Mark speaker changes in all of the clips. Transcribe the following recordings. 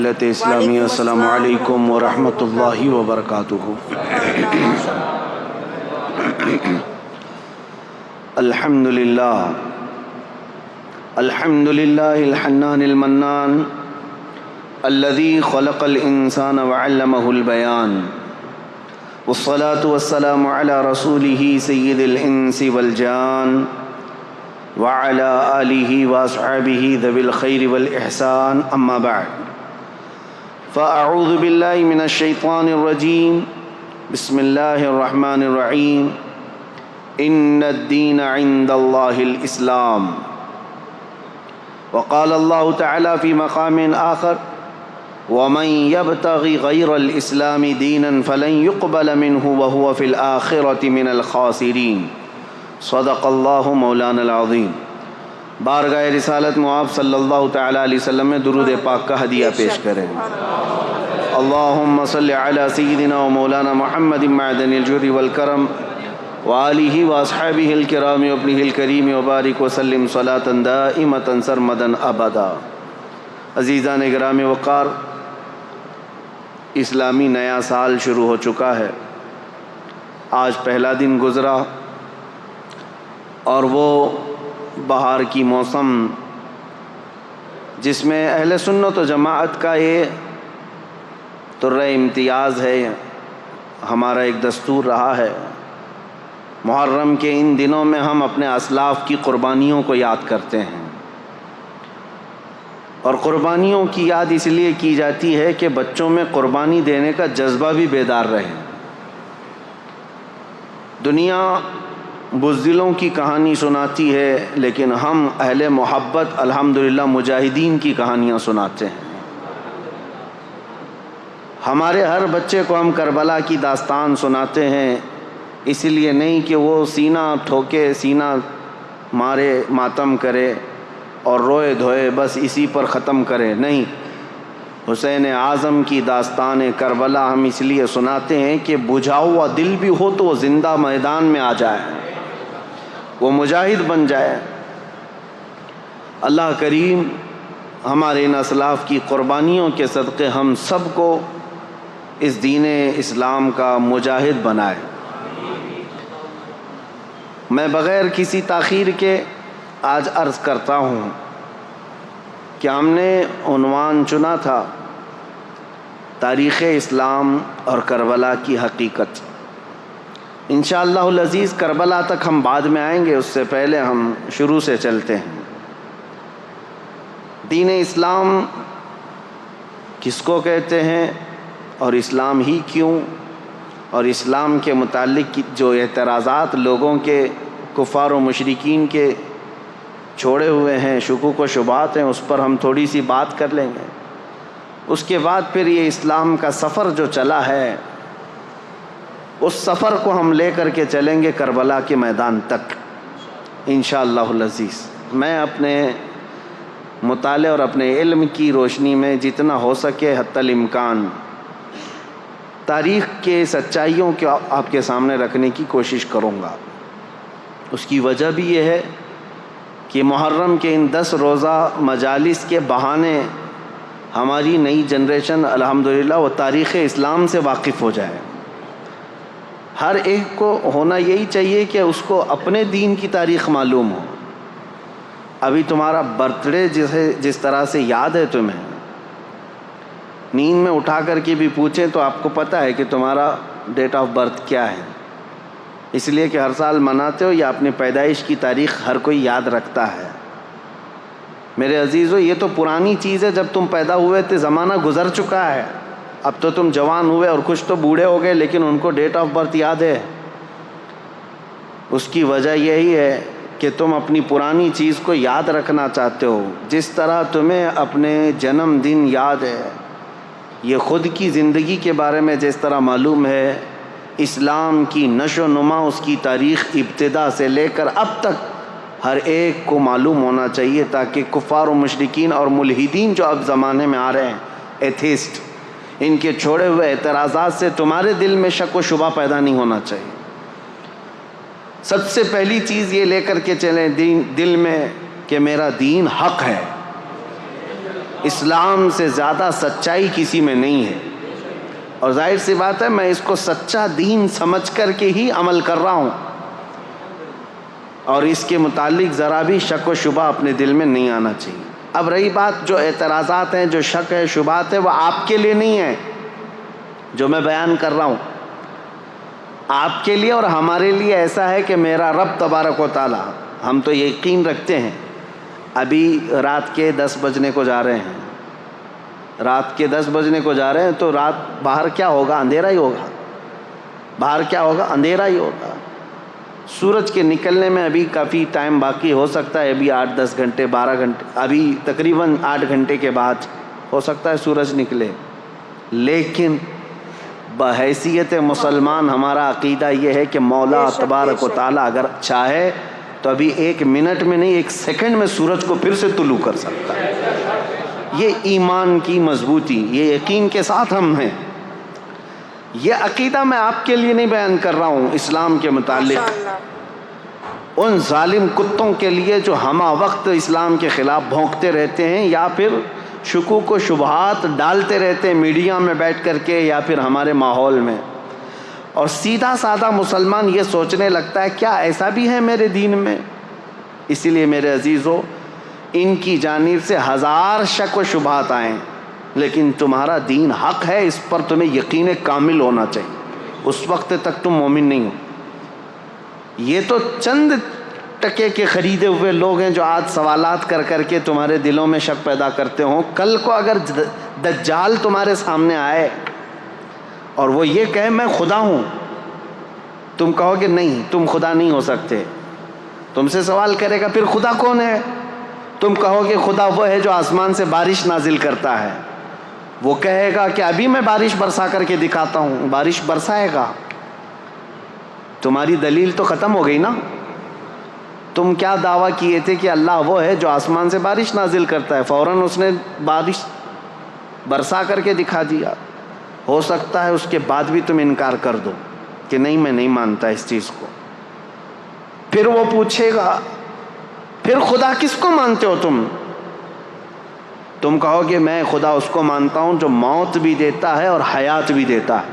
Speaker 1: ملت اسلامی، السلام علیکم ورحمۃ اللہ وبرکاتہ۔ الحمد للہ الحنان المنان الذي خلق الانسان وعلمه البيان، والصلاة والسلام على رسوله سید الانس والجان وعلى آلہ واصحابہ ذوی الخیر والاحسان، اما بعد فاعوذ باللہ من الشیطان الرجیم، بسم اللہ الرحمن الرحیم۔ ان الدین عند اللہ الاسلام، وقال اللہ تعالی فی مقام آخر، ومن يبتغ غیر الاسلام دینا فلن يقبل منہ وهو فی الآخرة من الخاسرین۔ صدق اللہ مولانا العظیم۔ بارگاہ رسالت معاب صلی اللہ تعالی علیہ وسلم میں درود پاک کا ہدیہ پیش کریں۔ اللہم صلی علی سیدنا و مولانا محمد معدن الجود والکرم وآلہ واصحابہ الکرام وابنہ الکریم وبارک وسلم صلاۃ دائمۃ سرمدا ابدا۔ عزیزان گرامی وقار، اسلامی نیا سال شروع ہو چکا ہے۔ آج پہلا دن گزرا اور وہ بہار کی موسم جس میں اہل سنت و جماعت کا یہ طرح امتیاز ہے، ہمارا ایک دستور رہا ہے، محرم کے ان دنوں میں ہم اپنے اسلاف کی قربانیوں کو یاد کرتے ہیں، اور قربانیوں کی یاد اس لیے کی جاتی ہے کہ بچوں میں قربانی دینے کا جذبہ بھی بیدار رہے۔ دنیا بزدلوں کی کہانی سناتی ہے، لیکن ہم اہل محبت الحمدللہ مجاہدین کی کہانیاں سناتے ہیں۔ ہمارے ہر بچے کو ہم کربلا کی داستان سناتے ہیں، اس لیے نہیں کہ وہ سینہ ٹھوکے، سینہ مارے، ماتم کرے اور روئے دھوئے بس اسی پر ختم کرے، نہیں۔ حسین اعظم کی داستان کربلا ہم اس لیے سناتے ہیں کہ بجھا ہوا دل بھی ہو تو وہ زندہ میدان میں آ جائے، وہ مجاہد بن جائے۔ اللہ کریم ہمارے ان اسلاف کی قربانیوں کے صدقے ہم سب کو اس دین اسلام کا مجاہد بنائے۔ میں بغیر کسی تاخیر کے آج عرض کرتا ہوں کہ ہم نے عنوان چنا تھا تاریخ اسلام اور کربلا کی حقیقت۔ انشاءاللہ العزیز کربلا تک ہم بعد میں آئیں گے، اس سے پہلے ہم شروع سے چلتے ہیں۔ دین اسلام کس کو کہتے ہیں اور اسلام ہی کیوں، اور اسلام کے متعلق جو اعتراضات لوگوں کے، کفار و مشرکین کے چھوڑے ہوئے ہیں، شکوک و شبہات ہیں، اس پر ہم تھوڑی سی بات کر لیں گے۔ اس کے بعد پھر یہ اسلام کا سفر جو چلا ہے، اس سفر کو ہم لے کر کے چلیں گے کربلا کے میدان تک انشاءاللہ العزیز۔ میں اپنے مطالعے اور اپنے علم کی روشنی میں جتنا ہو سکے حتی الامکان تاریخ کے سچائیوں کو آپ کے سامنے رکھنے کی کوشش کروں گا۔ اس کی وجہ بھی یہ ہے کہ محرم کے ان 10 روزہ مجالس کے بہانے ہماری نئی جنریشن الحمدللہ وہ تاریخ اسلام سے واقف ہو جائے۔ ہر ایک کو ہونا یہی چاہیے کہ اس کو اپنے دین کی تاریخ معلوم ہو۔ ابھی تمہارا برتھ ڈے جس طرح سے یاد ہے، تمہیں نیند میں اٹھا کر کے بھی پوچھیں تو آپ کو پتہ ہے کہ تمہارا ڈیٹ آف برتھ کیا ہے، اس لیے کہ ہر سال مناتے ہو یا اپنی پیدائش کی تاریخ ہر کوئی یاد رکھتا ہے۔ میرے عزیزو، یہ تو پرانی چیز ہے، جب تم پیدا ہوئے تھے زمانہ گزر چکا ہے، اب تو تم جوان ہوئے اور کچھ تو بوڑھے ہو گئے، لیکن ان کو ڈیٹ آف برتھ یاد ہے۔ اس کی وجہ یہی ہے کہ تم اپنی پرانی چیز کو یاد رکھنا چاہتے ہو، جس طرح تمہیں اپنے جنم دن یاد ہے، یہ خود کی زندگی کے بارے میں جس طرح معلوم ہے، اسلام کی نشو و نما، اس کی تاریخ ابتدا سے لے کر اب تک ہر ایک کو معلوم ہونا چاہیے، تاکہ کفار و مشرکین اور ملحدین جو اب زمانے میں آ رہے ہیں، ایتھیسٹ، ان کے چھوڑے ہوئے اعتراضات سے تمہارے دل میں شک و شبہ پیدا نہیں ہونا چاہیے۔ سب سے پہلی چیز یہ لے کر کے چلیں دل میں کہ میرا دین حق ہے، اسلام سے زیادہ سچائی کسی میں نہیں ہے، اور ظاہر سی بات ہے میں اس کو سچا دین سمجھ کر کے ہی عمل کر رہا ہوں، اور اس کے متعلق ذرا بھی شک و شبہ اپنے دل میں نہیں آنا چاہیے۔ اب رہی بات جو اعتراضات ہیں، جو شک ہے، شبہات ہے، وہ آپ کے لیے نہیں ہے جو میں بیان کر رہا ہوں، آپ کے لیے اور ہمارے لیے ایسا ہے کہ میرا رب تبارک و تعالی، ہم تو یقین رکھتے ہیں، ابھی رات کے 10 بجنے کو جا رہے ہیں، رات کے 10 بجنے کو جا رہے ہیں، تو رات باہر کیا ہوگا؟ اندھیرا ہی ہوگا، باہر کیا ہوگا؟ اندھیرا ہی ہوگا۔ سورج کے نکلنے میں ابھی کافی ٹائم باقی، ہو سکتا ہے ابھی 8-10 گھنٹے 12 گھنٹے، ابھی تقریباً 8 گھنٹے کے بعد ہو سکتا ہے سورج نکلے، لیکن بحیثیت مسلمان ہمارا عقیدہ یہ ہے کہ مولا تبارک و تعالیٰ اگر چاہے تو ابھی 1 منٹ میں نہیں 1 سیکنڈ میں سورج کو پھر سے طلوع کر سکتا ہے۔ یہ ایمان کی مضبوطی، یہ یقین کے ساتھ ہم ہیں۔ یہ عقیدہ میں آپ کے لیے نہیں بیان کر رہا ہوں، اسلام کے متعلق ان ظالم کتوں کے لیے جو ہمہ وقت اسلام کے خلاف بھونکتے رہتے ہیں، یا پھر شکوک و شبہات ڈالتے رہتے ہیں میڈیا میں بیٹھ کر کے یا پھر ہمارے ماحول میں، اور سیدھا سادہ مسلمان یہ سوچنے لگتا ہے کیا ایسا بھی ہے میرے دین میں؟ اسی لیے میرے عزیزو، ان کی جانب سے 1000 شک و شبہات آئیں، لیکن تمہارا دین حق ہے، اس پر تمہیں یقین کامل ہونا چاہیے، اس وقت تک تم مومن نہیں ہو۔ یہ تو چند ٹکے کے خریدے ہوئے لوگ ہیں جو آج سوالات کر کر کے تمہارے دلوں میں شک پیدا کرتے ہوں۔ کل کو اگر دجال تمہارے سامنے آئے اور وہ یہ کہے میں خدا ہوں، تم کہو گے نہیں تم خدا نہیں ہو سکتے، تم سے سوال کرے گا پھر خدا کون ہے؟ تم کہو گے خدا وہ ہے جو آسمان سے بارش نازل کرتا ہے، وہ کہے گا کہ ابھی میں بارش برسا کر کے دکھاتا ہوں، بارش برسائے گا۔ تمہاری دلیل تو ختم ہو گئی نا۔ تم کیا دعویٰ کیے تھے کہ اللہ وہ ہے جو آسمان سے بارش نازل کرتا ہے، فوراً اس نے بارش برسا کر کے دکھا دیا۔ ہو سکتا ہے اس کے بعد بھی تم انکار کر دو کہ نہیں میں نہیں مانتا اس چیز کو۔ پھر وہ پوچھے گا پھر خدا کس کو مانتے ہو تم؟ تم کہو گے میں خدا اس کو مانتا ہوں جو موت بھی دیتا ہے اور حیات بھی دیتا ہے۔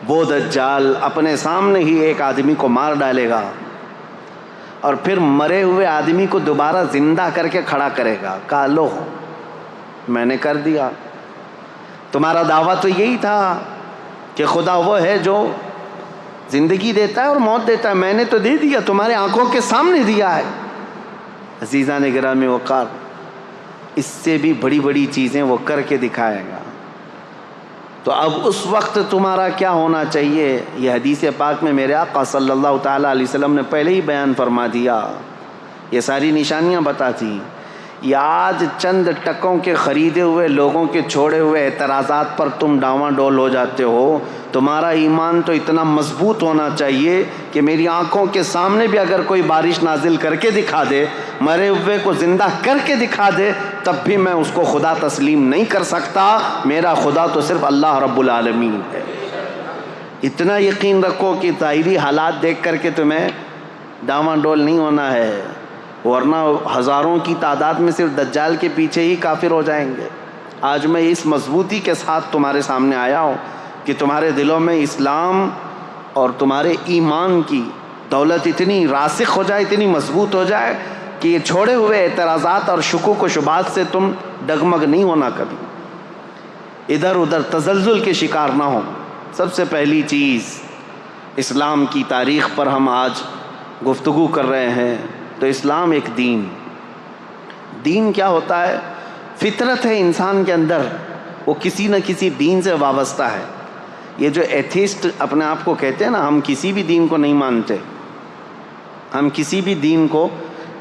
Speaker 1: وہ دجال اپنے سامنے ہی ایک آدمی کو مار ڈالے گا اور پھر مرے ہوئے آدمی کو دوبارہ زندہ کر کے کھڑا کرے گا، کہا لو میں نے کر دیا۔ تمہارا دعویٰ تو یہی تھا کہ خدا وہ ہے جو زندگی دیتا ہے اور موت دیتا ہے، میں نے تو دے دیا، تمہارے آنکھوں کے سامنے دیا ہے۔ عزیزان گرامی وقار، اس سے بھی بڑی بڑی چیزیں وہ کر کے دکھائے گا۔ تو اب اس وقت تمہارا کیا ہونا چاہیے؟ یہ حدیث پاک میں میرے آقا صلی اللہ تعالیٰ علیہ وسلم نے پہلے ہی بیان فرما دیا، یہ ساری نشانیاں بتاتی۔ یہ آج چند ٹکوں کے خریدے ہوئے لوگوں کے چھوڑے ہوئے اعتراضات پر تم ڈاواں ڈول ہو جاتے ہو۔ تمہارا ایمان تو اتنا مضبوط ہونا چاہیے کہ میری آنکھوں کے سامنے بھی اگر کوئی بارش نازل کر کے دکھا دے، مرے ہوئے کو زندہ کر کے دکھا دے، تب بھی میں اس کو خدا تسلیم نہیں کر سکتا، میرا خدا تو صرف اللہ رب العالمین ہے۔ اتنا یقین رکھو کہ ظاہری حالات دیکھ کر کے تمہیں ڈاواں ڈول نہیں ہونا ہے، ورنہ ہزاروں کی تعداد میں صرف دجال کے پیچھے ہی کافر ہو جائیں گے۔ آج میں اس مضبوطی کے ساتھ تمہارے سامنے آیا ہوں کہ تمہارے دلوں میں اسلام اور تمہارے ایمان کی دولت اتنی راسخ ہو جائے، اتنی مضبوط ہو جائے کہ یہ چھوڑے ہوئے اعتراضات اور شکوک و شبہات سے تم ڈگمگ نہیں ہونا، کبھی ادھر ادھر تزلزل کے شکار نہ ہو۔ سب سے پہلی چیز، اسلام کی تاریخ پر ہم آج گفتگو کر رہے ہیں، تو اسلام ایک دین کیا ہوتا ہے؟ فطرت ہے انسان کے اندر، وہ کسی نہ کسی دین سے وابستہ ہے۔ یہ جو ایتھیسٹ اپنے آپ کو کہتے ہیں نا، ہم کسی بھی دین کو نہیں مانتے، ہم کسی بھی دین کو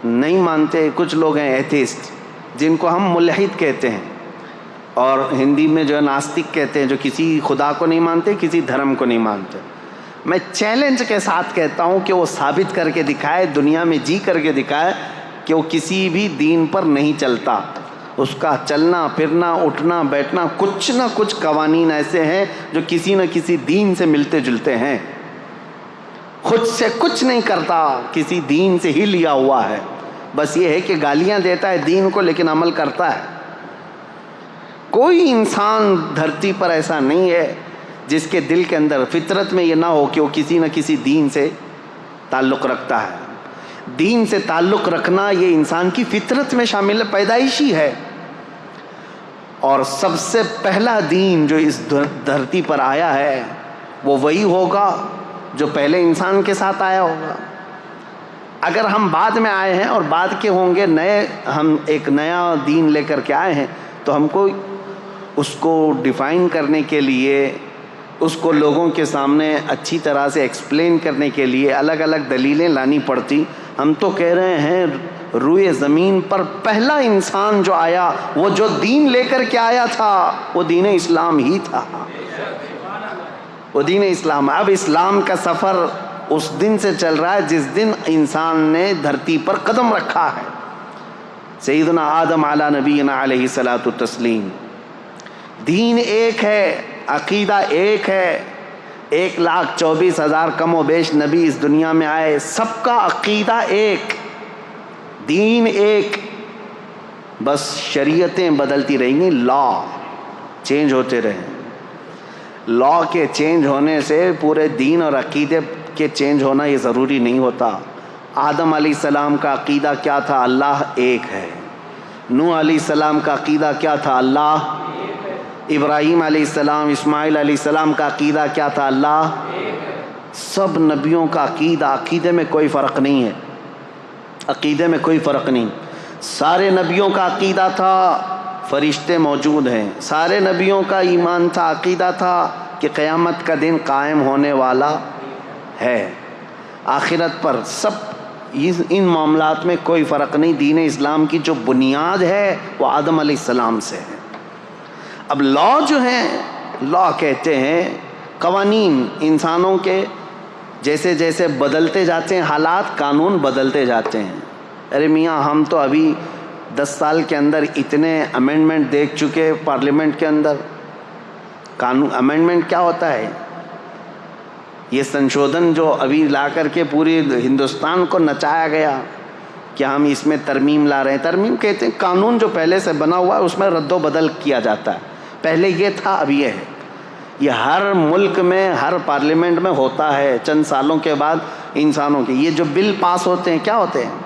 Speaker 1: نہیں مانتے۔ کچھ لوگ ہیں ایتھیسٹ جن کو ہم ملحد کہتے ہیں، اور ہندی میں جو ہے ناستک کہتے ہیں، جو کسی خدا کو نہیں مانتے، کسی دھرم کو نہیں مانتے۔ میں چیلنج کے ساتھ کہتا ہوں کہ وہ ثابت کر کے دکھائے، دنیا میں جی کر کے دکھائے کہ وہ کسی بھی دین پر نہیں چلتا۔ اس کا چلنا پھرنا اٹھنا بیٹھنا کچھ نہ کچھ قوانین ایسے ہیں جو کسی نہ کسی دین سے ملتے جلتے ہیں، خود سے کچھ نہیں کرتا، کسی دین سے ہی لیا ہوا ہے۔ بس یہ ہے کہ گالیاں دیتا ہے دین کو لیکن عمل کرتا ہے۔ کوئی انسان دھرتی پر ایسا نہیں ہے جس کے دل کے اندر فطرت میں یہ نہ ہو کہ وہ کسی نہ کسی دین سے تعلق رکھتا ہے۔ دین سے تعلق رکھنا یہ انسان کی فطرت میں شامل ہے، پیدائشی ہے۔ اور سب سے پہلا دین جو اس دھرتی پر آیا ہے وہ وہی ہوگا جو پہلے انسان کے ساتھ آیا ہوگا۔ اگر ہم بعد میں آئے ہیں اور بعد کے ہوں گے ہم ایک نیا دین لے کر کے آئے ہیں تو ہم کو اس کو ڈیفائن کرنے کے لیے، اس کو لوگوں کے سامنے اچھی طرح سے ایکسپلین کرنے کے لیے الگ الگ دلیلیں لانی پڑتی۔ ہم تو کہہ رہے ہیں روئے زمین پر پہلا انسان جو آیا، وہ جو دین لے کر کے آیا تھا وہ دین اسلام ہی تھا، وہ دین اسلام۔ اب اسلام کا سفر اس دن سے چل رہا ہے جس دن انسان نے دھرتی پر قدم رکھا ہے۔ سیدنا آدم علی نبینا علیہ الصلاۃ والتسلیم۔ دین ایک ہے، عقیدہ ایک ہے۔ 1,24,000 کم و بیش نبی اس دنیا میں آئے، سب کا عقیدہ ایک، دین ایک، بس شریعتیں بدلتی رہیں گی، لا چینج ہوتے رہیں۔ لا کے چینج ہونے سے پورے دین اور عقیدے کے چینج ہونا یہ ضروری نہیں ہوتا۔ آدم علیہ السلام کا عقیدہ کیا تھا؟ اللہ ایک ہے۔ نوح علیہ السلام کا عقیدہ کیا تھا؟ اللہ۔ ابراہیم علیہ السلام، اسماعیل علیہ السلام کا عقیدہ کیا تھا؟ اللہ۔ سب نبیوں کا عقیدے میں کوئی فرق نہیں ہے، عقیدے میں کوئی فرق نہیں۔ سارے نبیوں کا عقیدہ تھا فرشتے موجود ہیں، سارے نبیوں کا ایمان تھا، عقیدہ تھا کہ قیامت کا دن قائم ہونے والا ہے، آخرت پر۔ سب ان معاملات میں کوئی فرق نہیں۔ دین اسلام کی جو بنیاد ہے وہ آدم علیہ السلام سے ہے۔ اب لا جو ہیں، لا کہتے ہیں قوانین انسانوں کے جیسے جیسے بدلتے جاتے ہیں حالات، قانون بدلتے جاتے ہیں۔ ارے میاں ہم تو ابھی 10 سال کے اندر اتنے امینڈمنٹ دیکھ چکے پارلیمنٹ کے اندر۔ قانون امینڈمنٹ کیا ہوتا ہے؟ یہ سنشودھن جو ابھی لا کر کے پوری ہندوستان کو نچایا گیا کہ ہم اس میں ترمیم لا رہے ہیں۔ ترمیم کہتے ہیں قانون جو پہلے سے بنا ہوا ہے اس میں رد و بدل کیا جاتا ہے، پہلے یہ تھا اب یہ ہے۔ یہ ہر ملک میں ہر پارلیمنٹ میں ہوتا ہے، چند سالوں کے بعد انسانوں کے یہ جو بل پاس ہوتے ہیں کیا ہوتے ہیں؟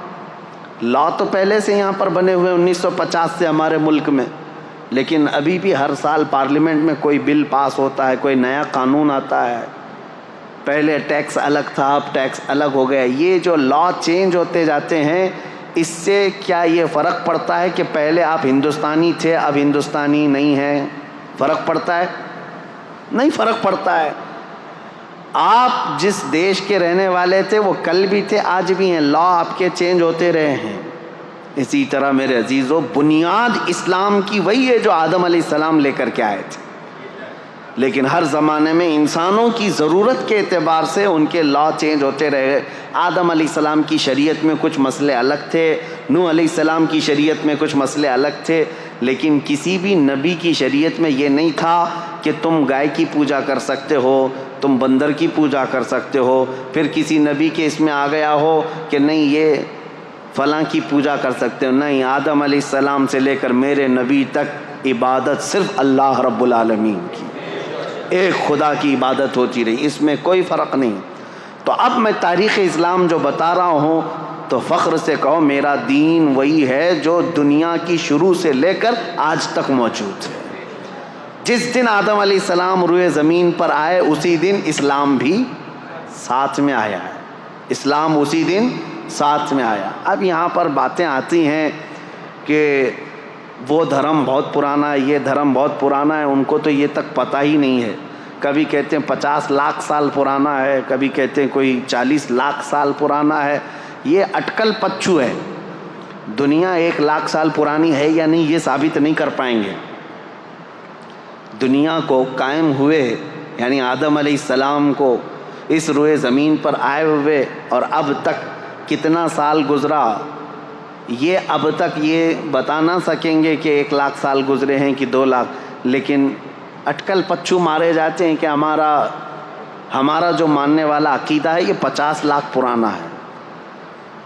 Speaker 1: لا تو پہلے سے یہاں پر بنے ہوئے 1950 سے ہمارے ملک میں، لیکن ابھی بھی ہر سال پارلیمنٹ میں کوئی بل پاس ہوتا ہے، کوئی نیا قانون آتا ہے۔ پہلے ٹیکس الگ تھا، اب ٹیکس الگ ہو گیا۔ یہ جو لا چینج ہوتے جاتے ہیں، اس سے کیا یہ فرق پڑتا ہے کہ پہلے آپ ہندوستانی تھے اب ہندوستانی نہیں ہیں؟ فرق پڑتا ہے؟ نہیں فرق پڑتا ہے۔ آپ جس دیش کے رہنے والے تھے وہ کل بھی تھے آج بھی ہیں، لا آپ کے چینج ہوتے رہے ہیں۔ اسی طرح میرے عزیزو بنیاد اسلام کی وہی ہے جو آدم علیہ السلام لے کر کے آئے تھے، لیکن ہر زمانے میں انسانوں کی ضرورت کے اعتبار سے ان کے لا چینج ہوتے رہے۔ آدم علیہ السلام کی شریعت میں کچھ مسئلے الگ تھے، نوح علیہ السلام کی شریعت میں کچھ مسئلے الگ تھے، لیکن کسی بھی نبی کی شریعت میں یہ نہیں تھا کہ تم گائے کی پوجا کر سکتے ہو، تم بندر کی پوجا کر سکتے ہو۔ پھر کسی نبی کے اس میں آ گیا ہو کہ نہیں یہ فلاں کی پوجا کر سکتے ہو، نہیں، آدم علیہ السلام سے لے کر میرے نبی تک عبادت صرف اللہ رب العالمین کی، ایک خدا کی عبادت ہوتی رہی، اس میں کوئی فرق نہیں۔ تو اب میں تاریخ اسلام جو بتا رہا ہوں تو فخر سے کہو میرا دین وہی ہے جو دنیا کی شروع سے لے کر آج تک موجود ہے۔ جس دن آدم علیہ السلام روئے زمین پر آئے اسی دن اسلام بھی ساتھ میں آیا ہے، اسلام اسی دن ساتھ میں آیا۔ اب یہاں پر باتیں آتی ہیں کہ وہ دھرم بہت پرانا ہے، یہ دھرم بہت پرانا ہے، ان کو تو یہ تک پتہ ہی نہیں ہے۔ کبھی کہتے ہیں 50 لاکھ سال پرانا ہے، کبھی کہتے ہیں کوئی 40 لاکھ سال پرانا ہے۔ یہ اٹکل پچو ہے، دنیا 1 لاکھ سال پرانی ہے یا نہیں یہ ثابت نہیں کر پائیں گے۔ دنیا کو قائم ہوئے یعنی آدم علیہ السلام کو اس روئے زمین پر آئے ہوئے اور اب تک کتنا سال گزرا، یہ اب تک یہ بتا نہ سکیں گے کہ 1 لاکھ سال گزرے ہیں کہ 2 لاکھ، لیکن اٹکل پچو مارے جاتے ہیں کہ ہمارا جو ماننے والا عقیدہ ہے یہ 50 لاکھ پرانا ہے۔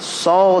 Speaker 1: 100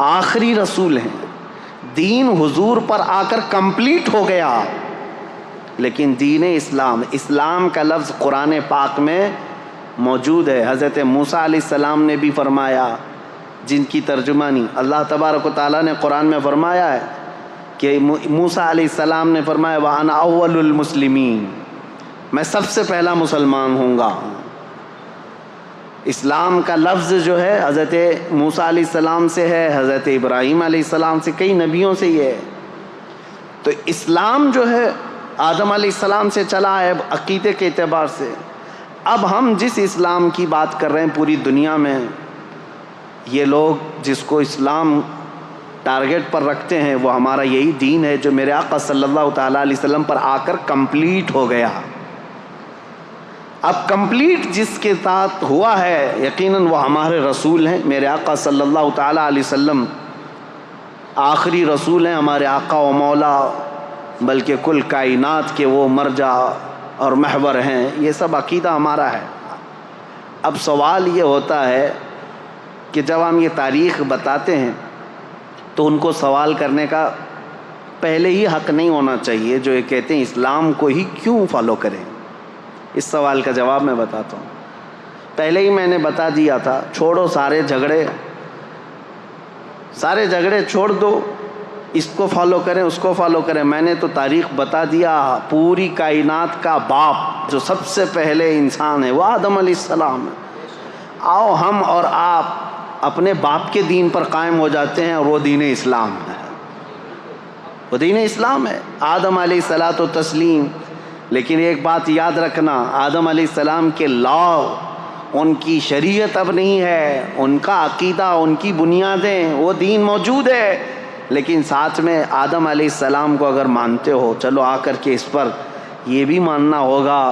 Speaker 1: آخری رسول ہیں، دین حضور پر آ کر کمپلیٹ ہو گیا، لیکن دین اسلام کا لفظ قرآن پاک میں موجود ہے۔ حضرت موسیٰ علیہ السلام نے بھی فرمایا، جن کی ترجمانی اللہ تبارک و تعالیٰ نے قرآن میں فرمایا ہے کہ موسیٰ علیہ السلام نے فرمایا وَأَنَا أَوَّلُ الْمُسْلِمِينَ، میں سب سے پہلا مسلمان ہوں گا۔ اسلام کا لفظ جو ہے حضرت موسیٰ علیہ السلام سے ہے، حضرت ابراہیم علیہ السلام سے، کئی نبیوں سے یہ ہے۔ تو اسلام جو ہے آدم علیہ السلام سے چلا ہے عقیدے کے اعتبار سے۔ اب ہم جس اسلام کی بات کر رہے ہیں پوری دنیا میں، یہ لوگ جس کو اسلام ٹارگٹ پر رکھتے ہیں وہ ہمارا یہی دین ہے جو میرے آقا صلی اللہ تعالیٰ علیہ وسلم پر آ کر کمپلیٹ ہو گیا۔ اب کمپلیٹ جس کے ساتھ ہوا ہے یقیناً وہ ہمارے رسول ہیں۔ میرے آقا صلی اللہ تعالیٰ علیہ وسلم آخری رسول ہیں، ہمارے آقا و مولا، بلکہ کل کائنات کے وہ مرجع اور محور ہیں۔ یہ سب عقیدہ ہمارا ہے۔ اب سوال یہ ہوتا ہے کہ جب ہم یہ تاریخ بتاتے ہیں تو ان کو سوال کرنے کا پہلے ہی حق نہیں ہونا چاہیے جو یہ کہتے ہیں اسلام کو ہی کیوں فالو کریں۔ اس سوال کا جواب میں بتاتا ہوں۔ پہلے ہی میں نے بتا دیا تھا، چھوڑو سارے جھگڑے چھوڑ دو، اس کو فالو کریں اس کو فالو کریں۔ میں نے تو تاریخ بتا دیا، پوری کائنات کا باپ جو سب سے پہلے انسان ہے وہ آدم علیہ السلام ہے۔ آؤ ہم اور آپ اپنے باپ کے دین پر قائم ہو جاتے ہیں اور وہ دین اسلام ہے، وہ دین اسلام ہے، آدم علیہ الصلاۃ والتسلیم۔ لیکن ایک بات یاد رکھنا، آدم علیہ السلام کے لا، ان کی شریعت اب نہیں ہے، ان کا عقیدہ، ان کی بنیادیں، وہ دین موجود ہے، لیکن ساتھ میں آدم علیہ السلام کو اگر مانتے ہو، چلو آ کر کے اس پر یہ بھی ماننا ہوگا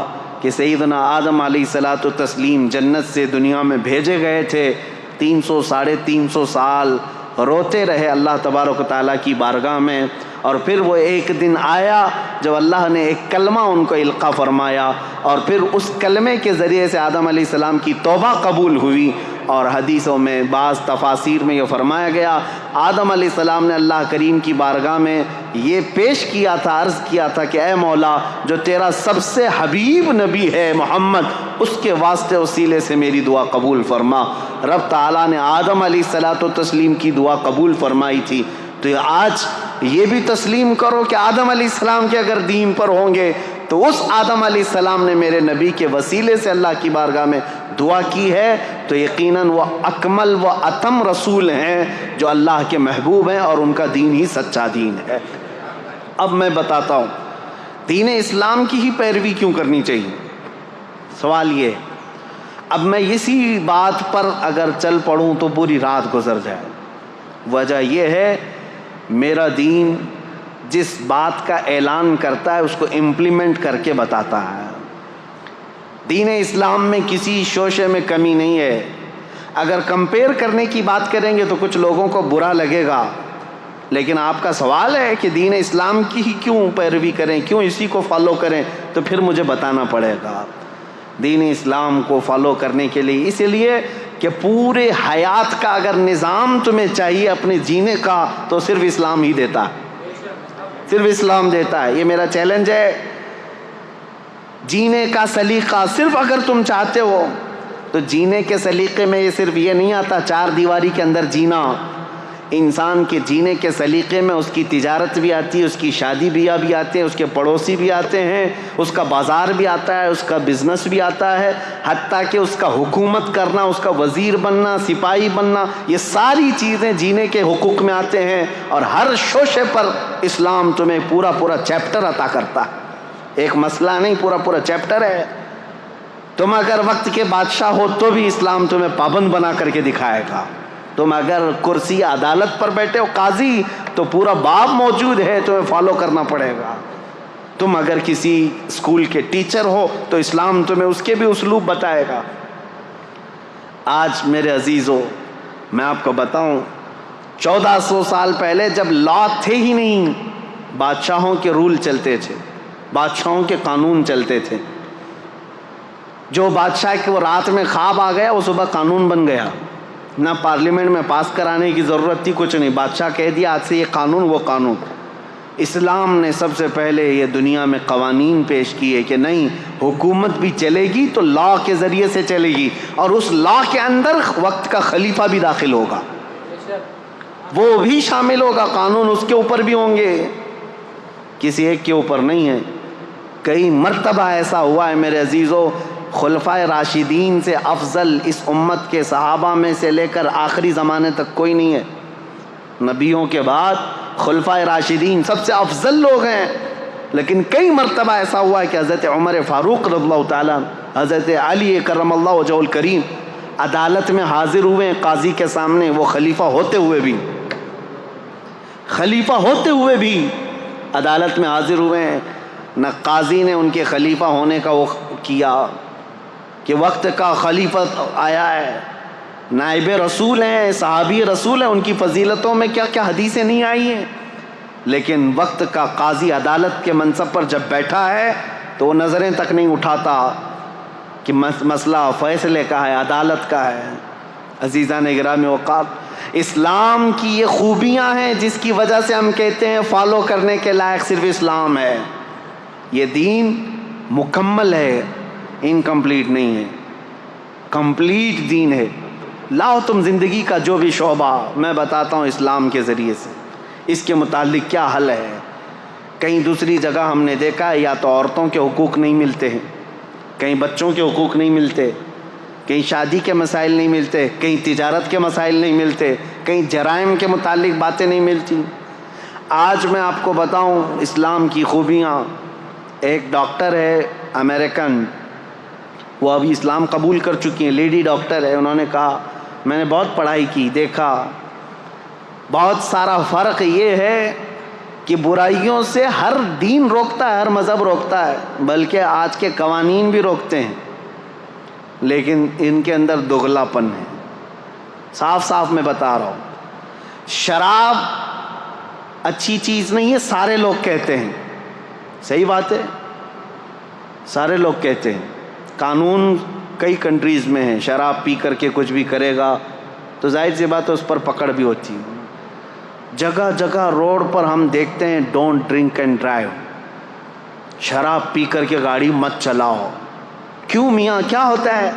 Speaker 1: کہ سیدنا آدم علیہ الصلاۃ والتسلیم جنت سے دنیا میں بھیجے گئے تھے، 300-350 سال روتے رہے اللہ تبارک و تعالیٰ کی بارگاہ میں، اور پھر وہ ایک دن آیا جب اللہ نے ایک کلمہ ان کو القا فرمایا، اور پھر اس کلمے کے ذریعے سے آدم علیہ السلام کی توبہ قبول ہوئی۔ اور حدیثوں میں بعض تفاسیر میں یہ فرمایا گیا، آدم علیہ السلام نے اللہ کریم کی بارگاہ میں یہ پیش کیا تھا، عرض کیا تھا کہ اے مولا، جو تیرا سب سے حبیب نبی ہے محمد، اس کے واسطے وسیلے سے میری دعا قبول فرما۔ رب تعالیٰ نے آدم علیہ الصلاۃ والتسلیم کی دعا قبول فرمائی تھی۔ تو آج یہ بھی تسلیم کرو کہ آدم علیہ السلام کے اگر دین پر ہوں گے تو اس آدم علیہ السلام نے میرے نبی کے وسیلے سے اللہ کی بارگاہ میں دعا کی ہے، تو یقیناً وہ اکمل و اتم رسول ہیں جو اللہ کے محبوب ہیں، اور ان کا دین ہی سچا دین ہے۔ اب میں بتاتا ہوں دین اسلام کی ہی پیروی کیوں کرنی چاہیے۔ سوال یہ، اب میں اسی بات پر اگر چل پڑوں تو پوری رات گزر جائے۔ وجہ یہ ہے، میرا دین جس بات کا اعلان کرتا ہے اس کو امپلیمنٹ کر کے بتاتا ہے۔ دین اسلام میں کسی شوشے میں کمی نہیں ہے۔ اگر کمپیئر کرنے کی بات کریں گے تو کچھ لوگوں کو برا لگے گا، لیکن آپ کا سوال ہے کہ دین اسلام کی ہی کیوں پیروی کریں، کیوں اسی کو فالو کریں، تو پھر مجھے بتانا پڑے گا۔ دین اسلام کو فالو کرنے کے لیے اس لیے کہ پورے حیات کا اگر نظام تمہیں چاہیے اپنے جینے کا تو صرف اسلام ہی دیتا ہے، صرف اسلام دیتا ہے۔ یہ میرا چیلنج ہے، جینے کا سلیقہ صرف اگر تم چاہتے ہو تو جینے کے سلیقے میں یہ صرف یہ نہیں آتا چار دیواری کے اندر جینا، انسان کے جینے کے سلیقے میں اس کی تجارت بھی آتی ہے، اس کی شادی بیاہ بھی آتے ہیں، اس کے پڑوسی بھی آتے ہیں، اس کا بازار بھی آتا ہے، اس کا بزنس بھی آتا ہے، حتیٰ کہ اس کا حکومت کرنا، اس کا وزیر بننا، سپاہی بننا، یہ ساری چیزیں جینے کے حقوق میں آتے ہیں۔ اور ہر شوشے پر اسلام تمہیں پورا پورا چیپٹر عطا کرتا ہے، ایک مسئلہ نہیں، پورا پورا چیپٹر ہے۔ تم اگر وقت کے بادشاہ ہو تو بھی اسلام تمہیں پابند بنا کر کے دکھائے گا۔ تم اگر کرسی عدالت پر بیٹھے ہو قاضی تو پورا باب موجود ہے، تمہیں فالو کرنا پڑے گا۔ تم اگر کسی اسکول کے ٹیچر ہو تو اسلام تمہیں اس کے بھی اسلوب بتائے گا۔ آج میرے عزیزو میں آپ کو بتاؤں، 1400 سال پہلے جب لا تھے ہی نہیں، بادشاہوں کے رول چلتے تھے، بادشاہوں کے قانون چلتے تھے۔ جو بادشاہ کے وہ رات میں خواب آ گیا وہ صبح قانون بن گیا، نہ پارلیمنٹ میں پاس کرانے کی ضرورت تھی، کچھ نہیں، بادشاہ کہہ دیا آج سے یہ قانون وہ قانون۔ اسلام نے سب سے پہلے یہ دنیا میں قوانین پیش کیے کہ نہیں، حکومت بھی چلے گی تو لا کے ذریعے سے چلے گی، اور اس لا کے اندر وقت کا خلیفہ بھی داخل ہوگا، وہ بھی شامل ہوگا، قانون اس کے اوپر بھی ہوں گے، کسی ایک کے اوپر نہیں ہے۔ کئی مرتبہ ایسا ہوا ہے میرے عزیزو، خلفائے راشدین سے افضل اس امت کے صحابہ میں سے لے کر آخری زمانے تک کوئی نہیں ہے۔ نبیوں کے بعد خلفائے راشدین سب سے افضل لوگ ہیں، لیکن کئی مرتبہ ایسا ہوا ہے کہ حضرت عمر فاروق رضی اللہ تعالیٰ، حضرت علی کرم اللہ وجہہ الکریم عدالت میں حاضر ہوئے قاضی کے سامنے، وہ خلیفہ ہوتے ہوئے بھی عدالت میں حاضر ہوئے ہیں، نہ قاضی نے ان کے خلیفہ ہونے کا وہ کیا کہ وقت کا خلیفہ آیا ہے، نائب رسول ہیں، صحابی رسول ہیں، ان کی فضیلتوں میں کیا کیا حدیثیں نہیں آئی ہیں، لیکن وقت کا قاضی عدالت کے منصب پر جب بیٹھا ہے تو وہ نظریں تک نہیں اٹھاتا کہ مسئلہ فیصلے کا ہے، عدالت کا ہے۔ عزیزان گرامی اوقات، اسلام کی یہ خوبیاں ہیں جس کی وجہ سے ہم کہتے ہیں فالو کرنے کے لائق صرف اسلام ہے۔ یہ دین مکمل ہے، انکمپلیٹ نہیں ہے، کمپلیٹ دین ہے۔ لاؤ تم زندگی کا جو بھی شعبہ، میں بتاتا ہوں اسلام کے ذریعے سے اس کے متعلق کیا حل ہے۔ کہیں دوسری جگہ ہم نے دیکھا ہے یا تو عورتوں کے حقوق نہیں ملتے ہیں، کہیں بچوں کے حقوق نہیں ملتے، کہیں شادی کے مسائل نہیں ملتے، کہیں تجارت کے مسائل نہیں ملتے، کہیں جرائم کے متعلق باتیں نہیں ملتی۔ آج میں آپ کو بتاؤں اسلام کی خوبیاں۔ ایک ڈاکٹر ہے امریکن، وہ ابھی اسلام قبول کر چکی ہیں، لیڈی ڈاکٹر ہے، انہوں نے کہا میں نے بہت پڑھائی کی، دیکھا بہت سارا فرق یہ ہے کہ برائیوں سے ہر دین روکتا ہے، ہر مذہب روکتا ہے، بلکہ آج کے قوانین بھی روکتے ہیں، لیکن ان کے اندر دگلاپن ہے۔ صاف صاف میں بتا رہا ہوں، شراب اچھی چیز نہیں ہے، سارے لوگ کہتے ہیں، صحیح بات ہے، سارے لوگ کہتے ہیں۔ قانون کئی کنٹریز میں ہیں، شراب پی کر کے کچھ بھی کرے گا تو ظاہر سی بات ہے اس پر پکڑ بھی ہوتی ہے۔ جگہ جگہ روڈ پر ہم دیکھتے ہیں ڈونٹ ڈرنک اینڈ ڈرائیو، شراب پی کر کے گاڑی مت چلاؤ۔ کیوں میاں، کیا ہوتا ہے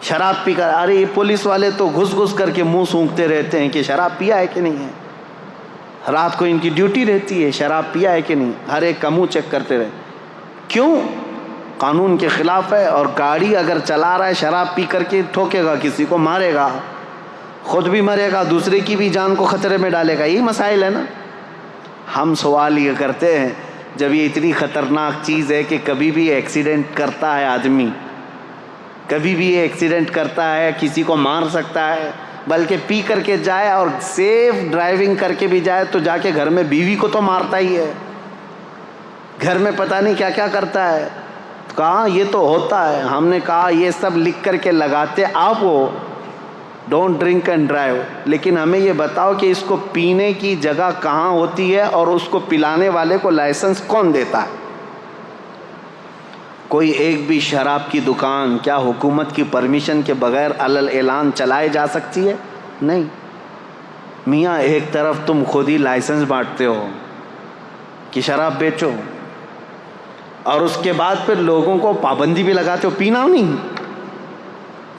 Speaker 1: شراب پی کر؟ ارے یہ پولیس والے تو گھس گھس کر کے منہ سونکھتے رہتے ہیں کہ شراب پیا ہے کہ نہیں ہے، رات کو ان کی ڈیوٹی رہتی ہے شراب پیا ہے کہ نہیں، ہر ایک کا منہ چیک کرتے رہے۔ کیوں؟ قانون کے خلاف ہے، اور گاڑی اگر چلا رہا ہے شراب پی کر کے ٹھوکے گا، کسی کو مارے گا، خود بھی مرے گا، دوسرے کی بھی جان کو خطرے میں ڈالے گا۔ یہی مسائل ہے نا۔ ہم سوال یہ کرتے ہیں جب یہ اتنی خطرناک چیز ہے کہ کبھی بھی ایکسیڈنٹ کرتا ہے آدمی، کبھی بھی ایکسیڈنٹ کرتا ہے، کسی کو مار سکتا ہے، بلکہ پی کر کے جائے اور سیف ڈرائیونگ کر کے بھی جائے تو جا کے گھر میں بیوی کو تو مارتا ہی ہے، گھر میں پتہ نہیں کیا کیا کرتا ہے۔ کہاں یہ تو ہوتا ہے۔ ہم نے کہا یہ سب لکھ کر کے لگاتے آپ ہو، ڈونٹ ڈرنک اینڈ ڈرائیو، لیکن ہمیں یہ بتاؤ کہ اس کو پینے کی جگہ کہاں ہوتی ہے اور اس کو پلانے والے کو لائسنس کون دیتا ہے؟ کوئی ایک بھی شراب کی دکان کیا حکومت کی پرمیشن کے بغیر علل اعلان چلائے جا سکتی ہے؟ نہیں میاں، ایک طرف تم خود ہی لائسنس بانٹتے ہو کہ شراب بیچو، اور اس کے بعد پھر لوگوں کو پابندی بھی لگاتے ہو پینا نہیں۔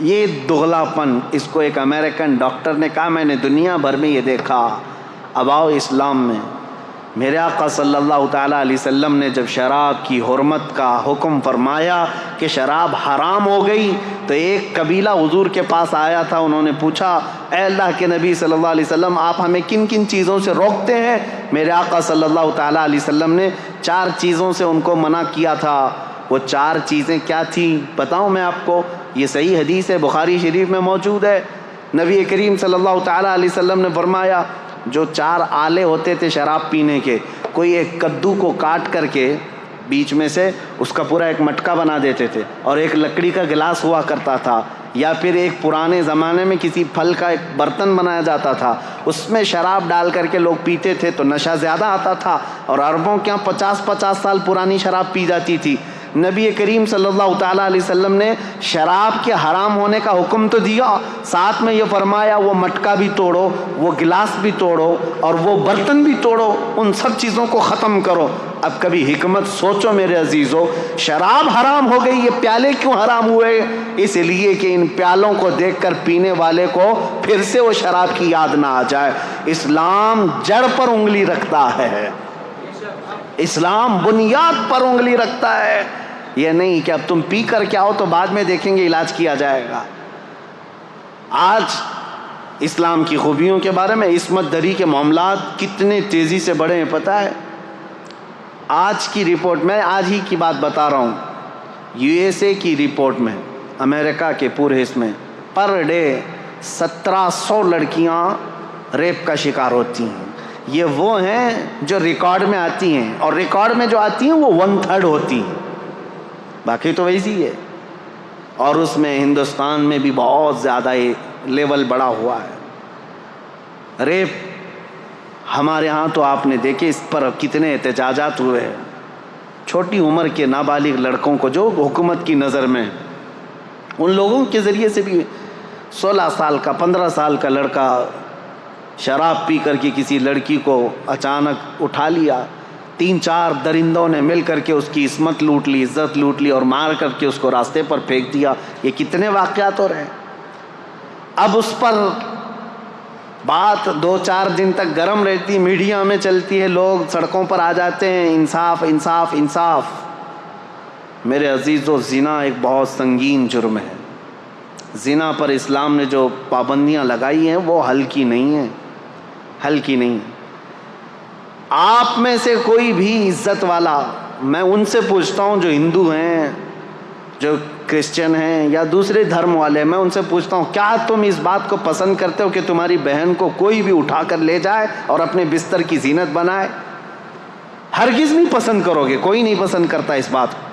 Speaker 1: یہ دغلاپن، اس کو ایک امریکن ڈاکٹر نے کہا میں نے دنیا بھر میں یہ دیکھا۔ اب آؤ اسلام میں، میرے آقا صلی اللہ تعالیٰ علیہ وسلم نے جب شراب کی حرمت کا حکم فرمایا کہ شراب حرام ہو گئی تو ایک قبیلہ حضور کے پاس آیا تھا، انہوں نے پوچھا اے اللہ کے نبی صلی اللہ علیہ وسلم آپ ہمیں کن کن چیزوں سے روکتے ہیں؟ میرے آقا صلی اللہ تعالیٰ علیہ وسلم نے 4 چیزوں سے ان کو منع کیا تھا۔ وہ 4 چیزیں کیا تھیں بتاؤں میں آپ کو؟ یہ صحیح حدیث ہے، بخاری شریف میں موجود ہے۔ نبی کریم صلی اللہ تعالیٰ علیہ وسلم نے فرمایا جو 4 آلے ہوتے تھے شراب پینے کے، کوئی ایک کدو کو کاٹ کر کے بیچ میں سے اس کا پورا ایک مٹکا بنا دیتے تھے، اور ایک لکڑی کا گلاس ہوا کرتا تھا، یا پھر ایک پرانے زمانے میں کسی پھل کا ایک برتن بنایا جاتا تھا، اس میں شراب ڈال کر کے لوگ پیتے تھے تو نشہ زیادہ آتا تھا، اور عربوں کے یہاں 50-50 سال پرانی شراب پی جاتی تھی۔ نبی کریم صلی اللہ تعالیٰ علیہ وسلم نے شراب کے حرام ہونے کا حکم تو دیا، ساتھ میں یہ فرمایا وہ مٹکا بھی توڑو، وہ گلاس بھی توڑو اور وہ برتن بھی توڑو، ان سب چیزوں کو ختم کرو۔ اب کبھی حکمت سوچو میرے عزیزو، شراب حرام ہو گئی، یہ پیالے کیوں حرام ہوئے؟ اس لیے کہ ان پیالوں کو دیکھ کر پینے والے کو پھر سے وہ شراب کی یاد نہ آ جائے۔ اسلام جڑ پر انگلی رکھتا ہے، اسلام بنیاد پر انگلی رکھتا ہے، یہ نہیں کہ اب تم پی کر کے آؤ تو بعد میں دیکھیں گے علاج کیا جائے گا۔ آج اسلام کی خوبیوں کے بارے میں، عصمت دری کے معاملات کتنے تیزی سے بڑھے ہیں پتہ ہے؟ آج کی رپورٹ میں آج ہی کی بات بتا رہا ہوں، USA کی رپورٹ میں، امریکہ کے پورے حصے میں پر ڈے 1700 لڑکیاں ریپ کا شکار ہوتی ہیں۔ یہ وہ ہیں جو ریکارڈ میں آتی ہیں، اور ریکارڈ میں جو آتی ہیں وہ 1/3 ہوتی ہیں، باقی تو ویسی ہے۔ اور اس میں ہندوستان میں بھی بہت زیادہ لیول بڑا ہوا ہے ریپ۔ ہمارے ہاں تو آپ نے دیکھے اس پر کتنے احتجاجات ہوئے ہیں، چھوٹی عمر کے نابالغ لڑکوں کو جو حکومت کی نظر میں، ان لوگوں کے ذریعے سے بھی 16 سال کا 15 سال کا لڑکا شراب پی کر کے کسی لڑکی کو اچانک اٹھا لیا، 3-4 درندوں نے مل کر کے اس کی عصمت لوٹ لی، عزت لوٹ لی اور مار کر کے اس کو راستے پر پھینک دیا۔ یہ کتنے واقعات ہو رہے ہیں۔ اب اس پر بات 2-4 دن تک گرم رہتی، میڈیا میں چلتی ہے، لوگ سڑکوں پر آ جاتے ہیں، انصاف انصاف انصاف۔ میرے عزیزو، زنا ایک بہت سنگین جرم ہے۔ زنا پر اسلام نے جو پابندیاں لگائی ہیں وہ ہلکی نہیں ہیں، ہلکی نہیں۔ آپ میں سے کوئی بھی عزت والا، میں ان سے پوچھتا ہوں جو ہندو ہیں، جو کرسچن ہیں یا دوسرے دھرم والے، میں ان سے پوچھتا ہوں کیا تم اس بات کو پسند کرتے ہو کہ تمہاری بہن کو کوئی بھی اٹھا کر لے جائے اور اپنے بستر کی زینت بنائے؟ ہرگز نہیں پسند کرو گے، کوئی نہیں پسند کرتا اس بات کو۔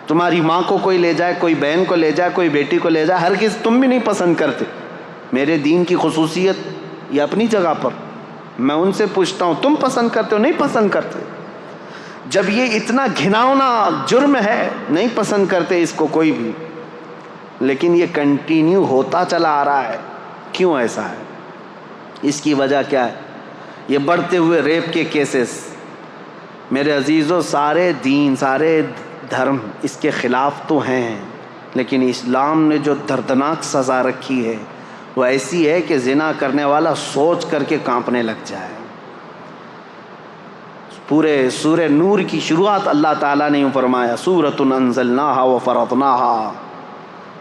Speaker 1: تمہاری ماں کو کوئی لے جائے، کوئی بہن کو لے جائے، کوئی بیٹی کو لے جائے، ہرگز تم بھی نہیں پسند کرتے۔ میرے دین کی خصوصیت یہ اپنی جگہ پر، میں ان سے پوچھتا ہوں تم پسند کرتے ہو؟ نہیں پسند کرتے۔ جب یہ اتنا گھناؤنا جرم ہے، نہیں پسند کرتے اس کو کوئی بھی، لیکن یہ کنٹینیو ہوتا چلا آ رہا ہے۔ کیوں ایسا ہے؟ اس کی وجہ کیا ہے؟ یہ بڑھتے ہوئے ریپ کے کیسز۔ میرے عزیزو، سارے دین، سارے دھرم اس کے خلاف تو ہیں، لیکن اسلام نے جو دردناک سزا رکھی ہے وہ ایسی ہے کہ زنا کرنے والا سوچ کر کے کانپنے لگ جائے۔ پورے سورہ نور کی شروعات اللہ تعالیٰ نے یوں فرمایا، سورۃ انزلناہا وفرضناہا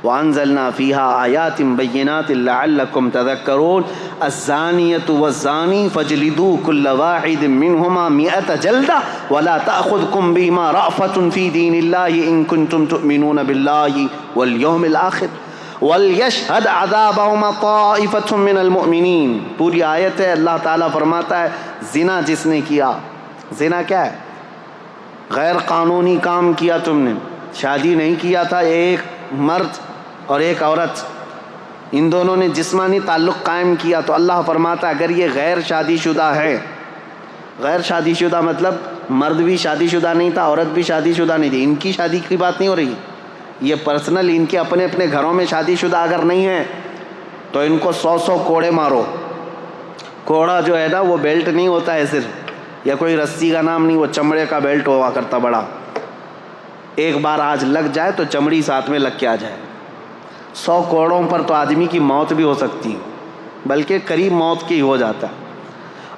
Speaker 1: وانزلنا فیہا آیات بینات لعلکم تذکرون الزانیۃ والزانی فاجلدوا کل واحد منہما 100 جلدہ ولا تأخذکم بہما رأفۃ فی دین اللہ ان کنتم تؤمنون باللہ والیوم الآخر وَلْيَشْهَدْ عَذَابَهُمَا طَائِفَةٌ مِّنَ الْمُؤْمِنِينَ۔ پوری آیت ہے، اللہ تعالیٰ فرماتا ہے زنا جس نے کیا، زنا کیا ہے؟ غیر قانونی کام کیا تم نے، شادی نہیں کیا تھا، ایک مرد اور ایک عورت، ان دونوں نے جسمانی تعلق قائم کیا، تو اللہ فرماتا ہے اگر یہ غیر شادی شدہ ہے، غیر شادی شدہ مطلب مرد بھی شادی شدہ نہیں تھا، عورت بھی شادی شدہ نہیں تھی، ان کی شادی کی بات نہیں ہو رہی، یہ پرسنل ان کے اپنے اپنے گھروں میں شادی شدہ اگر نہیں ہے تو ان کو 100 کوڑے مارو۔ کوڑا جو ہے نا وہ بیلٹ نہیں ہوتا ہے صرف، یا کوئی رسی کا نام نہیں، وہ چمڑے کا بیلٹ ہوا کرتا بڑا، ایک بار آج لگ جائے تو چمڑی ساتھ میں لگ کے آ جائے۔ 100 کوڑوں پر تو آدمی کی موت بھی ہو سکتی ہے، بلکہ قریب موت کی ہو جاتا ہے۔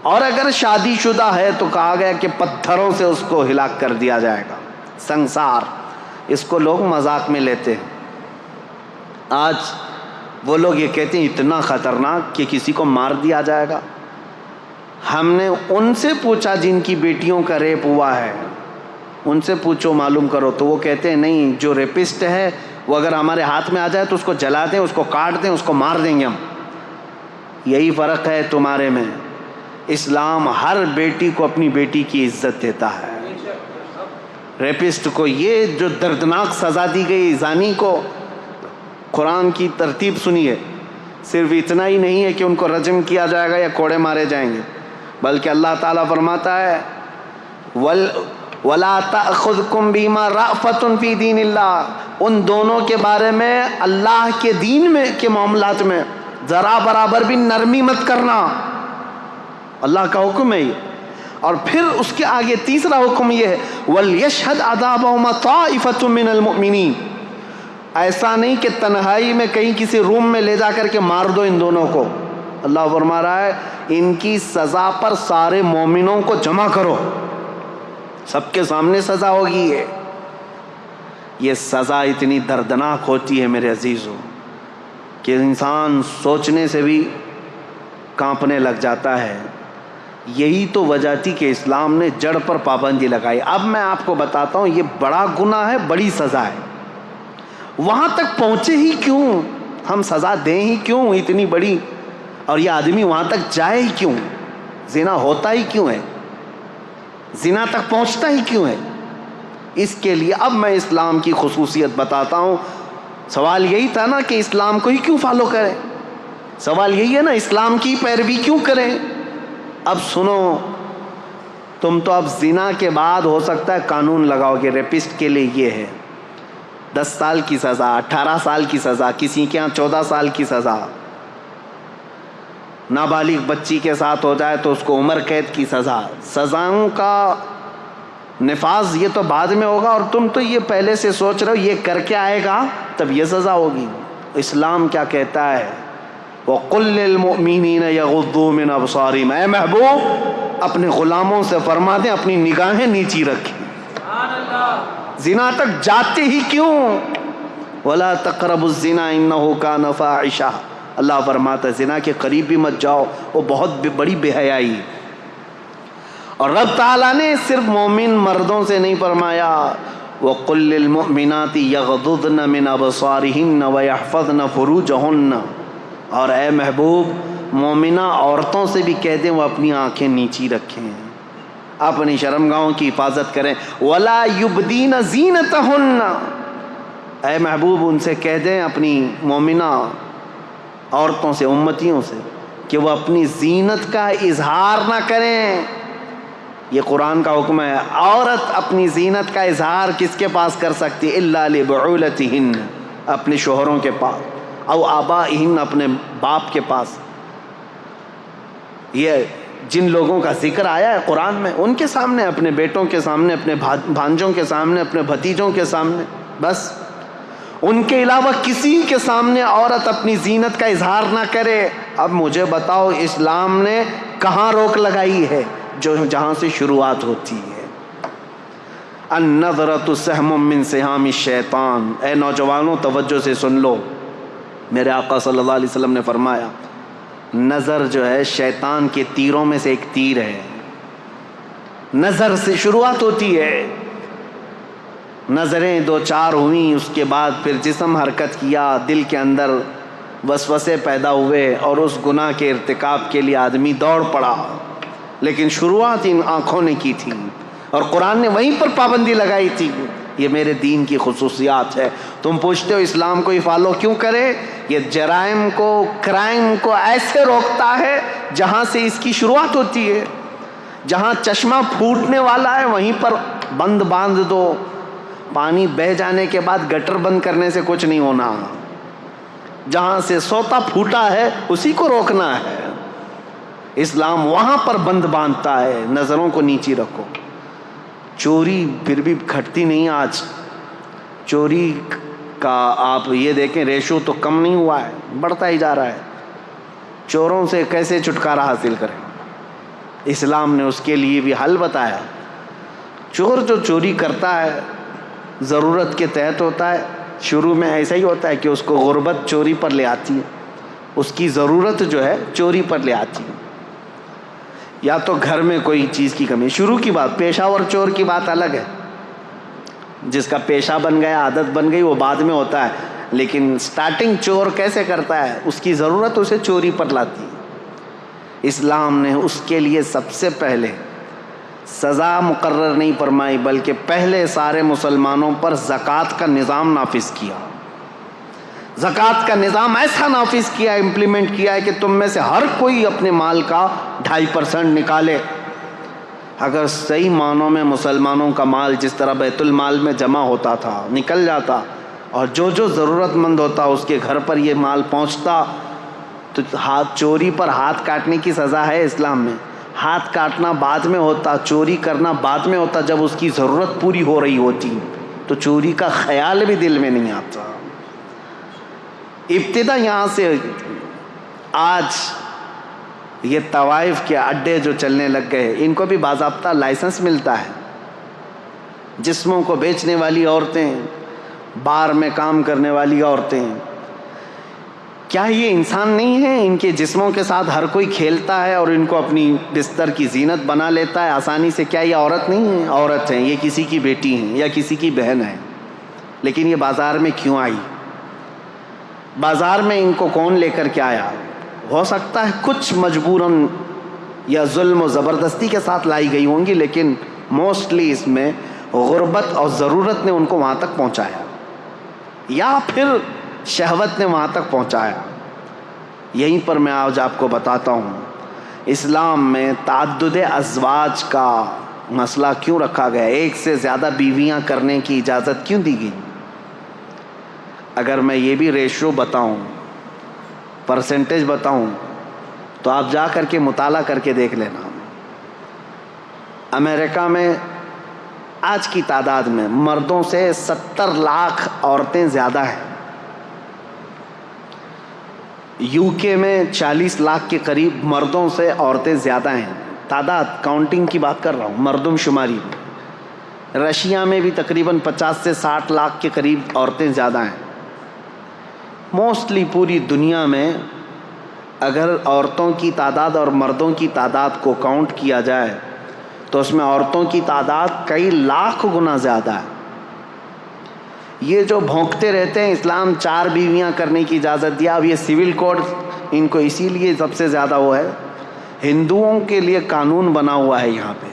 Speaker 1: اور اگر شادی شدہ ہے تو کہا گیا کہ پتھروں سے اس کو ہلاک کر دیا جائے گا، سنسار۔ اس کو لوگ مذاق میں لیتے ہیں۔ آج وہ لوگ یہ کہتے ہیں اتنا خطرناک کہ کسی کو مار دیا جائے گا۔ ہم نے ان سے پوچھا جن کی بیٹیوں کا ریپ ہوا ہے، ان سے پوچھو، معلوم کرو، تو وہ کہتے ہیں نہیں، جو ریپسٹ ہے وہ اگر ہمارے ہاتھ میں آ جائے تو اس کو جلا دیں، اس کو کاٹ دیں، اس کو مار دیں گے ہم۔ یہی فرق ہے تمہارے میں۔ اسلام ہر بیٹی کو اپنی بیٹی کی عزت دیتا ہے۔ ریپسٹ کو یہ جو دردناک سزا دی گئی، زانی کو، قرآن کی ترتیب سنیے، صرف اتنا ہی نہیں ہے کہ ان کو رجم کیا جائے گا یا کوڑے مارے جائیں گے، بلکہ اللہ تعالیٰ فرماتا ہے وَلَا تَأْخُذْكُمْ بِهِمَا رَأْفَةٌ فِي دِينِ اللَّهِ، ان دونوں کے بارے میں اللہ کے دین میں کے معاملات میں ذرا برابر بھی نرمی مت کرنا، اللہ کا حکم ہے یہ۔ اور پھر اس کے آگے تیسرا حکم یہ ہے وَلْيَشْهَدْ عَذَابَهُمَا طَائِفَةٌ مِّنَ الْمُؤْمِنِينَ، ایسا نہیں کہ تنہائی میں کہیں کسی روم میں لے جا کر کے مار دو ان دونوں کو، اللہ فرما رہا ہے ان کی سزا پر سارے مومنوں کو جمع کرو، سب کے سامنے سزا ہوگی۔ یہ سزا اتنی دردناک ہوتی ہے میرے عزیزوں کہ انسان سوچنے سے بھی کانپنے لگ جاتا ہے۔ یہی تو وجہ تھی کہ اسلام نے جڑ پر پابندی لگائی۔ اب میں آپ کو بتاتا ہوں یہ بڑا گناہ ہے، بڑی سزا ہے، وہاں تک پہنچے ہی کیوں، ہم سزا دیں ہی کیوں اتنی بڑی، اور یہ آدمی وہاں تک جائے ہی کیوں، زنا ہوتا ہی کیوں ہے، زنا تک پہنچتا ہی کیوں ہے؟ اس کے لیے اب میں اسلام کی خصوصیت بتاتا ہوں۔ سوال یہی تھا نا کہ اسلام کو ہی کیوں فالو کریں، سوال یہی ہے نا اسلام کی پیروی کیوں کریں؟ اب سنو، تم تو اب زنا کے بعد ہو سکتا ہے قانون لگاؤ گے ریپسٹ کے لیے یہ ہے 10 سال کی سزا، 18 سال کی سزا، کسی کے ہاں 14 سال کی سزا، نابالغ بچی کے ساتھ ہو جائے تو اس کو عمر قید کی سزا۔ سزاؤں کا نفاذ یہ تو بعد میں ہوگا، اور تم تو یہ پہلے سے سوچ رہے ہو یہ کر کے آئے گا تب یہ سزا ہوگی۔ اسلام کیا کہتا ہے وَقُلْ لِلْمُؤْمِنِينَ يَغُضُّوا مِنْ أَبْصَارِهِمْ، اے محبوب اپنے غلاموں سے فرما دیں اپنی نگاہیں نیچی رکھیں، زنا تک جاتے ہی کیوں؟ وَلَا تَقْرَبُوا الزِّنَا إِنَّهُ كَانَ فَاحِشَةً، اللہ فرماتا ہے زنا کے قریب بھی مت جاؤ، وہ بہت بڑی بے حیائی۔ اور رب تعالیٰ نے صرف مومن مردوں سے نہیں فرمایا وَقُلْ لِلْمُؤْمِنَاتِ يَغْضُضْنَ مِنْ أَبْصَارِهِنَّ وَيَحْفَظْنَ فُرُوجَهُنَّ، اور اے محبوب مومنہ عورتوں سے بھی کہہ دیں وہ اپنی آنکھیں نیچی رکھیں، اپنی شرمگاہوں کی حفاظت کریں۔ وَلَا يُبْدِينَ زِينَتَهُنَّ، اے محبوب ان سے کہہ دیں اپنی مومنہ عورتوں سے، امتیوں سے، کہ وہ اپنی زینت کا اظہار نہ کریں۔ یہ قرآن کا حکم ہے، عورت اپنی زینت کا اظہار کس کے پاس کر سکتی؟ الا لبعولتہن، اپنے شوہروں کے پاس، او آبائہن، اپنے باپ کے پاس۔ یہ جن لوگوں کا ذکر آیا ہے قرآن میں ان کے سامنے، اپنے بیٹوں کے سامنے، اپنے بھانجوں کے سامنے، اپنے بھتیجوں کے سامنے، بس ان کے علاوہ کسی کے سامنے عورت اپنی زینت کا اظہار نہ کرے۔ اب مجھے بتاؤ اسلام نے کہاں روک لگائی ہے؟ جہاں سے شروعات ہوتی ہے، النظرۃ سہم من سہام الشیطان۔ اے نوجوانوں توجہ سے سن لو، میرے آقا صلی اللہ علیہ وسلم نے فرمایا نظر جو ہے شیطان کے تیروں میں سے ایک تیر ہے، نظر سے شروعات ہوتی ہے، نظریں 2-4 ہوئیں، اس کے بعد پھر جسم حرکت کیا، دل کے اندر وسوسے پیدا ہوئے اور اس گناہ کے ارتکاب کے لیے آدمی دوڑ پڑا، لیکن شروعات ان آنکھوں نے کی تھی اور قرآن نے وہیں پر پابندی لگائی تھی۔ یہ میرے دین کی خصوصیات ہے۔ تم پوچھتے ہو اسلام کو ہی فالو کیوں کرے؟ یہ جرائم کو، کرائم کو ایسے روکتا ہے جہاں سے اس کی شروعات ہوتی ہے۔ جہاں چشمہ پھوٹنے والا ہے وہیں پر بند باندھ دو، پانی بہہ جانے کے بعد گٹر بند کرنے سے کچھ نہیں ہونا، جہاں سے سوتا پھوٹا ہے اسی کو روکنا ہے۔ اسلام وہاں پر بند باندھتا ہے، نظروں کو نیچی رکھو۔ چوری پھر بھی گھٹتی نہیں، آج چوری کا آپ یہ دیکھیں ریشو تو کم نہیں ہوا ہے، بڑھتا ہی جا رہا ہے۔ چوروں سے کیسے چھٹکارا حاصل کریں؟ اسلام نے اس کے لیے بھی حل بتایا۔ چور جو چوری کرتا ہے ضرورت کے تحت ہوتا ہے، شروع میں ایسا ہی ہوتا ہے کہ اس کو غربت چوری پر لے آتی ہے، اس کی ضرورت جو ہے چوری پر لے آتی ہے، یا تو گھر میں کوئی چیز کی کمی۔ شروع کی بات، پیشہ ور چور کی بات الگ ہے، جس کا پیشہ بن گیا، عادت بن گئی، وہ بعد میں ہوتا ہے، لیکن سٹارٹنگ چور کیسے کرتا ہے؟ اس کی ضرورت اسے چوری پر لاتی ہے۔ اسلام نے اس کے لیے سب سے پہلے سزا مقرر نہیں فرمائی، بلکہ پہلے سارے مسلمانوں پر زکوٰۃ کا نظام نافذ کیا۔ زکوٰۃ کا نظام ایسا نافذ کیا، امپلیمنٹ کیا ہے کہ تم میں سے ہر کوئی اپنے مال کا 2.5% نکالے۔ اگر صحیح معنوں میں مسلمانوں کا مال جس طرح بیت المال میں جمع ہوتا تھا نکل جاتا اور جو جو ضرورت مند ہوتا اس کے گھر پر یہ مال پہنچتا تو چوری پر ہاتھ کاٹنے کی سزا ہے اسلام میں. ہاتھ کاٹنا بعد میں ہوتا, چوری کرنا بعد میں ہوتا. جب اس کی ضرورت پوری ہو رہی ہوتی تو چوری کا خیال بھی دل میں نہیں آتا. ابتدا یہاں سے. آج یہ طوائف کے اڈے جو چلنے لگ گئے ان کو بھی باضابطہ لائسنس ملتا ہے. جسموں کو بیچنے والی عورتیں, بار میں کام کرنے والی عورتیں, کیا یہ انسان نہیں ہیں؟ ان کے جسموں کے ساتھ ہر کوئی کھیلتا ہے اور ان کو اپنی بستر کی زینت بنا لیتا ہے آسانی سے. کیا یہ عورت نہیں ہیں؟ عورت ہیں. یہ کسی کی بیٹی ہیں یا کسی کی بہن ہے. لیکن یہ بازار میں کیوں آئی؟ بازار میں ان کو کون لے کر کے آیا؟ ہو سکتا ہے کچھ مجبوراً یا ظلم و زبردستی کے ساتھ لائی گئی ہوں گی, لیکن موسٹلی اس میں غربت اور ضرورت نے ان کو وہاں تک پہنچایا یا پھر شہوت نے وہاں تک پہنچایا. یہیں پر میں آج آپ کو بتاتا ہوں اسلام میں تعدد ازواج کا مسئلہ کیوں رکھا گیا, ایک سے زیادہ بیویاں کرنے کی اجازت کیوں دی گئی. اگر میں یہ بھی ریشو بتاؤں, پرسنٹیج بتاؤں, تو آپ جا کر کے مطالعہ کر کے دیکھ لینا. امریکہ میں آج کی تعداد میں مردوں سے 70 لاکھ عورتیں زیادہ ہیں. یو کے میں 40 لاکھ کے قریب مردوں سے عورتیں زیادہ ہیں. تعداد کاؤنٹنگ کی بات کر رہا ہوں, مردم شماری میں. رشیا میں بھی تقریباً 50 سے 60 لاکھ کے قریب عورتیں زیادہ ہیں. موسٹلی پوری دنیا میں اگر عورتوں کی تعداد اور مردوں کی تعداد کو کاؤنٹ کیا جائے تو اس میں عورتوں کی تعداد کئی لاکھ گنا زیادہ ہے. یہ جو بھونکتے رہتے ہیں اسلام 4 بیویاں کرنے کی اجازت دیا, اب یہ سول کوڈ ان کو اسی لیے سب سے زیادہ وہ ہے, ہندوؤں کے لیے قانون بنا ہوا ہے یہاں پہ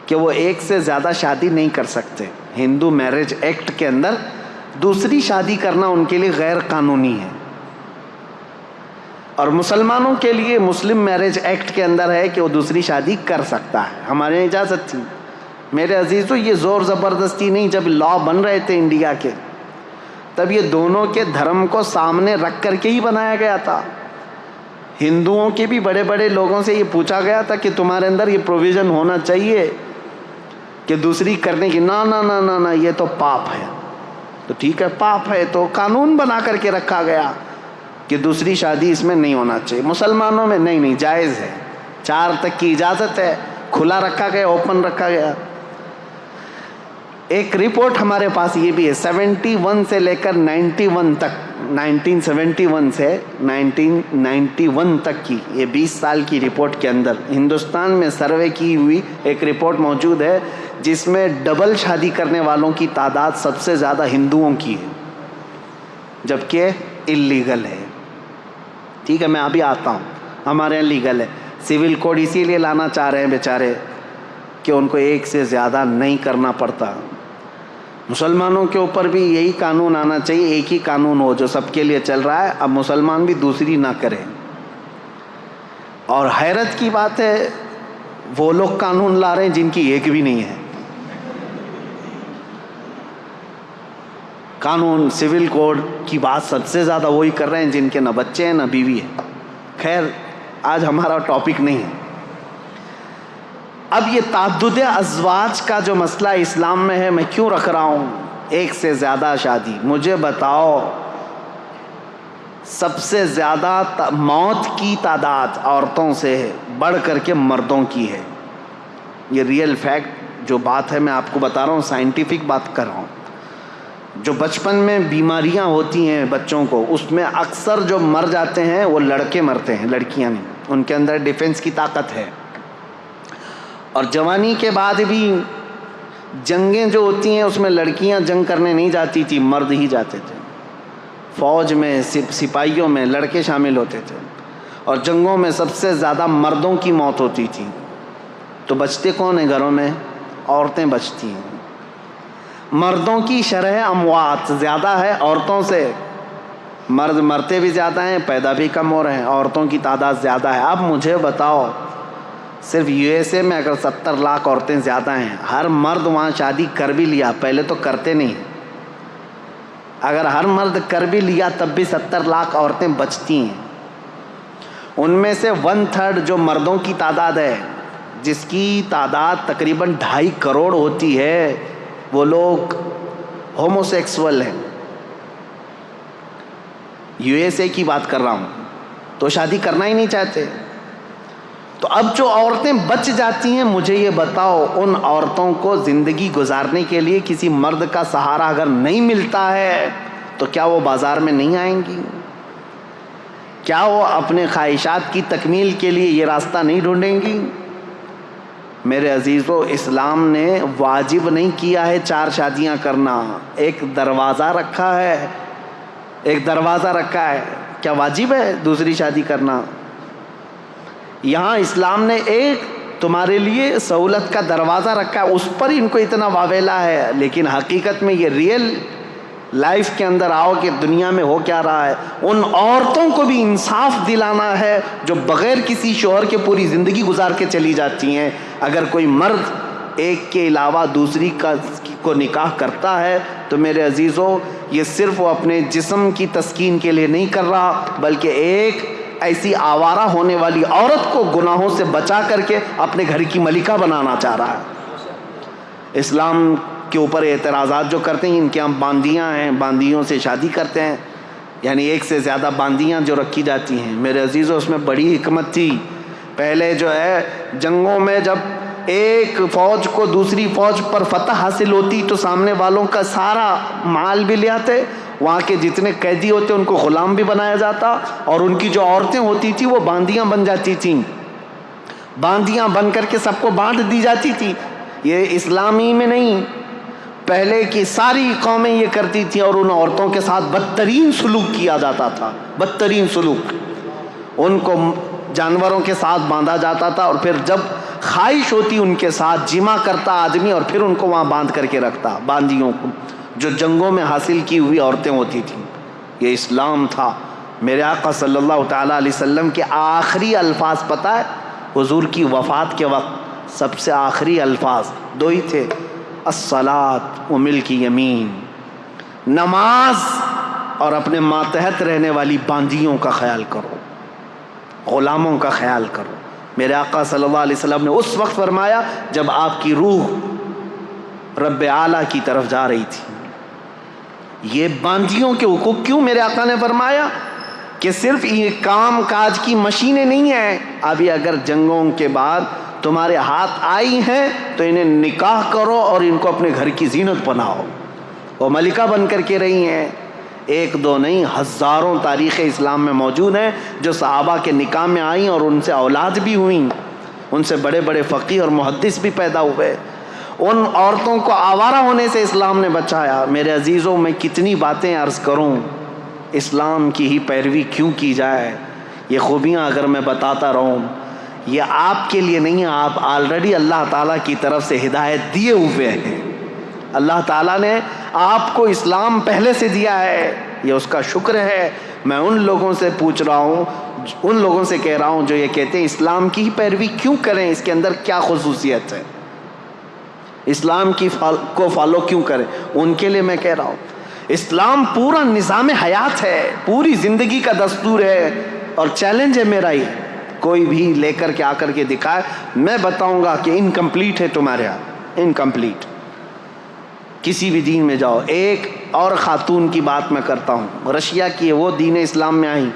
Speaker 1: کہ وہ ایک سے زیادہ شادی نہیں کر سکتے. ہندو میرج ایکٹ کے اندر دوسری شادی کرنا ان کے لیے غیر قانونی ہے. اور مسلمانوں کے لیے مسلم میرج ایکٹ کے اندر ہے کہ وہ دوسری شادی کر سکتا ہے. ہمارے یہاں اجازت تھی. میرے عزیزو, یہ زور زبردستی نہیں. جب لا بن رہے تھے انڈیا کے تب یہ دونوں کے دھرم کو سامنے رکھ کر کے ہی بنایا گیا تھا. ہندوؤں کے بھی بڑے بڑے لوگوں سے یہ پوچھا گیا تھا کہ تمہارے اندر یہ پروویژن ہونا چاہیے کہ دوسری کرنے کی. نہ نہ نہ نہ نہ, یہ تو پاپ ہے. تو ٹھیک ہے, پاپ ہے تو قانون بنا کر کے رکھا گیا کہ دوسری شادی اس میں نہیں ہونا چاہیے. مسلمانوں میں نہیں, جائز ہے. 4 تک کی اجازت ہے. کھلا رکھا گیا, اوپن رکھا گیا. ایک رپورٹ ہمارے پاس یہ بھی ہے 71 سے لے کر 91 تک, 1971 سے 1991 تک کی, یہ 20 سال کی رپورٹ کے اندر ہندوستان میں سروے کی ہوئی ایک رپورٹ موجود ہے جس میں ڈبل شادی کرنے والوں کی تعداد سب سے زیادہ ہندوؤں کی ہے, جبکہ اللیگل ہے. ٹھیک ہے, میں ابھی آتا ہوں. ہمارے یہاں لیگل ہے. سول کوڈ اسی لیے لانا چاہ رہے ہیں بیچارے کہ ان کو ایک سے زیادہ نہیں کرنا پڑتا. مسلمانوں کے اوپر بھی یہی قانون آنا چاہیے, ایک ہی قانون ہو جو سب کے لیے چل رہا ہے. اب مسلمان بھی دوسری نہ کریں. اور حیرت کی بات ہے وہ لوگ قانون لا رہے ہیں جن کی ایک بھی نہیں ہے. قانون سول کوڈ کی بات سب سے زیادہ وہی کر رہے ہیں جن کے نہ بچے ہیں نہ بیوی ہے. خیر, آج ہمارا ٹاپک نہیں ہے. اب یہ تعدد ازواج کا جو مسئلہ اسلام میں ہے, میں کیوں رکھ رہا ہوں ایک سے زیادہ شادی. مجھے بتاؤ سب سے زیادہ موت کی تعداد عورتوں سے بڑھ کر کے مردوں کی ہے. یہ ریئل فیکٹ جو بات ہے میں آپ کو بتا رہا ہوں, سائنٹیفک بات کر رہا ہوں. جو بچپن میں بیماریاں ہوتی ہیں بچوں کو, اس میں اکثر جو مر جاتے ہیں وہ لڑکے مرتے ہیں, لڑکیاں نہیں. ان کے اندر ڈیفنس کی طاقت ہے. اور جوانی کے بعد بھی جنگیں جو ہوتی ہیں اس میں لڑکیاں جنگ کرنے نہیں جاتی تھی, مرد ہی جاتے تھے. فوج میں سپاہیوں میں لڑکے شامل ہوتے تھے اور جنگوں میں سب سے زیادہ مردوں کی موت ہوتی تھی. تو بچتے کون ہیں گھروں میں؟ عورتیں بچتی ہیں. مردوں کی شرح اموات زیادہ ہے عورتوں سے. مرد مرتے بھی زیادہ ہیں, پیدا بھی کم ہو رہے ہیں, عورتوں کی تعداد زیادہ ہے. اب مجھے بتاؤ صرف USA میں اگر 70 لاکھ عورتیں زیادہ ہیں، ہر مرد وہاں شادی کر بھی لیا، پہلے تو کرتے نہیں، اگر ہر مرد کر بھی لیا تب بھی 70 لاکھ عورتیں بچتی ہیں۔ ان میں سے 1/3 جو مردوں کی تعداد ہے، جس کی تعداد تقریباً 2.5 کروڑ ہوتی ہے، وہ لوگ ہومو سیکسول ہیں۔ USA کی بات کر رہا ہوں، تو شادی کرنا ہی نہیں چاہتے۔ تو اب جو عورتیں بچ جاتی ہیں، مجھے یہ بتاؤ، ان عورتوں کو زندگی گزارنے کے لیے کسی مرد کا سہارا اگر نہیں ملتا ہے تو کیا وہ بازار میں نہیں آئیں گی؟ کیا وہ اپنے خواہشات کی تکمیل کے لیے یہ راستہ نہیں ڈھونڈیں گی؟ میرے عزیزو، اسلام نے واجب نہیں کیا ہے 4 شادیاں کرنا، ایک دروازہ رکھا ہے، ایک دروازہ رکھا ہے۔ کیا واجب ہے دوسری شادی کرنا؟ یہاں اسلام نے ایک تمہارے لیے سہولت کا دروازہ رکھا ہے، اس پر ان کو اتنا واویلا ہے، لیکن حقیقت میں یہ ریئل لائف کے اندر آؤ کہ دنیا میں ہو کیا رہا ہے۔ ان عورتوں کو بھی انصاف دلانا ہے جو بغیر کسی شوہر کے پوری زندگی گزار کے چلی جاتی ہیں۔ اگر کوئی مرد ایک کے علاوہ دوسری کو نکاح کرتا ہے تو میرے عزیزو، یہ صرف وہ اپنے جسم کی تسکین کے لیے نہیں کر رہا، بلکہ ایک ایسی آوارہ ہونے والی عورت کو گناہوں سے بچا کر کے اپنے گھر کی ملکہ بنانا چاہ رہا ہے۔ اسلام کے اوپر اعتراضات جو کرتے ہیں، ان کے ہم باندیاں ہیں، باندیوں سے شادی کرتے ہیں، یعنی ایک سے زیادہ باندیاں جو رکھی جاتی ہیں۔ میرے عزیزو، اس میں بڑی حکمت تھی۔ پہلے جو ہے جنگوں میں جب ایک فوج کو دوسری فوج پر فتح حاصل ہوتی تو سامنے والوں کا سارا مال بھی لے آتے، وہاں کے جتنے قیدی ہوتے ان کو غلام بھی بنایا جاتا، اور ان کی جو عورتیں ہوتی تھیں وہ باندیاں بن جاتی تھیں، باندیاں بن کر کے سب کو بانٹ دی جاتی تھی۔ یہ اسلامی میں نہیں، پہلے کی ساری قومیں یہ کرتی تھیں، اور ان عورتوں کے ساتھ بدترین سلوک کیا جاتا تھا، بدترین سلوک۔ ان کو جانوروں کے ساتھ باندھا جاتا تھا، اور پھر جب خواہش ہوتی ان کے ساتھ جمع کرتا آدمی، اور پھر ان کو وہاں باندھ کر کے رکھتا، باندیوں کو، جو جنگوں میں حاصل کی ہوئی عورتیں ہوتی تھیں۔ یہ اسلام تھا۔ میرے آقا صلی اللہ تعالیٰ علیہ وسلم کے آخری الفاظ پتہ ہے؟ حضور کی وفات کے وقت سب سے آخری الفاظ 2 ہی تھے، الصلاۃ و ملک یمین، نماز اور اپنے ماتحت رہنے والی باندیوں کا خیال کرو، غلاموں کا خیال کرو۔ میرے آقا صلی اللہ علیہ وسلم نے اس وقت فرمایا جب آپ کی روح رب اعلیٰ کی طرف جا رہی تھی۔ یہ باندیوں کے حقوق کیوں میرے آقا نے فرمایا؟ کہ صرف یہ کام کاج کی مشینیں نہیں ہیں، ابھی اگر جنگوں کے بعد تمہارے ہاتھ آئی ہیں تو انہیں نکاح کرو اور ان کو اپنے گھر کی زینت بناؤ۔ وہ ملکہ بن کر کے رہی ہیں، 1 2 نہیں، ہزاروں تاریخ اسلام میں موجود ہیں جو صحابہ کے نکاح میں آئیں اور ان سے اولاد بھی ہوئیں، ان سے بڑے بڑے فقیہ اور محدث بھی پیدا ہوئے۔ ان عورتوں کو آوارہ ہونے سے اسلام نے بچایا۔ میرے عزیزوں، میں کتنی باتیں عرض کروں، اسلام کی ہی پیروی کیوں کی جائے؟ یہ خوبیاں اگر میں بتاتا رہوں، یہ آپ کے لیے نہیں، آپ آلریڈی اللہ تعالیٰ کی طرف سے ہدایت دیے ہوئے ہیں۔ اللہ تعالیٰ نے آپ کو اسلام پہلے سے دیا ہے، یہ اس کا شکر ہے۔ میں ان لوگوں سے پوچھ رہا ہوں، ان لوگوں سے کہہ رہا ہوں جو یہ کہتے ہیں اسلام کی ہی پیروی کیوں کریں، اس کے اندر کیا خصوصیت ہے، اسلام کو فالو کیوں کریں؟ ان کے لیے میں کہہ رہا ہوں، اسلام پورا نظام حیات ہے، پوری زندگی کا دستور ہے، اور چیلنج ہے میرا ہی، کوئی بھی لے کر کے آ کر کے دکھائے، میں بتاؤں گا کہ انکمپلیٹ ہے تمہارے ہاں، انکمپلیٹ۔ کسی بھی دین میں جاؤ، ایک اور خاتون کی بات میں کرتا ہوں، رشیا کی ہے، وہ دین اسلام میں آئیں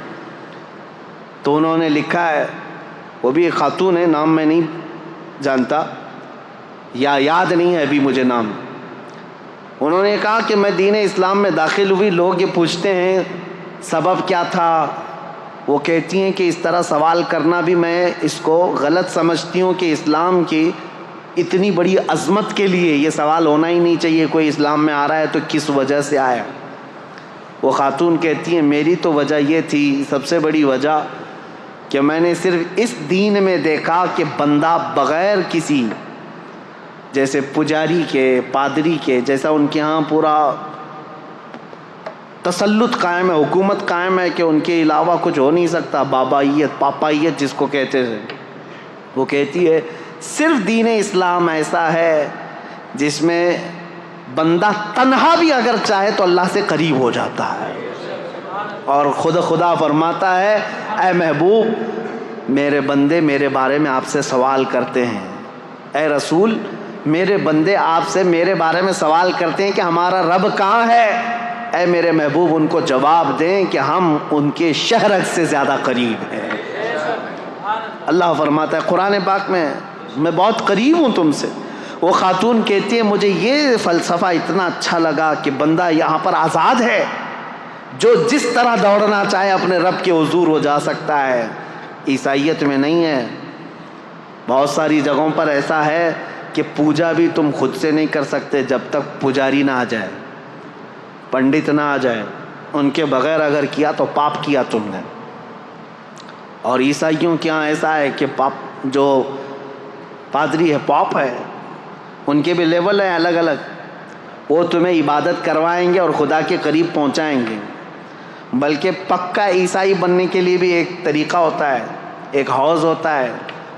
Speaker 1: تو انہوں نے لکھا ہے، وہ بھی ایک خاتون ہے، نام میں نہیں جانتا یا یاد نہیں ہے ابھی مجھے نام۔ انہوں نے کہا کہ میں دین اسلام میں داخل ہوئی، لوگ یہ پوچھتے ہیں سبب کیا تھا، وہ کہتی ہیں کہ اس طرح سوال کرنا بھی میں اس کو غلط سمجھتی ہوں کہ اسلام کی اتنی بڑی عظمت کے لیے یہ سوال ہونا ہی نہیں چاہیے، کوئی اسلام میں آ رہا ہے تو کس وجہ سے آیا۔ وہ خاتون کہتی ہیں میری تو وجہ یہ تھی، سب سے بڑی وجہ کہ میں نے صرف اس دین میں دیکھا کہ بندہ بغیر کسی، جیسے پجاری کے، پادری کے، جیسا ان کے ہاں پورا تسلط قائم ہے، حکومت قائم ہے کہ ان کے علاوہ کچھ ہو نہیں سکتا، بابائیت، پاپائیت جس کو کہتے ہیں، وہ کہتی ہے صرف دین اسلام ایسا ہے جس میں بندہ تنہا بھی اگر چاہے تو اللہ سے قریب ہو جاتا ہے. اور خدا فرماتا ہے اے محبوب میرے بندے میرے بارے میں آپ سے سوال کرتے ہیں، اے رسول میرے بندے آپ سے میرے بارے میں سوال کرتے ہیں کہ ہمارا رب کہاں ہے. اے میرے محبوب ان کو جواب دیں کہ ہم ان کے شہرک سے زیادہ قریب ہیں. اللہ فرماتا ہے قرآن پاک میں بہت قریب ہوں تم سے. وہ خاتون کہتی ہے مجھے یہ فلسفہ اتنا اچھا لگا کہ بندہ یہاں پر آزاد ہے، جو جس طرح دوڑنا چاہے اپنے رب کے حضور ہو جا سکتا ہے. عیسائیت میں نہیں ہے. بہت ساری جگہوں پر ایسا ہے کہ پوجا بھی تم خود سے نہیں کر سکتے جب تک پجاری نہ آ جائے، پنڈت نہ آ جائے. ان کے بغیر اگر کیا تو پاپ کیا تم نے. اور عیسائیوں کے یہاں ایسا ہے کہ پاپ جو پادری ہے پاپ ہے، ان کے بھی لیول ہیں الگ الگ. وہ تمہیں عبادت کروائیں گے اور خدا کے قریب پہنچائیں گے. بلکہ پکا عیسائی بننے کے لیے بھی ایک طریقہ ہوتا ہے. ایک حوض ہوتا ہے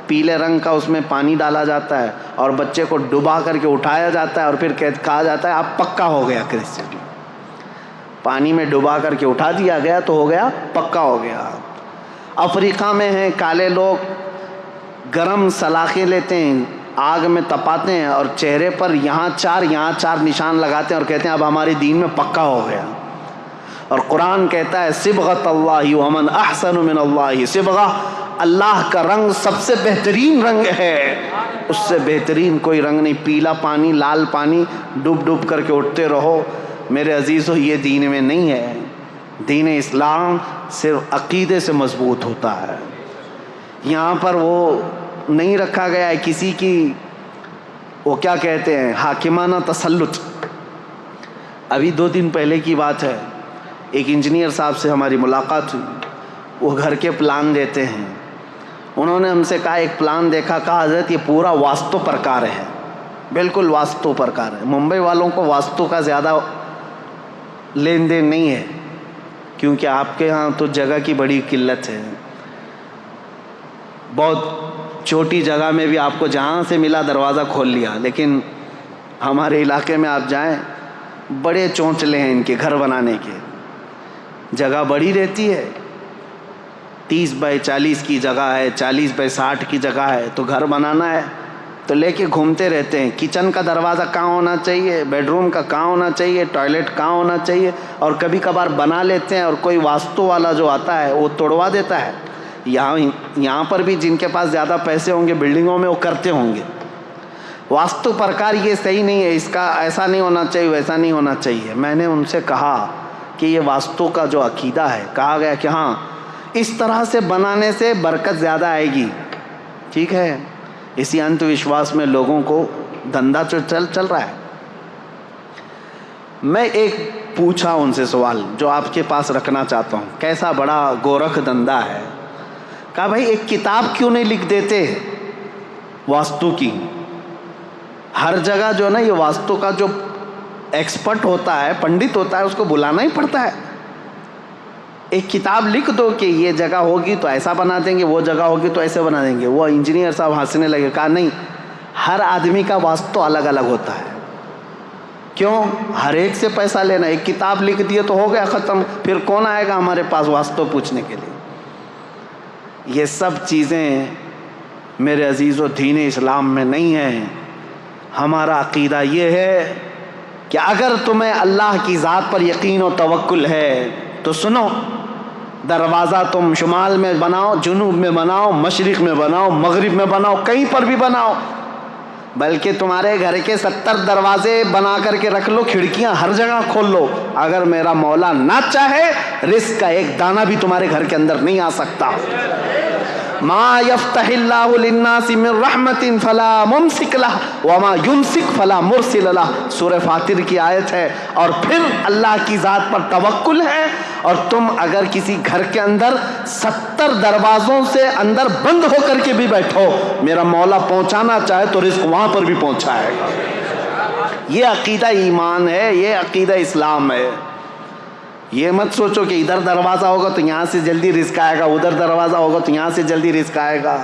Speaker 1: پیلے رنگ کا، اس میں پانی ڈالا جاتا ہے اور بچے کو ڈبا کر کے اٹھایا جاتا ہے اور پھر کہا جاتا ہے آپ پکا ہو گیا کرسچن. پانی میں ڈبا کر کے اٹھا دیا گیا تو ہو گیا پکا ہو گیا. افریقہ میں ہیں کالے لوگ گرم سلاخیں لیتے ہیں، آگ میں تپاتے ہیں اور چہرے پر یہاں چار نشان لگاتے ہیں اور کہتے ہیں اب ہمارے دین میں پکا ہو گیا. اور قرآن کہتا ہے صبغۃ اللہ ومن احسن من اللہ صبغہ، اللہ کا رنگ سب سے بہترین رنگ ہے، اس سے بہترین کوئی رنگ نہیں. پیلا پانی لال پانی ڈوب کر کے اٹھتے رہو. میرے عزیزو یہ دین میں نہیں ہے. دین اسلام صرف عقیدے سے مضبوط ہوتا ہے. یہاں پر وہ نہیں رکھا گیا ہے کسی کی وہ کیا کہتے ہیں حاکمانہ تسلط. ابھی 2 دن پہلے کی بات ہے، ایک انجینئر صاحب سے ہماری ملاقات ہوئی. وہ گھر کے پلان دیتے ہیں. انہوں نے ہم سے کہا ایک پلان دیکھا، کہا حضرت یہ پورا واستو پرکار ہے، بالکل واستو پرکار ہے. ممبئی والوں کو واستو کا زیادہ لین دین نہیں ہے کیونکہ آپ کے ہاں تو جگہ کی بڑی قلت ہے. بہت چھوٹی جگہ میں بھی آپ کو جہاں سے ملا دروازہ کھول لیا. لیکن ہمارے علاقے میں آپ جائیں بڑے چونچلے ہیں ان کے گھر بنانے کے. جگہ بڑی رہتی ہے، 30 بائی 40 کی جگہ ہے، 40 بائی 60 کی جگہ ہے، تو گھر بنانا ہے تو لے کے گھومتے رہتے ہیں. کچن کا دروازہ کہاں ہونا چاہیے، بیڈ روم کا کہاں ہونا چاہیے، ٹوائلٹ کہاں ہونا چاہیے، اور کبھی کبھار بنا لیتے ہیں اور کوئی واسطو والا جو آتا ہے وہ توڑوا دیتا ہے. یہاں پر بھی جن کے پاس زیادہ پیسے ہوں گے بلڈنگوں میں وہ کرتے ہوں گے. واستو پرکار یہ صحیح نہیں ہے، اس کا ایسا نہیں ہونا چاہیے ویسا نہیں ہونا چاہیے. میں نے ان سے کہا کہ یہ واستو کا جو عقیدہ ہے، کہا گیا کہ ہاں اس طرح سے بنانے سے برکت زیادہ آئے گی. ٹھیک ہے، اسی انت وشواس میں لوگوں کو دھندا چل رہا ہے. میں ایک پوچھا ان سے سوال جو آپ کے پاس رکھنا چاہتا ہوں، کیسا بڑا گورکھ دھندا ہے. کہا بھائی ایک کتاب کیوں نہیں لکھ دیتے واستو کی. ہر جگہ جو ہے نا یہ واستو کا جو ایکسپرٹ ہوتا ہے پنڈت ہوتا ہے اس کو بلانا ہی پڑتا ہے. ایک کتاب لکھ دو کہ یہ جگہ ہوگی تو ایسا بنا دیں گے، وہ جگہ ہوگی تو ایسے بنا دیں گے. وہ انجینئر صاحب ہنسنے لگے. کہا نہیں، ہر آدمی کا واسطو الگ الگ ہوتا ہے. کیوں ہر ایک سے پیسہ لینا؟ ایک کتاب لکھ دیے تو ہو گیا ختم. پھر کون آئے گا ہمارے پاس واسطو پوچھنے کے لیے؟ یہ سب چیزیں میرے عزیزو دین اسلام میں نہیں ہیں. ہمارا عقیدہ یہ ہے کہ اگر تمہیں اللہ کی ذات پر یقین و توکل ہے تو سنو، دروازہ تم شمال میں بناؤ، جنوب میں بناؤ، مشرق میں بناؤ، مغرب میں بناؤ، کہیں پر بھی بناؤ. بلکہ تمہارے گھر کے 70 دروازے بنا کر کے رکھ لو، کھڑکیاں ہر جگہ کھول لو. اگر میرا مولا نہ چاہے رزق کا ایک دانہ بھی تمہارے گھر کے اندر نہیں آ سکتا. ما یفتح اللہ للناس من رحمت فلا ممسک لہ وما یمسک فلا مرسل لہ. سورہ فاطر کی آیت ہے. اور پھر اللہ کی ذات پر توکل ہے. اور تم اگر کسی گھر کے اندر 70 دروازوں سے اندر بند ہو کر کے بھی بیٹھو، میرا مولا پہنچانا چاہے تو رزق وہاں پر بھی پہنچائے گا. یہ عقیدہ ایمان ہے، یہ عقیدہ اسلام ہے. یہ مت سوچو کہ ادھر دروازہ ہوگا تو یہاں سے جلدی رزق آئے گا، ادھر دروازہ ہوگا تو یہاں سے جلدی رزق آئے گا.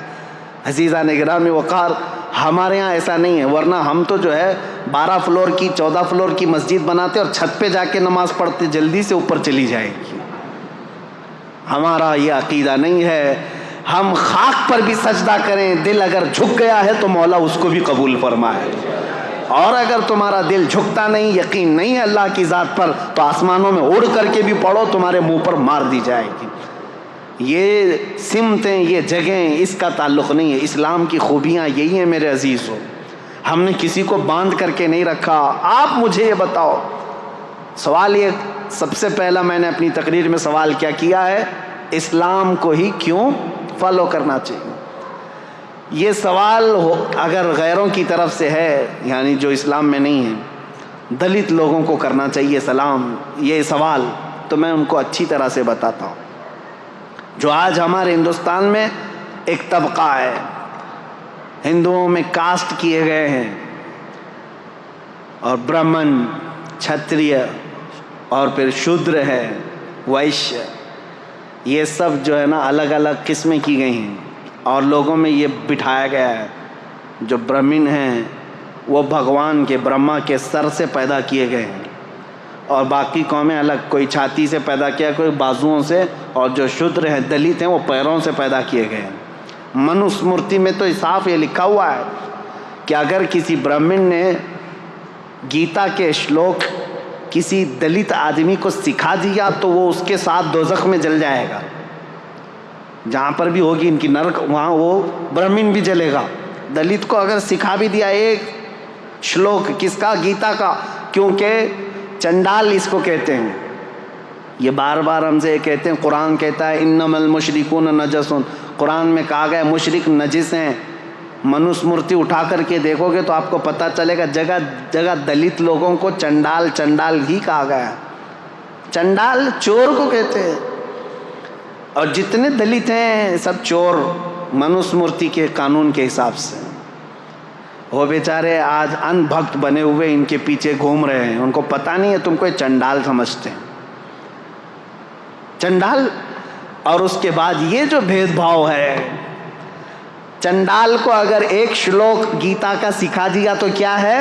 Speaker 1: عزیزان گرامی وقار، ہمارے ہاں ایسا نہیں ہے، ورنہ ہم تو جو ہے 12 فلور کی 14 فلور کی مسجد بناتے اور چھت پہ جا کے نماز پڑھتے، جلدی سے اوپر چلی جائے گی۔ ہمارا یہ عقیدہ نہیں ہے۔ ہم خاک پر بھی سجدہ کریں، دل اگر جھک گیا ہے تو مولا اس کو بھی قبول فرمائے، اور اگر تمہارا دل جھکتا نہیں، یقین نہیں ہے اللہ کی ذات پر، تو آسمانوں میں اڑ کر کے بھی پڑھو، تمہارے منہ پر مار دی جائے گی۔ یہ سمتیں، یہ جگہیں، اس کا تعلق نہیں ہے۔ اسلام کی خوبیاں یہی ہیں میرے عزیزو، ہم نے کسی کو باندھ کر کے نہیں رکھا۔ آپ مجھے یہ بتاؤ، سوال یہ سب سے پہلا میں نے اپنی تقریر میں سوال کیا کیا ہے، اسلام کو ہی کیوں فالو کرنا چاہیے؟ یہ سوال اگر غیروں کی طرف سے ہے، یعنی جو اسلام میں نہیں ہے، دلت لوگوں کو کرنا چاہیے سلام، یہ سوال، تو میں ان کو اچھی طرح سے بتاتا ہوں۔ جو آج ہمارے ہندوستان میں ایک طبقہ ہے، ہندوؤں میں کاسٹ کیے گئے ہیں، اور برہمن، چھتریہ، اور پھر شودر ہے، ویشیہ، یہ سب جو ہے نا الگ الگ قسمیں کی گئی ہیں، اور لوگوں میں یہ بٹھایا گیا ہے جو برہمن ہیں وہ بھگوان کے، برہما کے سر سے پیدا کیے گئے ہیں، اور باقی قومیں الگ، کوئی چھاتی سے پیدا کیا، کوئی بازوؤں سے، اور جو شودر ہیں، دلت ہیں، وہ پیروں سے پیدا کیے گئے ہیں۔ منو اسمرتی میں تو صاف یہ لکھا ہوا ہے کہ اگر کسی برہمن نے گیتا کے شلوک کسی دلت آدمی کو سکھا دیا تو وہ اس کے ساتھ دوزخ میں جل جائے گا، جہاں پر بھی ہوگی ان کی نرک، وہاں وہ برہمن بھی جلے گا۔ دلت کو اگر سکھا بھی دیا ایک شلوک، کس کا؟ گیتا کا، کیونکہ چنڈال اس کو کہتے ہیں، یہ بار بار ہم سے کہتے ہیں، قرآن کہتا ہے انما المشرکون نجس، قرآن میں کہا گیا مشرک نجس ہیں۔ منو اسمرتی اٹھا کر کے دیکھو گے تو آپ کو پتہ چلے گا جگہ جگہ دلت لوگوں کو چنڈال چنڈال ہی کہا گیا۔ چنڈال چور کو کہتے ہیں، اور جتنے دلت ہیں سب چور، منو اسمرتی کے قانون کے حساب سے۔ وہ بیچارے آج ان بھکت بنے ہوئے ان کے پیچھے گھوم رہے ہیں، ان کو پتہ نہیں ہے تم کو چنڈال سمجھتے ہیں، چنڈال۔ اور اس کے بعد یہ جو بھید بھاؤ ہے، چنڈال کو اگر ایک شلوک گیتا کا سکھا دیا تو کیا ہے؟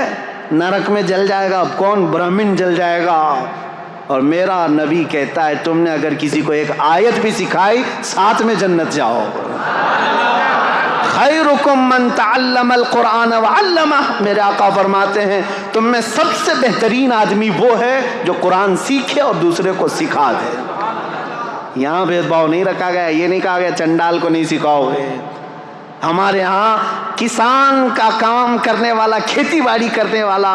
Speaker 1: نرک میں جل جائے گا۔ کون؟ برہمن جل جائے گا۔ اور میرا نبی کہتا ہے تم نے اگر کسی کو ایک آیت بھی سکھائی، ساتھ میں جنت جاؤ۔ خیرکم من تعلم القرآن وعلمہ، میرے آقا فرماتے ہیں تم میں سب سے بہترین آدمی وہ ہے جو قرآن سیکھے اور دوسرے کو سکھا دے۔ یہاں بھید بھاؤ نہیں رکھا گیا، یہ نہیں کہا گیا چنڈال کو نہیں سکھاؤ گے۔ ہمارے ہاں کسان کا کام کرنے والا، کھیتی باڑی کرنے والا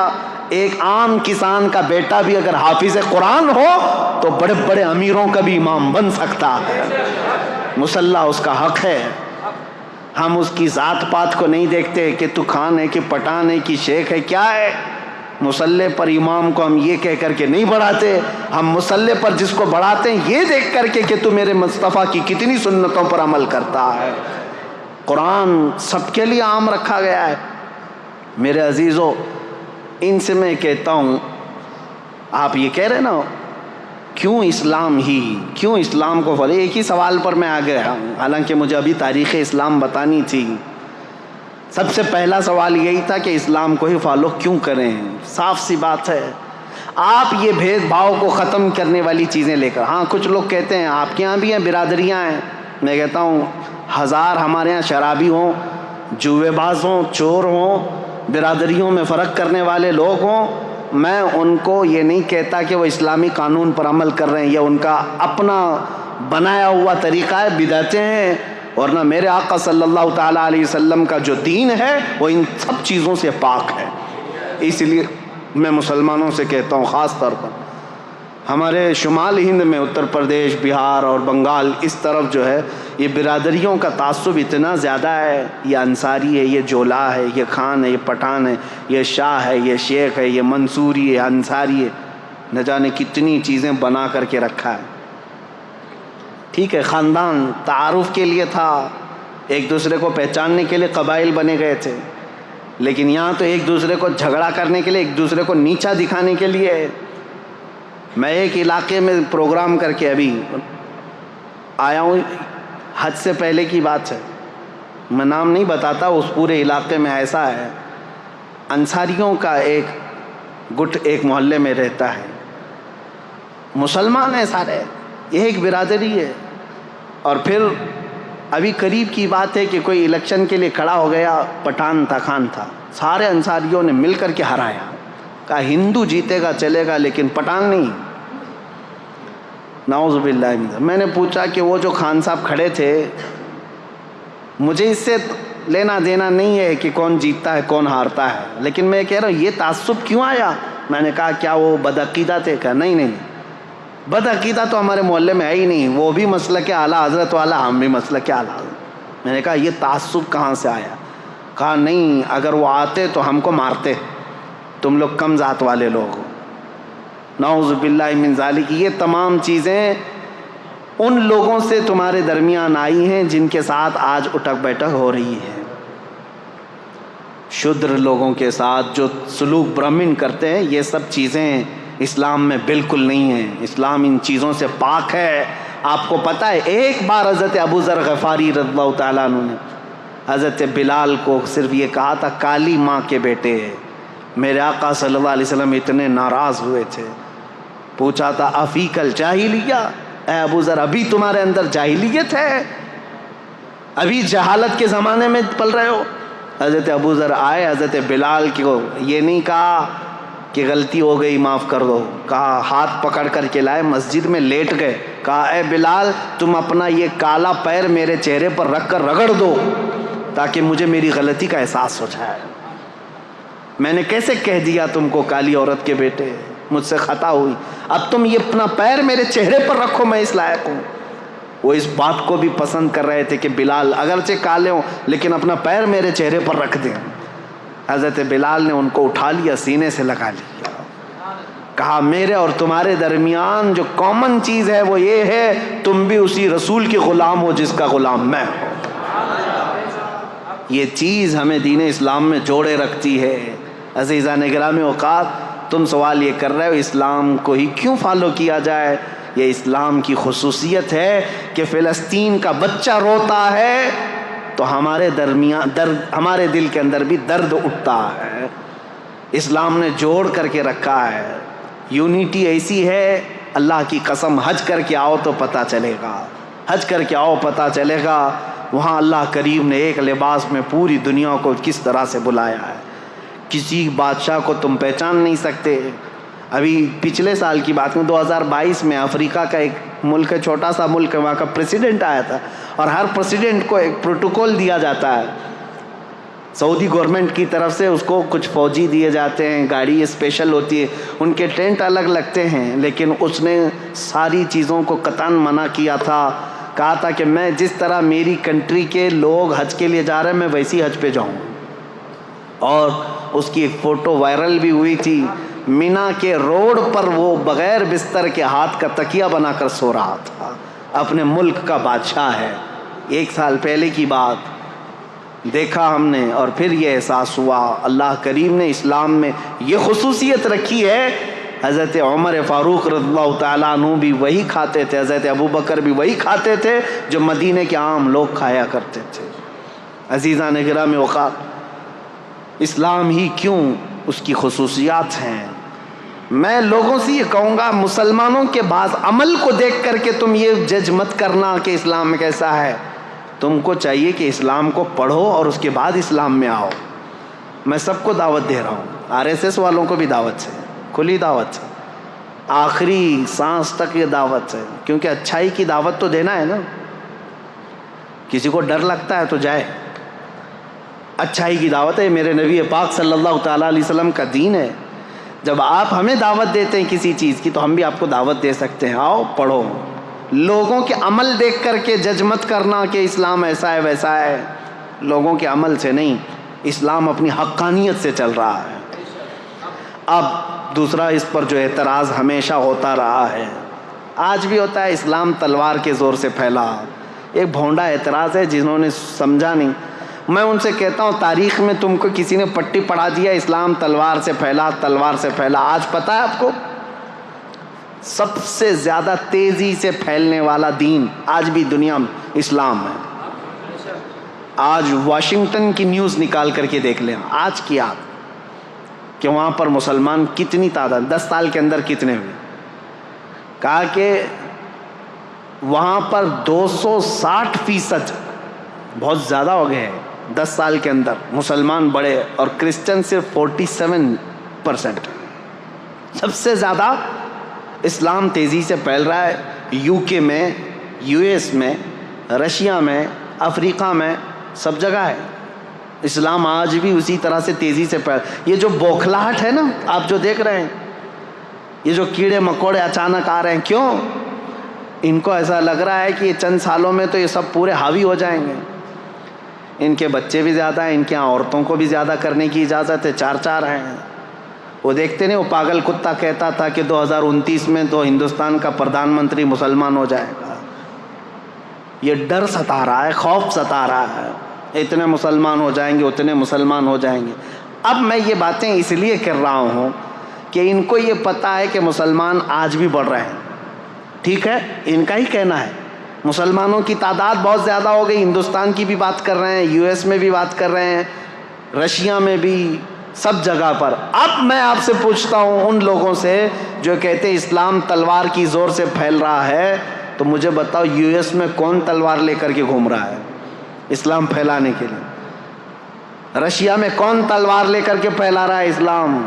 Speaker 1: ایک عام کسان کا بیٹا بھی اگر حافظ قرآن ہو تو بڑے بڑے امیروں کا بھی امام بن سکتا ہے، مصلی اس کا حق ہے۔ ہم اس کی ذات پات کو نہیں دیکھتے کہ تو خان ہے کہ پٹھان ہے کہ شیخ ہے، کیا ہے۔ مصلی پر امام کو ہم یہ کہہ کر کے نہیں بڑھاتے، ہم مصلی پر جس کو بڑھاتے ہیں یہ دیکھ کر کے کہ تو میرے مصطفیٰ کی کتنی سنتوں پر عمل کرتا ہے۔ قرآن سب کے لیے عام رکھا گیا ہے۔ میرے عزیزو، ان سے میں کہتا ہوں، آپ یہ کہہ رہے نا کیوں اسلام ہی، کیوں اسلام کو فالو؟ ایک ہی سوال پر میں آ گیا ہوں، حالانکہ مجھے ابھی تاریخ اسلام بتانی تھی۔ سب سے پہلا سوال یہی تھا کہ اسلام کو ہی فالو کیوں کریں؟ صاف سی بات ہے، آپ یہ بھید بھاؤ کو ختم کرنے والی چیزیں لے کر، ہاں کچھ لوگ کہتے ہیں آپ کے یہاں بھی ہیں برادریاں ہیں، میں کہتا ہوں ہزار ہمارے یہاں شرابی ہوں، جوے باز ہوں، چور ہوں، برادریوں میں فرق کرنے والے لوگ ہوں، میں ان کو یہ نہیں کہتا کہ وہ اسلامی قانون پر عمل کر رہے ہیں، یہ ان کا اپنا بنایا ہوا طریقہ ہے، بدعتیں ہیں، ورنہ میرے آقا صلی اللہ تعالیٰ علیہ وسلم کا جو دین ہے وہ ان سب چیزوں سے پاک ہے۔ اس لیے میں مسلمانوں سے کہتا ہوں، خاص طور پر ہمارے شمال ہند میں اتر پردیش، بہار اور بنگال، اس طرف جو ہے یہ برادریوں کا تعصب اتنا زیادہ ہے، یہ انصاری ہے، یہ جولا ہے، یہ خان ہے، یہ پٹھان ہے، یہ شاہ ہے، یہ شیخ ہے، یہ منصوری ہے، انصاری ہے، نہ جانے کتنی چیزیں بنا کر کے رکھا ہے۔ ٹھیک ہے، خاندان تعارف کے لیے تھا، ایک دوسرے کو پہچاننے کے لیے قبائل بنے گئے تھے، لیکن یہاں تو ایک دوسرے کو جھگڑا کرنے کے لیے، ایک دوسرے کو نیچا دکھانے کے لیے۔ میں ایک علاقے میں پروگرام کر کے ابھی آیا ہوں، حج سے پہلے کی بات ہے، میں نام نہیں بتاتا، اس پورے علاقے میں ایسا ہے، انصاریوں کا ایک گٹ ایک محلے میں رہتا ہے، مسلمان ہیں سارے، یہ ایک برادری ہے. اور پھر ابھی قریب کی بات ہے کہ کوئی الیکشن کے لیے کھڑا ہو گیا، پٹھان تھا، خان تھا، سارے انصاریوں نے مل کر کے ہرایا، کہا ہندو جیتے گا چلے گا لیکن پٹھان نہیں. نعوذ باللہ من ذلک. میں نے پوچھا کہ وہ جو خان صاحب کھڑے تھے، مجھے اس سے لینا دینا نہیں ہے کہ کون جیتتا ہے کون ہارتا ہے، لیکن میں کہہ رہا ہوں یہ تعصب کیوں آیا؟ میں نے کہا کیا وہ بدعقیدہ تھے؟ کہا نہیں، بدعقیدہ تو ہمارے محلے میں ہے ہی نہیں، وہ بھی مسلک اعلیٰ حضرت والا، ہم بھی مسلک اعلیٰ حضرت. میں نے کہا یہ تعصب کہاں سے آیا؟ کہا نہیں، اگر وہ آتے تو ہم کو مارتے، تم لوگ کم ذات والے لوگ ہو. نعوذ باللہ من ذالک. یہ تمام چیزیں ان لوگوں سے تمہارے درمیان آئی ہیں جن کے ساتھ آج اٹھک بیٹھک ہو رہی ہے. شودر لوگوں کے ساتھ جو سلوک برہمن کرتے ہیں، یہ سب چیزیں اسلام میں بالکل نہیں ہیں. اسلام ان چیزوں سے پاک ہے. آپ کو پتہ ہے ایک بار حضرت ابو ذر غفاری رضی اللہ تعالیٰ عنہ نے حضرت بلال کو صرف یہ کہا تھا، کالی ماں کے بیٹے. میرے آقا صلی اللہ علیہ وسلم اتنے ناراض ہوئے تھے. پوچھا تھا افیک الجاہلیہ، اے ابو ذر ابھی تمہارے اندر جاہلیت ہے؟ ابھی جہالت کے زمانے میں پل رہے ہو؟ حضرت ابو ذر آئے، حضرت بلال کو یہ نہیں کہا کہ غلطی ہو گئی معاف کر دو، کہا ہاتھ پکڑ کر کے لائے، مسجد میں لیٹ گئے، کہا اے بلال تم اپنا یہ کالا پیر میرے چہرے پر رکھ کر رگڑ دو تاکہ مجھے میری غلطی کا احساس ہو جائے. میں نے کیسے کہہ دیا تم کو کالی عورت کے بیٹے، مجھ سے خطا ہوئی، اب تم یہ اپنا پیر میرے چہرے پر رکھو، میں اس لائق ہوں. وہ اس بات کو بھی پسند کر رہے تھے کہ بلال اگرچہ کالے ہوں لیکن اپنا پیر میرے چہرے پر رکھ دیں. حضرت بلال نے ان کو اٹھا لیا، سینے سے لگا لیا، کہا میرے اور تمہارے درمیان جو کامن چیز ہے وہ یہ ہے تم بھی اسی رسول کے غلام ہو جس کا غلام میں ہوں. یہ چیز ہمیں دین اسلام میں جوڑے رکھتی ہے. عزیزان گرامی اوقات، تم سوال یہ کر رہے ہو اسلام کو ہی کیوں فالو کیا جائے؟ یہ اسلام کی خصوصیت ہے کہ فلسطین کا بچہ روتا ہے تو ہمارے درمیان ہمارے دل کے اندر بھی درد اٹھتا ہے. اسلام نے جوڑ کر کے رکھا ہے. یونیٹی ایسی ہے، اللہ کی قسم حج کر کے آؤ تو پتہ چلے گا، حج کر کے آؤ پتہ چلے گا وہاں اللہ کریم نے ایک لباس میں پوری دنیا کو کس طرح سے بلایا ہے. کسی بادشاہ کو تم پہچان نہیں سکتے. ابھی پچھلے سال کی بات میں 2022 میں افریقہ کا ایک ملک ہے، چھوٹا سا ملک ہے، وہاں کا پریسیڈنٹ آیا تھا اور ہر پریسیڈنٹ کو ایک پروٹوکول دیا جاتا ہے سعودی گورنمنٹ کی طرف سے. اس کو کچھ فوجی دیے جاتے ہیں، گاڑی اسپیشل ہوتی ہے، ان کے ٹینٹ الگ لگتے ہیں، لیکن اس نے ساری چیزوں کو قطعاً منع کیا تھا. کہا تھا کہ میں جس طرح میری کنٹری کے لوگ حج کے لیے جا رہے ہیں میں ویسی حج پہ جاؤں. اور اس کی ایک فوٹو وائرل بھی ہوئی تھی، مینا کے روڈ پر وہ بغیر بستر کے ہاتھ کا تکیہ بنا کر سو رہا تھا. اپنے ملک کا بادشاہ ہے. 1 سال پہلے کی بات دیکھا ہم نے اور پھر یہ احساس ہوا اللہ کریم نے اسلام میں یہ خصوصیت رکھی ہے. حضرت عمر فاروق رضی اللہ تعالیٰ عنہ بھی وہی کھاتے تھے، حضرت ابو بکر بھی وہی کھاتے تھے جو مدینے کے عام لوگ کھایا کرتے تھے. عزیزان گرامی اوقات، اسلام ہی کیوں، اس کی خصوصیات ہیں. میں لوگوں سے یہ کہوں گا مسلمانوں کے بعض عمل کو دیکھ کر کے تم یہ جج مت کرنا کہ اسلام میں کیسا ہے. تم کو چاہیے کہ اسلام کو پڑھو اور اس کے بعد اسلام میں آؤ. میں سب کو دعوت دے رہا ہوں، RSS والوں کو بھی دعوت ہے، کھلی دعوت ہے، آخری سانس تک یہ دعوت ہے، کیونکہ اچھائی کی دعوت تو دینا ہے نا. کسی کو ڈر لگتا ہے تو جائے، اچھائی کی دعوت ہے. میرے نبی پاک صلی اللہ تعالیٰ علیہ وسلم کا دین ہے. جب آپ ہمیں دعوت دیتے ہیں کسی چیز کی تو ہم بھی آپ کو دعوت دے سکتے ہیں، آؤ پڑھو. لوگوں کے عمل دیکھ کر کے جج مت کرنا کہ اسلام ایسا ہے ویسا ہے. لوگوں کے عمل سے نہیں، اسلام اپنی حقانیت سے چل رہا ہے. اب دوسرا اس پر جو اعتراض ہمیشہ ہوتا رہا ہے، آج بھی ہوتا ہے، اسلام تلوار کے زور سے پھیلا. ایک بھونڈا اعتراض ہے جنہوں نے سمجھا نہیں. میں ان سے کہتا ہوں تاریخ میں تم کو کسی نے پٹی پڑھا دیا اسلام تلوار سے پھیلا، تلوار سے پھیلا. آج پتہ ہے آپ کو سب سے زیادہ تیزی سے پھیلنے والا دین آج بھی دنیا میں اسلام ہے. آج واشنگٹن کی نیوز نکال کر کے دیکھ لیں آج کی آپ کہ وہاں پر مسلمان کتنی تعداد 10 سال کے اندر کتنے ہوئے. کہا کہ وہاں پر 260% بہت زیادہ ہو گئے ہیں 10 سال کے اندر مسلمان بڑے, اور کرسچن صرف 47%. سب سے زیادہ اسلام تیزی سے پھیل رہا ہے یو کے میں, یو ایس میں, رشیا میں, افریقہ میں, سب جگہ ہے. اسلام آج بھی اسی طرح سے تیزی سے پھیل. یہ جو بوکھلاہٹ ہے نا آپ جو دیکھ رہے ہیں, یہ جو کیڑے مکوڑے اچانک آ رہے ہیں, کیوں؟ ان کو ایسا لگ رہا ہے کہ چند سالوں میں تو یہ سب پورے حاوی ہو جائیں گے. ان کے بچے بھی زیادہ ہیں, ان کے یہاں عورتوں کو بھی زیادہ کرنے کی اجازت ہے, 4 ہیں. وہ دیکھتے نہیں, وہ پاگل کتا کہتا تھا کہ 2029 میں تو ہندوستان کا پردھان منتری مسلمان ہو جائے گا. یہ ڈر ستا رہا ہے, خوف ستا رہا ہے, اتنے مسلمان ہو جائیں گے, اتنے مسلمان ہو جائیں گے. اب میں یہ باتیں اس لیے کر رہا ہوں کہ ان کو یہ پتہ ہے کہ مسلمان آج بھی بڑھ رہے ہیں. ٹھیک ہے, ان کا ہی کہنا ہے. مسلمانوں کی تعداد بہت زیادہ ہو گئی. ہندوستان کی بھی بات کر رہے ہیں, یو ایس میں بھی بات کر رہے ہیں, رشیا میں بھی, سب جگہ پر. اب میں آپ سے پوچھتا ہوں ان لوگوں سے جو کہتے ہیں اسلام تلوار کی زور سے پھیل رہا ہے, تو مجھے بتاؤ یو ایس میں کون تلوار لے کر کے گھوم رہا ہے اسلام پھیلانے کے لیے؟ رشیا میں کون تلوار لے کر کے پھیلا رہا ہے اسلام؟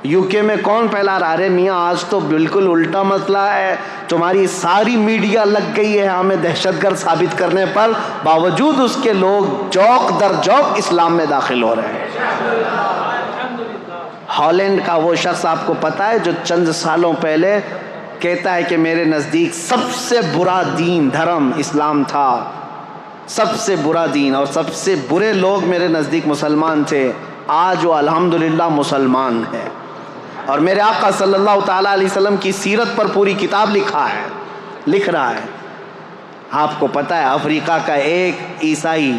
Speaker 1: یو کے میں کون پھیلا رہا ہے؟ ارے میاں آج تو بالکل الٹا مسئلہ ہے. تمہاری ساری میڈیا لگ گئی ہے ہمیں دہشت گرد ثابت کرنے پر, باوجود اس کے لوگ چوک در چوک اسلام میں داخل ہو رہے ہیں. ہالینڈ کا وہ شخص آپ کو پتہ ہے جو چند سالوں پہلے کہتا ہے کہ میرے نزدیک سب سے برا دین دھرم اسلام تھا, سب سے برا دین, اور سب سے برے لوگ میرے نزدیک مسلمان تھے. آج وہ الحمدللہ مسلمان ہے, اور میرے آقا صلی اللہ تعالیٰ علیہ وسلم کی سیرت پر پوری کتاب لکھ رہا ہے. آپ کو پتہ ہے افریقہ کا ایک عیسائی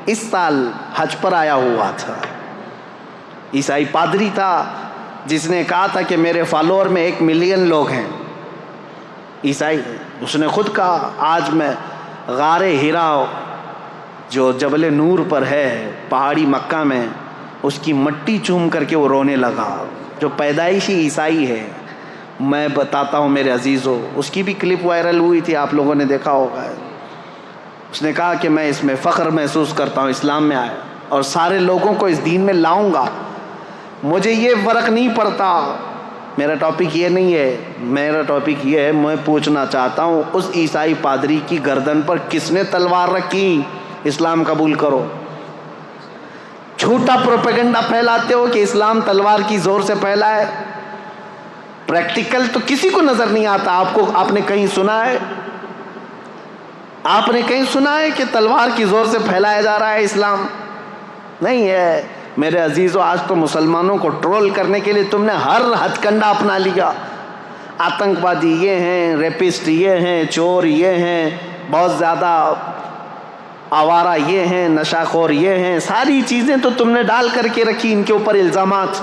Speaker 1: اس سال حج پر آیا ہوا تھا, عیسائی پادری تھا, جس نے کہا تھا کہ میرے فالوور میں 1 ملین لوگ ہیں عیسائی. اس نے خود کہا آج میں غار ہیرا جو جبل نور پر ہے پہاڑی مکہ میں, اس کی مٹی چوم کر کے وہ رونے لگا, جو پیدائشی عیسائی ہے. میں بتاتا ہوں میرے عزیزو, اس کی بھی کلپ وائرل ہوئی تھی, آپ لوگوں نے دیکھا ہوگا. اس نے کہا کہ میں اس میں فخر محسوس کرتا ہوں اسلام میں آیا, اور سارے لوگوں کو اس دین میں لاؤں گا. مجھے یہ فرق نہیں پڑتا, میرا ٹاپک یہ نہیں ہے. میرا ٹاپک یہ ہے, میں پوچھنا چاہتا ہوں اس عیسائی پادری کی گردن پر کس نے تلوار رکھی؟ اسلام قبول کرو. جھوٹا پروپیگنڈا پھیلاتے ہو کہ اسلام تلوار کی زور سے پھیلا ہے. پریکٹیکل تو کسی کو نظر نہیں آتا. آپ نے کہیں سنا ہے؟ آپ نے کہیں سنا ہے کہ تلوار کی زور سے پھیلایا جا رہا ہے اسلام؟ نہیں ہے. میرے عزیزو, آج تو مسلمانوں کو ٹرول کرنے کے لیے تم نے ہر ہتھ کنڈا اپنا لیا. آتنکوادی یہ ہیں, ریپسٹ یہ ہیں, چور یہ ہیں, بہت زیادہ آوارہ یہ ہیں, نشہ خور یہ ہیں, ساری چیزیں تو تم نے ڈال کر کے رکھی ان کے اوپر الزامات.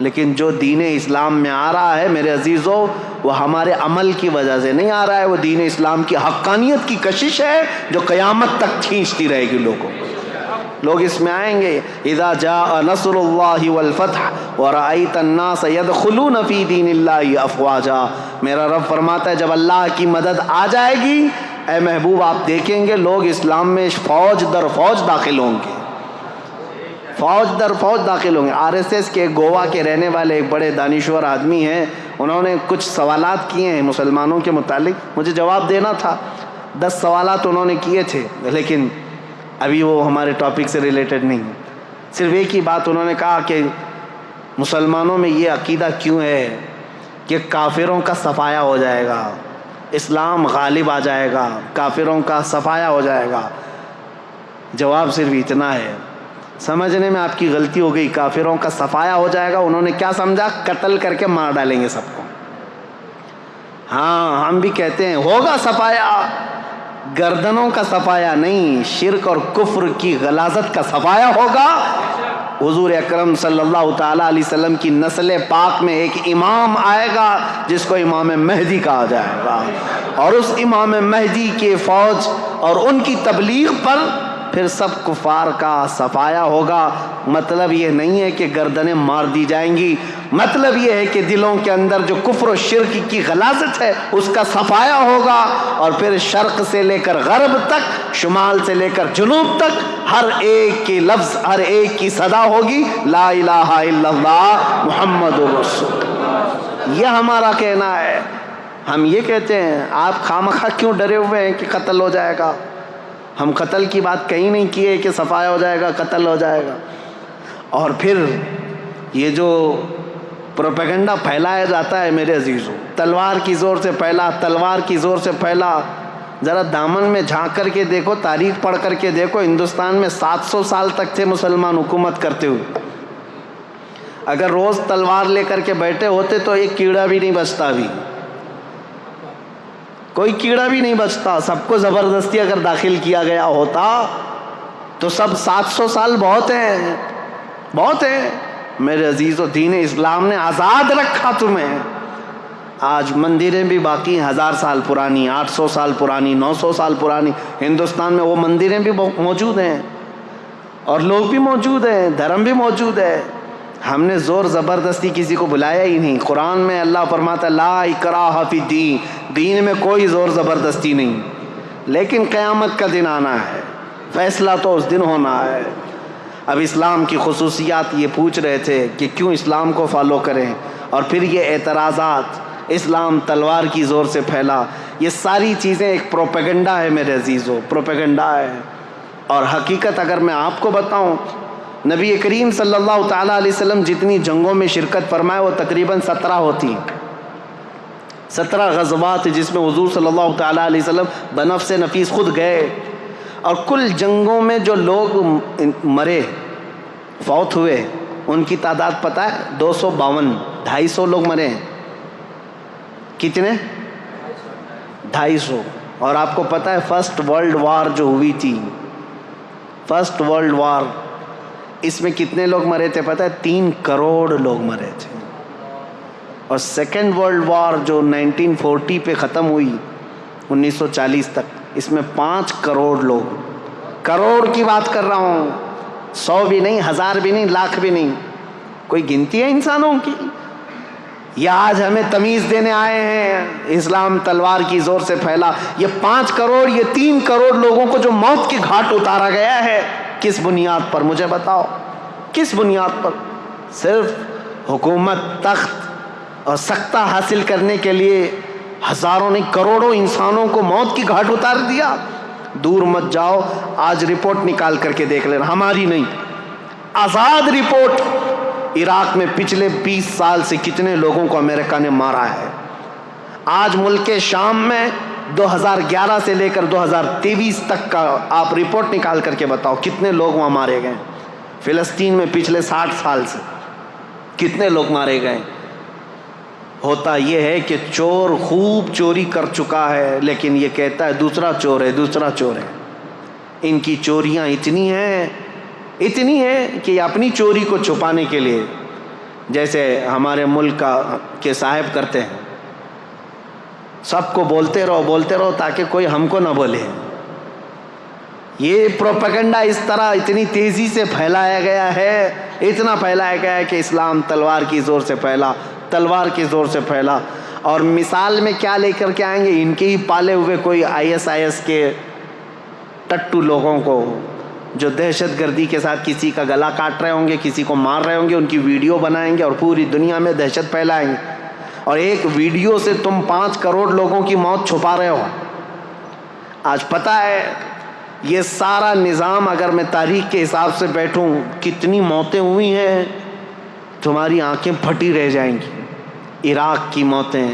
Speaker 1: لیکن جو دین اسلام میں آ رہا ہے میرے عزیزو, وہ ہمارے عمل کی وجہ سے نہیں آ رہا ہے, وہ دین اسلام کی حقانیت کی کشش ہے جو قیامت تک کھینچتی رہے گی لوگوں کو. لوگ اس میں آئیں گے. اذا جاء نصر اللہ والفتح ورأیت الناس يدخلون فی دین اللہ افواجا. میرا رب فرماتا ہے جب اللہ کی مدد آ جائے گی, اے محبوب آپ دیکھیں گے لوگ اسلام میں فوج در فوج داخل ہوں گے, فوج در فوج داخل ہوں گے. RSS کے گوا کے رہنے والے ایک بڑے دانشور آدمی ہیں, انہوں نے کچھ سوالات کیے ہیں مسلمانوں کے متعلق, مجھے جواب دینا تھا. 10 سوالات انہوں نے کیے تھے, لیکن ابھی وہ ہمارے ٹاپک سے ریلیٹڈ نہیں. صرف ایک ہی بات انہوں نے کہا کہ مسلمانوں میں یہ عقیدہ کیوں ہے کہ کافروں کا صفایا ہو جائے گا, اسلام غالب آ جائے گا, کافروں کا صفایا ہو جائے گا. جواب صرف اتنا ہے, سمجھنے میں آپ کی غلطی ہو گئی. کافروں کا صفایا ہو جائے گا انہوں نے کیا سمجھا؟ قتل کر کے مار ڈالیں گے سب کو. ہاں ہم بھی کہتے ہیں ہوگا صفایا, گردنوں کا صفایا نہیں, شرک اور کفر کی غلاظت کا صفایا ہوگا. حضور اکرم صلی اللہ تعالیٰ علیہ وسلم کی نسل پاک میں ایک امام آئے گا جس کو امام مہدی کہا جائے گا, اور اس امام مہدی کے فوج اور ان کی تبلیغ پر پھر سب کفار کا صفایا ہوگا۔ مطلب یہ نہیں ہے کہ گردنیں مار دی جائیں گی، مطلب یہ ہے کہ دلوں کے اندر جو کفر و شرک کی غلاظت ہے اس کا صفایا ہوگا، اور پھر شرق سے لے کر غرب تک، شمال سے لے کر جنوب تک، ہر ایک کی لفظ، ہر ایک کی صدا ہوگی لا الہ الا اللہ محمد رسول اللہ۔ یہ ہمارا کہنا ہے۔ ہم یہ کہتے ہیں آپ خامخواہ کیوں ڈرے ہوئے ہیں کہ قتل ہو جائے گا؟ ہم قتل کی بات کہیں نہیں کی ہے کہ صفایا ہو جائے گا، قتل ہو جائے گا۔ اور پھر یہ جو پروپیگنڈا پھیلایا جاتا ہے میرے عزیزوں، تلوار کی زور سے پھیلا، تلوار کی زور سے پھیلا۔ ذرا دامن میں جھانک کر کے دیکھو، تاریخ پڑھ کر کے دیکھو، ہندوستان میں 700 سال تک تھے مسلمان حکومت کرتے ہوئے۔ اگر روز تلوار لے کر کے بیٹھے ہوتے تو ایک کیڑا بھی نہیں بچتا، بھی کوئی کیڑا بھی نہیں بچتا۔ سب کو زبردستی اگر داخل کیا گیا ہوتا تو سب 700 سال بہت ہیں، بہت ہیں میرے عزیزو۔ دین اسلام نے آزاد رکھا تمہیں۔ آج مندریں بھی باقی ہیں 1000 سال پرانی، 800 سال پرانی، 900 سال پرانی۔ ہندوستان میں وہ مندریں بھی موجود ہیں اور لوگ بھی موجود ہیں، دھرم بھی موجود ہے۔ ہم نے زور زبردستی کسی کو بلایا ہی نہیں۔ قرآن میں اللہ فرماتا ہے لا اکراہ فی الدین، دین میں کوئی زور زبردستی نہیں، لیکن قیامت کا دن آنا ہے، فیصلہ تو اس دن ہونا ہے۔ اب اسلام کی خصوصیات یہ پوچھ رہے تھے کہ کیوں اسلام کو فالو کریں، اور پھر یہ اعتراضات، اسلام تلوار کی زور سے پھیلا، یہ ساری چیزیں ایک پروپیگنڈا ہے میرے عزیزو، پروپیگنڈا ہے۔ اور حقیقت اگر میں آپ کو بتاؤں، نبی کریم صلی اللہ تعالیٰ علیہ وسلم جتنی جنگوں میں شرکت فرمائے وہ تقریباً 17 ہوتی، 17 غزوات جس میں حضور صلی اللہ تعالیٰ علیہ وسلم بنفس نفیس خود گئے، اور کل جنگوں میں جو لوگ مرے، فوت ہوئے، ان کی تعداد پتہ ہے 252، 250 لوگ مرے ہیں۔ کتنے؟ 250۔ اور آپ کو پتہ ہے فرسٹ ورلڈ وار جو ہوئی تھی، فرسٹ ورلڈ وار، اس میں کتنے لوگ مرے تھے پتہ ہے؟ 3 کروڑ لوگ مرے تھے۔ اور سیکنڈ ورلڈ وار جو 1940 پہ ختم ہوئی، 1940 تک، اس میں 5 کروڑ لوگ، کروڑ کی بات کر رہا ہوں، 100 بھی نہیں، 1000 بھی نہیں، لاکھ بھی نہیں، کوئی گنتی ہے انسانوں کی؟ یہ آج ہمیں تمیز دینے آئے ہیں اسلام تلوار کی زور سے پھیلا۔ یہ 5 کروڑ، یہ 3 کروڑ لوگوں کو جو موت کے گھاٹ اتارا گیا ہے، کس بنیاد پر؟ مجھے بتاؤ کس بنیاد پر؟ صرف حکومت، تخت اور سکتہ حاصل کرنے کے لیے ہزاروں نہیں کروڑوں انسانوں کو موت کی گھاٹ اتار دیا۔ دور مت جاؤ، آج رپورٹ نکال کر کے دیکھ لینا، ہماری نہیں، آزاد رپورٹ، عراق میں پچھلے 20 سال سے کتنے لوگوں کو امریکہ نے مارا ہے۔ آج ملک شام میں 2011 سے لے کر 2023 تک کا آپ رپورٹ نکال کر کے بتاؤ کتنے لوگ وہاں مارے گئے۔ فلسطین میں پچھلے 60 سال سے کتنے لوگ مارے گئے۔ ہوتا یہ ہے کہ چور خوب چوری کر چکا ہے، لیکن یہ کہتا ہے دوسرا چور ہے، دوسرا چور ہے۔ ان کی چوریاں اتنی ہیں کہ یہ اپنی چوری کو چھپانے کے لیے، جیسے ہمارے ملک کے صاحب کرتے ہیں، سب کو بولتے رہو تاکہ کوئی ہم کو نہ بولے۔ یہ پروپیگنڈا اس طرح اتنی تیزی سے پھیلایا گیا ہے، اتنا پھیلایا گیا ہے کہ اسلام تلوار کی زور سے پھیلا، تلوار کی زور سے پھیلا۔ اور مثال میں کیا لے کر کے آئیں گے؟ ان کے ہی پالے ہوئے کوئی ISIS کے ٹٹو لوگوں کو جو دہشت گردی کے ساتھ کسی کا گلا کاٹ رہے ہوں گے، کسی کو مار رہے ہوں گے، ان کی ویڈیو بنائیں گے اور پوری دنیا میں دہشت پھیلائیں گے۔ اور ایک ویڈیو سے تم 5 کروڑ لوگوں کی موت چھپا رہے ہو۔ آج پتہ ہے یہ سارا نظام، اگر میں تاریخ کے حساب سے بیٹھوں کتنی موتیں ہوئی ہیں، تمہاری آنکھیں پھٹی رہ جائیں گی۔ عراق کی موتیں،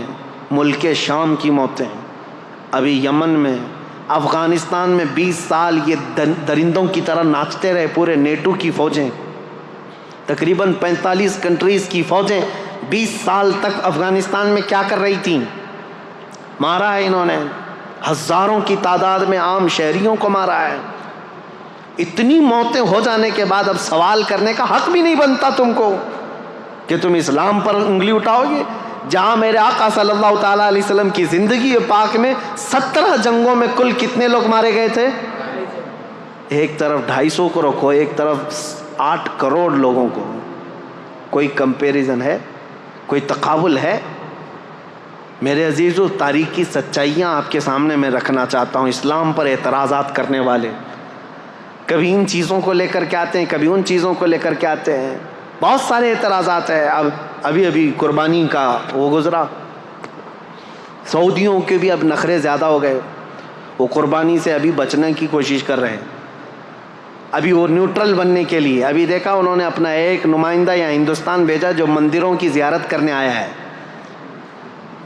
Speaker 1: ملک شام کی موتیں، ابھی یمن میں، افغانستان میں 20 سال یہ درندوں کی طرح ناچتے رہے پورے نیٹو کی فوجیں، تقریباً 45 کنٹریز کی فوجیں 20 سال تک افغانستان میں کیا کر رہی تھیں؟ مارا ہے انہوں نے، ہزاروں کی تعداد میں عام شہریوں کو مارا ہے۔ اتنی موتیں ہو جانے کے بعد اب سوال کرنے کا حق بھی نہیں بنتا تم کو کہ تم اسلام پر انگلی اٹھاؤ گے، جہاں میرے آقا صلی اللہ تعالیٰ علیہ وسلم کی زندگی پاک میں 17 جنگوں میں کل کتنے لوگ مارے گئے تھے؟ ایک طرف 250 کو رکھو، ایک طرف 8 کروڑ لوگوں کو، کوئی کمپیریزن ہے؟ کوئی تقابل ہے؟ میرے عزیزو، تاریخ کی سچائیاں آپ کے سامنے میں رکھنا چاہتا ہوں. اسلام پر اعتراضات کرنے والے کبھی ان چیزوں کو لے کر کے آتے ہیں، کبھی ان چیزوں کو لے کر کے آتے ہیں. بہت سارے اعتراضات ہیں. ابھی قربانی کا وہ گزرا، سعودیوں کے بھی اب نخرے زیادہ ہو گئے، وہ قربانی سے ابھی بچنے کی کوشش کر رہے ہیں. ابھی وہ نیوٹرل بننے کے لیے ابھی دیکھا انہوں نے اپنا ایک نمائندہ یا ہندوستان بھیجا جو مندروں کی زیارت کرنے آیا ہے.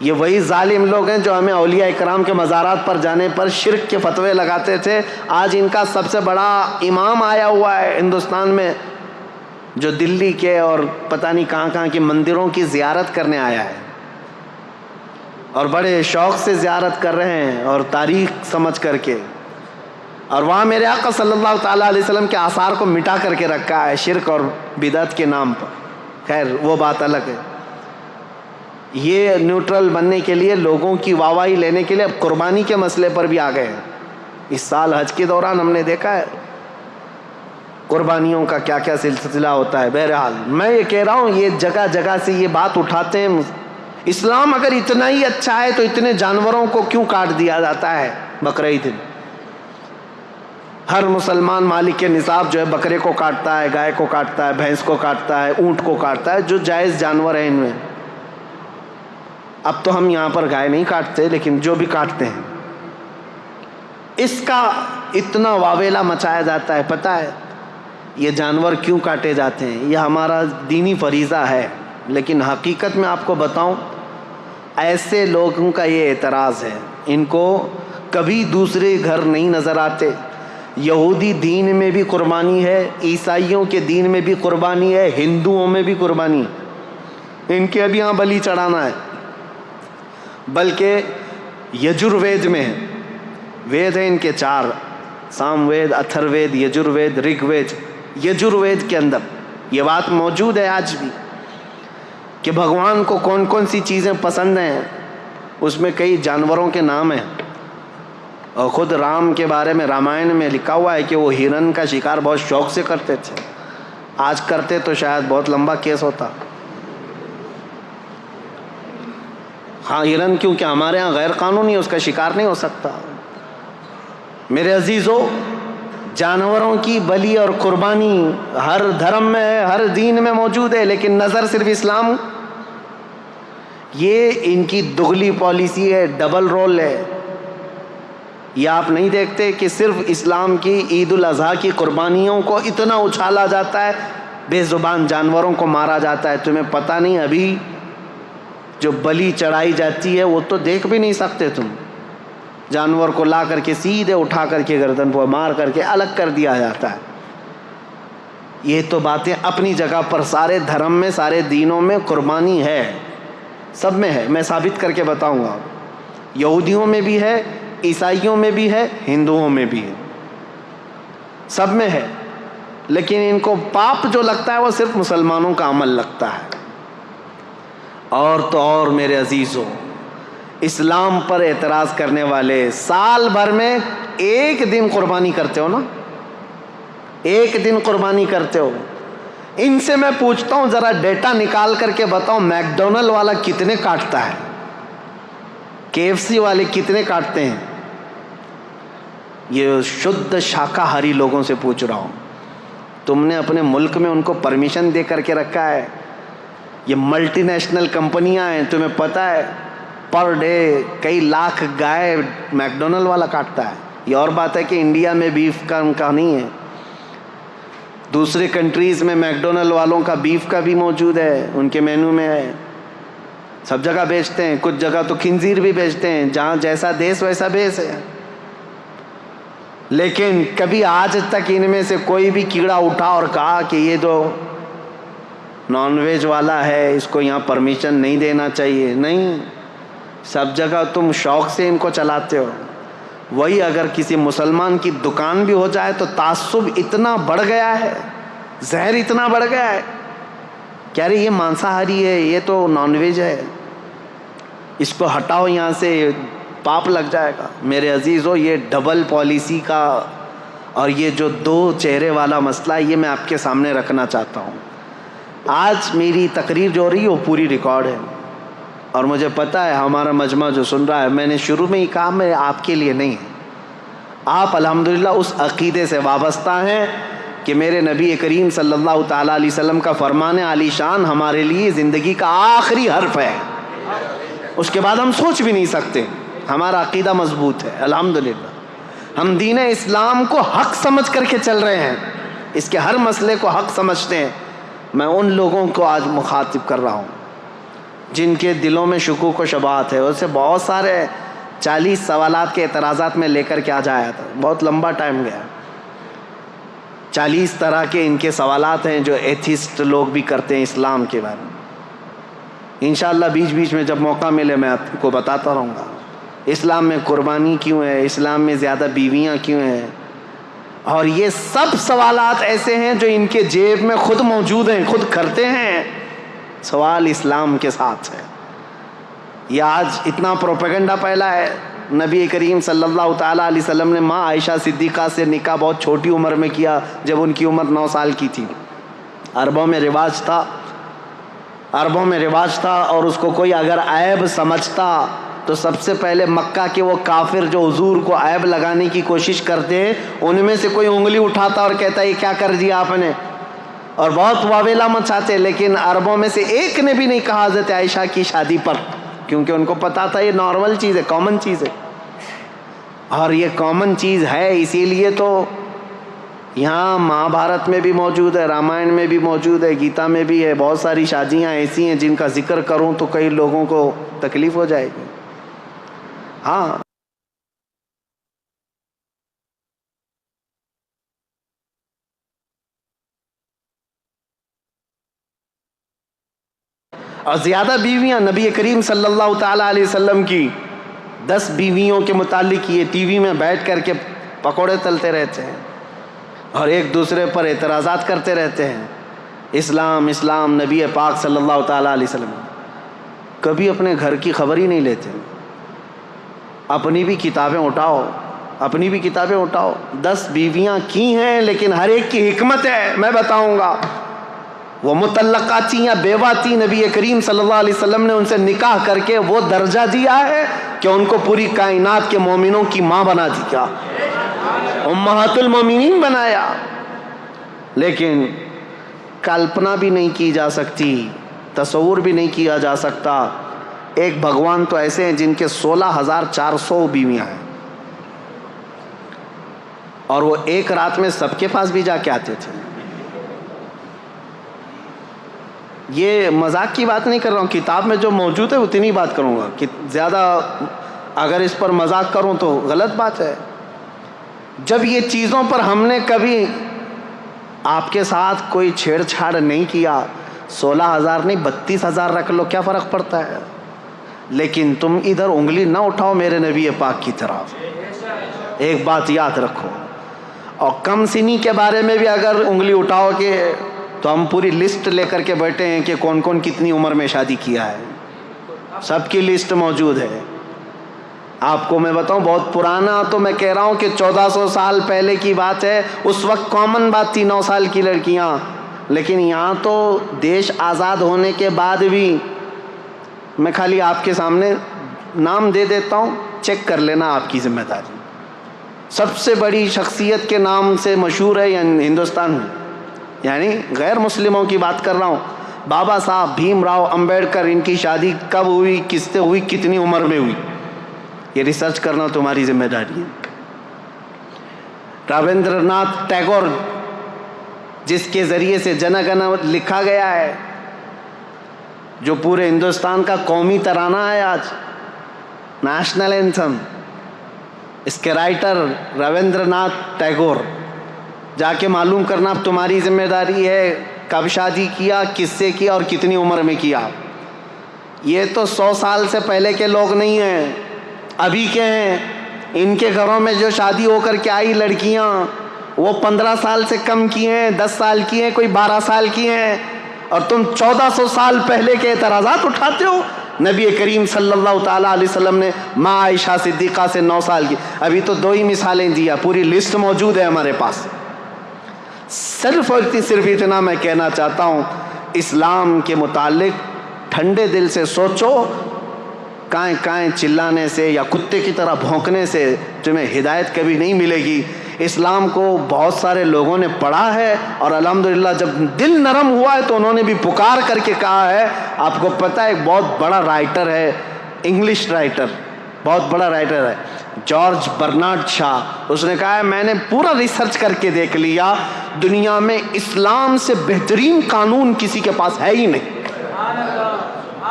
Speaker 1: یہ وہی ظالم لوگ ہیں جو ہمیں اولیاء اکرام کے مزارات پر جانے پر شرک کے فتوے لگاتے تھے. آج ان کا سب سے بڑا امام آیا ہوا ہے ہندوستان میں، جو دلی کے اور پتہ نہیں کہاں کہاں کے مندروں کی زیارت کرنے آیا ہے، اور بڑے شوق سے زیارت کر رہے ہیں اور تاریخ سمجھ کر کے. اور وہاں میرے آقا صلی اللہ تعالیٰ علیہ وسلم کے آثار کو مٹا کر کے رکھا ہے شرک اور بدعت کے نام پر. خیر وہ بات الگ ہے. یہ نیوٹرل بننے کے لیے، لوگوں کی واہواہی لینے کے لیے اب قربانی کے مسئلے پر بھی آ گئے ہیں. اس سال حج کے دوران ہم نے دیکھا ہے قربانیوں کا کیا کیا سلسلہ ہوتا ہے. بہرحال میں یہ کہہ رہا ہوں، یہ جگہ جگہ سے یہ بات اٹھاتے ہیں. اسلام اگر اتنا ہی اچھا ہے تو اتنے جانوروں کو کیوں کاٹ دیا جاتا ہے بقرعید؟ ہر مسلمان مالک کے نصاب جو ہے بکرے کو کاٹتا ہے، گائے کو کاٹتا ہے، بھینس کو کاٹتا ہے، اونٹ کو کاٹتا ہے، جو جائز جانور ہیں ان میں. اب تو ہم یہاں پر گائے نہیں کاٹتے، لیکن جو بھی کاٹتے ہیں اس کا اتنا واویلا مچایا جاتا ہے. پتہ ہے یہ جانور کیوں کاٹے جاتے ہیں؟ یہ ہمارا دینی فریضہ ہے. لیکن حقیقت میں آپ کو بتاؤں، ایسے لوگوں کا یہ اعتراض ہے، ان کو کبھی دوسرے گھر نہیں نظر آتے. یہودی دین میں بھی قربانی ہے، عیسائیوں کے دین میں بھی قربانی ہے، ہندوؤں میں بھی قربانی ہے. ان کے ابھی یہاں بلی چڑھانا ہے. بلکہ یجروید میں ہے، وید ہیں ان کے 4، سام وید، اتھر وید، یجروید، رگ وید. یجروید کے اندر یہ بات موجود ہے آج بھی کہ بھگوان کو کون کون سی چیزیں پسند ہیں. اس میں کئی جانوروں کے نام ہیں، اور خود رام کے بارے میں رامائن میں لکھا ہوا ہے کہ وہ ہرن کا شکار بہت شوق سے کرتے تھے. آج کرتے تو شاید بہت لمبا کیس ہوتا. ہاں ہرن کیونکہ ہمارے ہاں غیر قانونی اس کا شکار نہیں ہو سکتا. میرے عزیزو، جانوروں کی بلی اور قربانی ہر دھرم میں ہے، ہر دین میں موجود ہے، لیکن نظر صرف اسلام. یہ ان کی دگلی پالیسی ہے، ڈبل رول ہے. یہ آپ نہیں دیکھتے کہ صرف اسلام کی عید الاضحیٰ کی قربانیوں کو اتنا اچھالا جاتا ہے، بے زبان جانوروں کو مارا جاتا ہے. تمہیں پتہ نہیں ابھی جو بلی چڑھائی جاتی ہے وہ تو دیکھ بھی نہیں سکتے تم. جانور کو لا کر کے سیدھے اٹھا کر کے گردن پر مار کر کے الگ کر دیا جاتا ہے. یہ تو باتیں اپنی جگہ پر سارے دھرم میں، سارے دینوں میں قربانی ہے، سب میں ہے. میں ثابت کر کے بتاؤں گا. یہودیوں میں بھی ہے، عیسائیوں میں بھی ہے، ہندوؤں میں بھی ہے، سب میں ہے. لیکن ان کو پاپ جو لگتا ہے وہ صرف مسلمانوں کا عمل لگتا ہے. اور تو اور میرے عزیزوں، اسلام پر اعتراض کرنے والے سال بھر میں ایک دن قربانی کرتے ہو نا، ایک دن قربانی کرتے ہو. ان سے میں پوچھتا ہوں ذرا ڈیٹا نکال کر کے بتاؤ، میک ڈونلڈ والا کتنے کاٹتا ہے؟ KFC والے کتنے کاٹتے ہیں؟ یہ شدھ شاکاہاری لوگوں سے پوچھ رہا ہوں. تم نے اپنے ملک میں ان کو پرمیشن دے کر کے رکھا ہے. یہ ملٹی نیشنل کمپنیاں ہیں، تمہیں پتہ ہے پر ڈے کئی لاکھ گائے میک ڈونلڈ والا کاٹتا ہے. یہ اور بات ہے کہ انڈیا میں بیف کا ان کا نہیں ہے، دوسرے کنٹریز میں میک ڈونلڈ والوں کا بیف کا بھی موجود ہے، ان کے مینو میں ہے. سب جگہ بیچتے ہیں، کچھ جگہ تو خنزیر بھی بیچتے ہیں. جہاں جیسا دیس ویسا بیس ہے. لیکن کبھی آج تک ان میں سے کوئی بھی کیڑا اٹھا اور کہا کہ یہ جو نان ویج والا ہے اس کو یہاں پرمیشن نہیں دینا چاہیے؟ نہیں، سب جگہ تم شوق سے ان کو چلاتے ہو. وہی اگر کسی مسلمان کی دکان بھی ہو جائے تو تعصب اتنا بڑھ گیا ہے، زہر اتنا بڑھ گیا ہے کہ ارے یہ مانساہاری ہے، یہ تو نان ویج ہے، اس کو ہٹاؤ یہاں سے، پاپ لگ جائے گا. میرے عزیزو، یہ ڈبل پالیسی کا اور یہ جو دو چہرے والا مسئلہ ہے یہ میں آپ کے سامنے رکھنا چاہتا ہوں. آج میری تقریر جو ہو رہی ہے وہ پوری ریکارڈ ہے، اور مجھے پتہ ہے ہمارا مجمع جو سن رہا ہے، میں نے شروع میں ہی کہا میں آپ کے لیے نہیں ہے. آپ الحمدللہ اس عقیدے سے وابستہ ہیں کہ میرے نبی کریم صلی اللہ تعالیٰ علیہ وسلم کا فرمان عالی شان ہمارے لیے زندگی کا آخری حرف ہے، اس کے بعد ہم سوچ بھی نہیں سکتے. ہمارا عقیدہ مضبوط ہے الحمدللہ. ہم دین اسلام کو حق سمجھ کر کے چل رہے ہیں، اس کے ہر مسئلے کو حق سمجھتے ہیں. میں ان لوگوں کو آج مخاطب کر رہا ہوں جن کے دلوں میں شکوک و شبہات ہے. اسے بہت سارے 40 سوالات کے اعتراضات میں لے کر کے آ جایا تھا، بہت لمبا ٹائم گیا. 40 طرح کے ان کے سوالات ہیں جو ایتھسٹ لوگ بھی کرتے ہیں اسلام کے بارے میں. انشاءاللہ بیچ بیچ میں جب موقع ملے میں آپ کو بتاتا رہوں گا اسلام میں قربانی کیوں ہے، اسلام میں زیادہ بیویاں کیوں ہیں. اور یہ سب سوالات ایسے ہیں جو ان کے جیب میں خود موجود ہیں، خود کرتے ہیں. سوال اسلام کے ساتھ ہے. یہ آج اتنا پروپیگنڈا پھیلا ہے. نبی کریم صلی اللہ تعالیٰ علیہ وسلم نے ماں عائشہ صدیقہ سے نکاح بہت چھوٹی عمر میں کیا، جب ان کی عمر 9 سال کی تھی. عربوں میں رواج تھا اور اس کو کوئی اگر عیب سمجھتا تو سب سے پہلے مکہ کے وہ کافر جو حضور کو عیب لگانے کی کوشش کرتے ہیں ان میں سے کوئی انگلی اٹھاتا اور کہتا یہ کیا کر دیا آپ نے، اور بہت واویلا مچاتے. لیکن عربوں میں سے ایک نے بھی نہیں کہا حضرت عائشہ کی شادی پر، کیونکہ ان کو پتا تھا یہ نارمل چیز ہے، کامن چیز ہے. اور یہ کامن چیز ہے، اسی لیے تو یہاں مہا بھارت میں بھی موجود ہے، رامائن میں بھی موجود ہے، گیتا میں بھی ہے. بہت ساری شادیاں ایسی ہیں جن کا ذکر کروں تو کئی لوگوں کو تکلیف ہو جائے گی. ہاں اور زیادہ بیویاں نبی کریم صلی اللہ تعالیٰ علیہ وسلم کی 10 بیویوں کے متعلق یہ ٹی وی میں بیٹھ کر کے پکوڑے تلتے رہتے ہیں اور ایک دوسرے پر اعتراضات کرتے رہتے ہیں. اسلام اسلام نبی پاک صلی اللہ تعالیٰ علیہ وسلم کبھی اپنے گھر کی خبر ہی نہیں لیتے. اپنی بھی کتابیں اٹھاؤ. 10 بیویاں کی ہیں لیکن ہر ایک کی حکمت ہے، میں بتاؤں گا. وہ مطلقہ تھیں یا بیوہ تھیں، نبی کریم صلی اللہ علیہ وسلم نے ان سے نکاح کر کے وہ درجہ دیا ہے کہ ان کو پوری کائنات کے مومنوں کی ماں بنا دیا، امہات المومنین بنایا. لیکن کلپنا بھی نہیں کی جا سکتی، تصور بھی نہیں کیا جا سکتا. ایک بھگوان تو ایسے ہیں جن کے 16,400 بیویاں ہیں، اور وہ ایک رات میں سب کے پاس بھی جا کے آتے تھے. یہ مذاق کی بات نہیں کر رہا ہوں، کتاب میں جو موجود ہے اتنی بات کروں گا. کہ زیادہ اگر اس پر مذاق کروں تو غلط بات ہے. جب یہ چیزوں پر ہم نے کبھی آپ کے ساتھ کوئی چھیڑ چھاڑ نہیں کیا، 16,000 نہیں 32,000 رکھ لو، کیا فرق پڑتا ہے. لیکن تم ادھر انگلی نہ اٹھاؤ میرے نبی پاک کی طرف. ایک بات یاد رکھو. اور کم سنی کے بارے میں بھی اگر انگلی اٹھاؤ گے تو ہم پوری لسٹ لے کر کے بیٹھے ہیں کہ کون کون کتنی عمر میں شادی کیا ہے، سب کی لسٹ موجود ہے. آپ کو میں بتاؤں بہت پرانا تو میں کہہ رہا ہوں کہ 1400 سال پہلے کی بات ہے. اس وقت کامن بات تھی 9 سال کی لڑکیاں. لیکن یہاں تو دیش آزاد ہونے کے بعد بھی، میں خالی آپ کے سامنے نام دے دیتا ہوں، چیک کر لینا، آپ کی ذمہ داری. سب سے بڑی شخصیت کے نام سے مشہور ہے ہندوستان میں، یعنی غیر مسلموں کی بات کر رہا ہوں. بابا صاحب بھیم راؤ امبیڈکر، ان کی شادی کب ہوئی، کس سے ہوئی، کتنی عمر میں ہوئی، یہ ریسرچ کرنا تمہاری ذمہ داری ہے. رابندر ناتھ ٹیگور، جس کے ذریعے سے جن گن لکھا گیا ہے، جو پورے ہندوستان کا قومی ترانہ ہے آج، نیشنل اینتھم، اس کے رائٹر رابندر ناتھ ٹیگور. جا کے معلوم کرنا اب تمہاری ذمہ داری ہے کب شادی کیا، کس سے کیا اور کتنی عمر میں کیا. یہ تو 100 سال سے پہلے کے لوگ نہیں ہیں، ابھی کے ہیں. ان کے گھروں میں جو شادی ہو کر کے آئی لڑکیاں، وہ 15 سال سے کم کی ہیں، 10 سال کی ہیں، کوئی 12 سال کی ہیں. اور تم 1400 سال پہلے کے اعتراضات اٹھاتے ہو. نبی کریم صلی اللہ تعالیٰ علیہ وسلم نے ماں عائشہ صدیقہ سے 9 سال کی، ابھی تو 2 ہی مثالیں دیا، پوری لسٹ موجود ہے ہمارے پاس۔ صرف اتنا میں کہنا چاہتا ہوں، اسلام کے متعلق ٹھنڈے دل سے سوچو، کائیں کائیں چلانے سے یا کتے کی طرح بھونکنے سے تمہیں ہدایت کبھی نہیں ملے گی۔ اسلام کو بہت سارے لوگوں نے پڑھا ہے اور الحمدللہ جب دل نرم ہوا ہے تو انہوں نے بھی پکار کر کے کہا ہے۔ آپ کو پتہ ہے ایک بہت بڑا رائٹر ہے، انگلش رائٹر، بہت بڑا رائٹر ہے، جارج برنارڈ شاہ، اس نے کہا ہے میں نے پورا ریسرچ کر کے دیکھ لیا، دنیا میں اسلام سے بہترین قانون کسی کے پاس ہے ہی نہیں،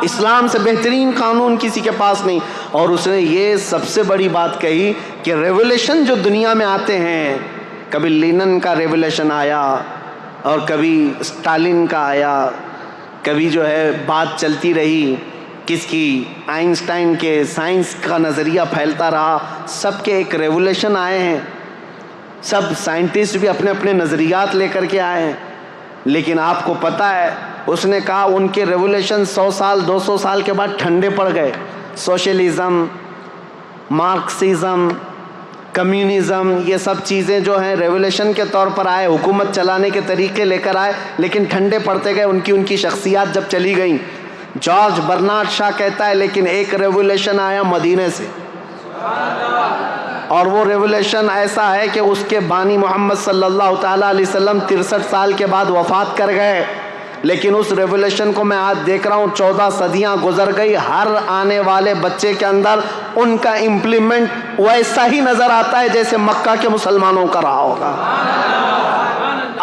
Speaker 1: اسلام سے بہترین قانون کسی کے پاس نہیں۔ اور اس نے یہ سب سے بڑی بات کہی کہ ریولیوشن جو دنیا میں آتے ہیں، کبھی لینن کا ریولیوشن آیا اور کبھی اسٹالن کا آیا، کبھی جو ہے بات چلتی رہی کس کی، آئنسٹائن کے سائنس کا نظریہ پھیلتا رہا، سب کے ایک ریولیوشن آئے ہیں، سب سائنٹسٹ بھی اپنے اپنے نظریات لے کر کے آئے ہیں، لیکن آپ کو پتہ ہے اس نے کہا ان کے ریولیوشن 100 سال 200 سال کے بعد ٹھنڈے پڑ گئے۔ سوشلزم، مارکسزم، کمیونزم، یہ سب چیزیں جو ہیں ریولیوشن کے طور پر آئے، حکومت چلانے کے طریقے لے کر آئے، لیکن ٹھنڈے پڑتے گئے، ان کی شخصیات جب چلی گئیں۔ جارج برنارڈ شاہ کہتا ہے لیکن ایک ریولیوشن آیا مدینے سے، اور وہ ریولیوشن ایسا ہے کہ اس کے بانی محمد صلی اللہ تعالیٰ علیہ وسلم 63 سال کے بعد وفات کر گئے، لیکن اس ریولیوشن کو میں آج دیکھ رہا ہوں 14 صدیاں گزر گئی، ہر آنے والے بچے کے اندر ان کا امپلیمنٹ ویسا ہی نظر آتا ہے جیسے مکہ کے مسلمانوں کا رہا ہوگا۔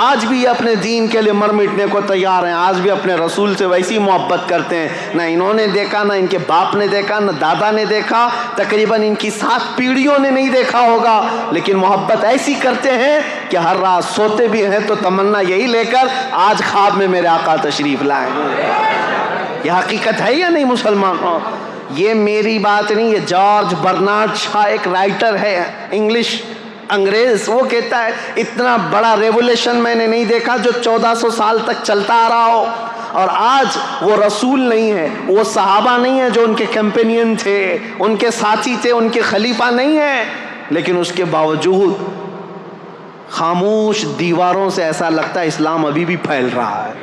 Speaker 1: آج بھی اپنے دین کے لیے مر مٹنے کو تیار ہیں، آج بھی اپنے رسول سے ویسی محبت کرتے ہیں، نہ انہوں نے دیکھا، نہ ان کے باپ نے دیکھا، نہ دادا نے دیکھا، تقریباً ان کی 7 پیڑھیوں نے نہیں دیکھا ہوگا، لیکن محبت ایسی کرتے ہیں کہ ہر رات سوتے بھی ہیں تو تمنا یہی لے کر آج خواب میں میرے آقا تشریف لائیں۔ یہ حقیقت ہے یا نہیں مسلمانوں؟ یہ میری بات نہیں، یہ جارج برنارڈ شاہ ایک رائٹر ہے انگلش انگریز، وہ کہتا ہے اتنا بڑا ریولیوشن میں نے نہیں دیکھا جو 1400 سال تک چلتا آ رہا ہو، اور آج وہ رسول نہیں ہے، وہ صحابہ نہیں ہے جو ان کے کیمپینین تھے، ان کے ساتھی تھے، ان کے خلیفہ نہیں ہیں، لیکن اس کے باوجود خاموش دیواروں سے ایسا لگتا ہے اسلام ابھی بھی پھیل رہا ہے۔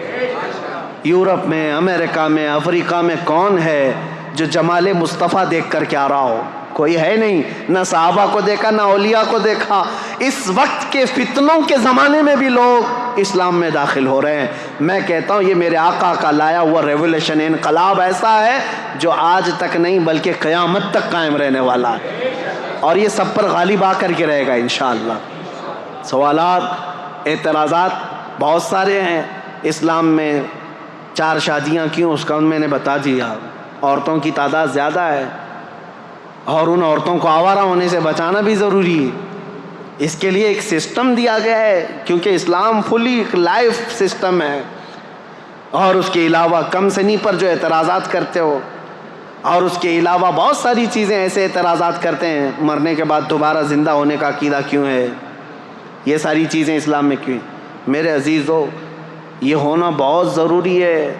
Speaker 1: یورپ میں، امریکہ میں، افریقہ میں کون ہے جو جمال مصطفیٰ دیکھ کر کے آ رہا ہو؟ کوئی ہے نہیں، نہ صحابہ کو دیکھا، نہ اولیاء کو دیکھا۔ اس وقت کے فتنوں کے زمانے میں بھی لوگ اسلام میں داخل ہو رہے ہیں۔ میں کہتا ہوں یہ میرے آقا کا لایا ہوا ریولیوشن، انقلاب ایسا ہے جو آج تک نہیں بلکہ قیامت تک قائم رہنے والا ہے، اور یہ سب پر غالب آ کر کے رہے گا انشاءاللہ۔ سوالات، اعتراضات بہت سارے ہیں۔ اسلام میں 4 شادیاں کیوں، اس کا میں نے بتا دیا۔ عورتوں کی تعداد زیادہ ہے اور ان عورتوں کو آوارہ ہونے سے بچانا بھی ضروری ہے، اس کے لیے ایک سسٹم دیا گیا ہے، کیونکہ اسلام فلی ایک لائف سسٹم ہے۔ اور اس کے علاوہ کم سنی پر جو اعتراضات کرتے ہو، اور اس کے علاوہ بہت ساری چیزیں ایسے اعتراضات کرتے ہیں، مرنے کے بعد دوبارہ زندہ ہونے کا عقیدہ کیوں ہے، یہ ساری چیزیں اسلام میں کیوں؟ میرے عزیزو، یہ ہونا بہت ضروری ہے۔